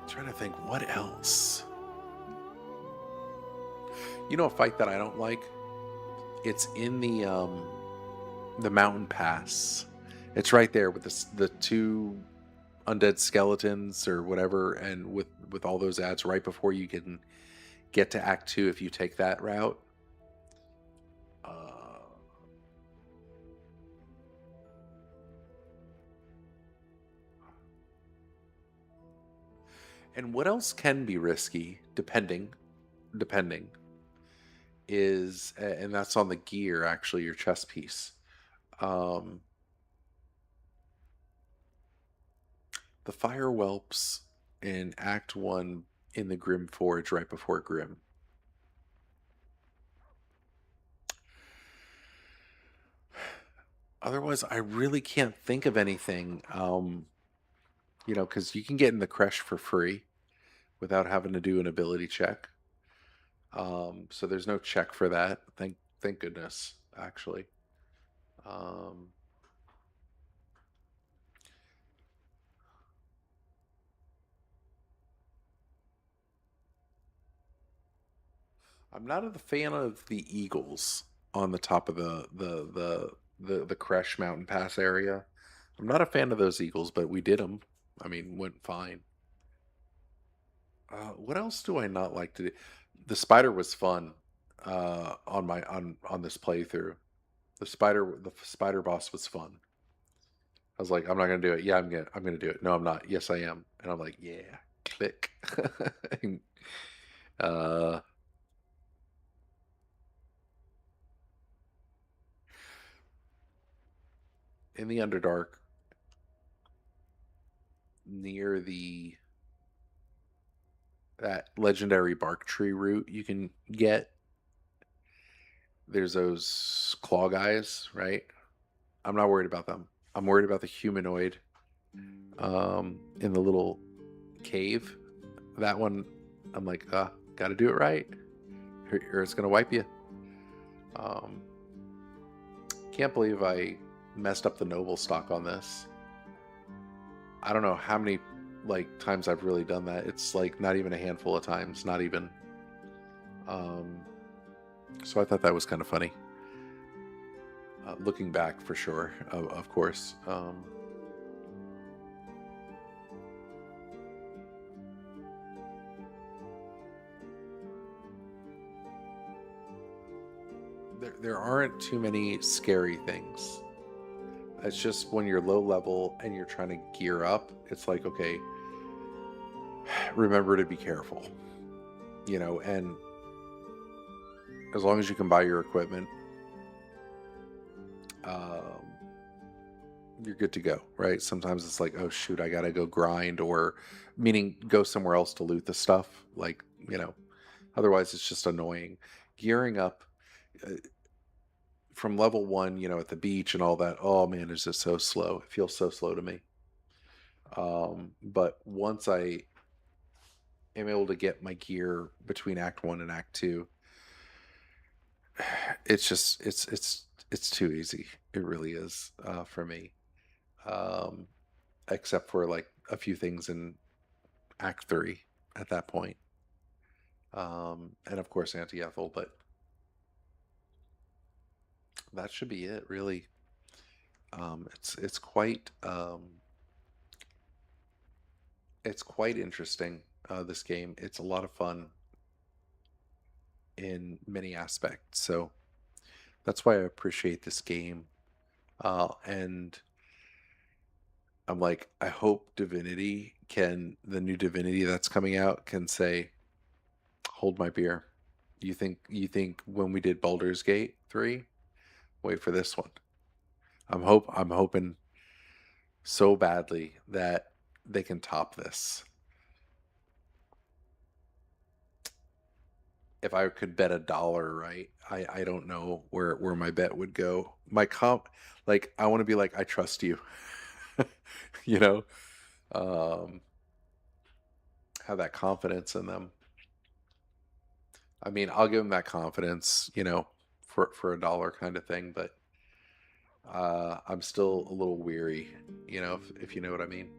Trying to think what else. A fight that I don't like. It's in the mountain pass. It's right there with the two undead skeletons or whatever, and with all those ads right before you can get to Act 2 if you take that route. And what else can be risky, depending, is, and that's on the gear, actually, your chest piece. The fire whelps in Act 1 in the Grim Forge right before Grim. Otherwise, I really can't think of anything, because you can get in the Creche for free without having to do an ability check. So there's no check for that. Thank goodness, actually. I'm not a fan of the eagles on the top of the Creche Mountain Pass area. I'm not a fan of those eagles, but we did them. I mean, went fine. What else do I not like to do? The spider was fun on this playthrough. The spider boss was fun. I was like, I'm not gonna do it. Yeah, I'm gonna do it. No, I'm not. Yes, I am. And I'm like, yeah, click. In the Underdark, near that legendary bark tree root you can get, there's those claw guys, right? I'm not worried about them. I'm worried about the humanoid in the little cave. That one, I'm like, gotta do it right, or it's gonna wipe you. Can't believe I messed up the noble stock on this. I don't know how many times I've really done that. It's like not even a handful of times, not even. So I thought that was kind of funny. Looking back, for sure, of course. there aren't too many scary things. It's just when you're low level and you're trying to gear up, it's like, okay, remember to be careful, and as long as you can buy your equipment, um, you're good to go, right? Sometimes it's like, oh shoot, I gotta go grind, or meaning go somewhere else to loot the stuff. Like, otherwise it's just annoying. Gearing up uh, from level one, at the beach and all that. Oh man, is this so slow? It feels so slow to me. But once I am able to get my gear between Act One and Act Two, it's just it's too easy. It really is for me. Um, except for like a few things in Act Three at that point, and of course Anti Ethel. But that should be it, really. It's quite interesting. This game, it's a lot of fun in many aspects. So that's why I appreciate this game. And I'm like, I hope the new Divinity that's coming out can say, hold my beer. You think when we did Baldur's Gate 3, wait for this one. I'm hoping so badly that they can top this. If I could bet $1, right? I don't know where my bet would go. Like I want to be like, I trust you. you know, um, have that confidence in them. I mean, I'll give them that confidence, for $1 kind of thing, but I'm still a little weary, if you know what I mean.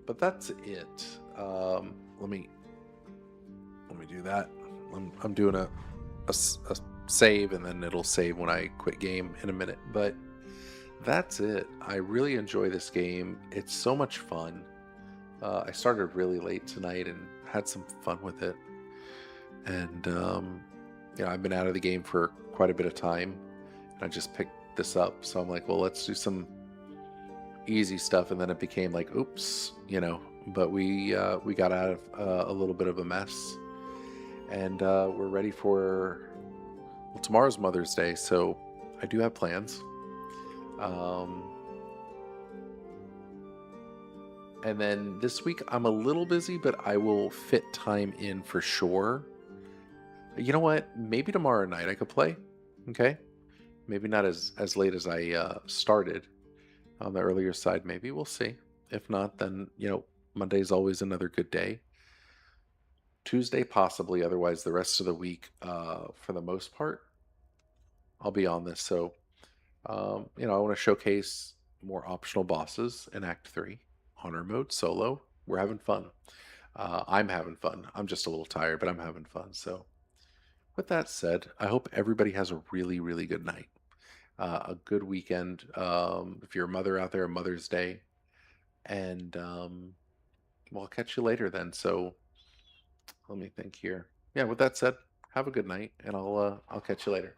But that's it. Let me do that. I'm doing a save, and then it'll save when I quit game in a minute. But that's it. I really enjoy this game. It's so much fun. I started really late tonight and had some fun with it. And I've been out of the game for quite a bit of time, and I just picked this up. So I'm like, well, let's do some easy stuff. And then it became like, oops, But we got out of a little bit of a mess, and we're ready for. Well, tomorrow's Mother's Day, so I do have plans. And then this week I'm a little busy, but I will fit time in for sure. You know what? Maybe tomorrow night I could play. Okay. Maybe not as late as I started on the earlier side. Maybe we'll see. If not, then, Monday's always another good day. Tuesday, possibly. Otherwise, the rest of the week, for the most part, I'll be on this. So, I want to showcase more optional bosses in Act 3. Honor mode, solo. We're having fun. I'm having fun. I'm just a little tired, but I'm having fun. So, with that said, I hope everybody has a really, really good night. A good weekend. If you're a mother out there, Mother's Day. And well, I'll catch you later then. So let me think here. Yeah, with that said, have a good night, and I'll catch you later.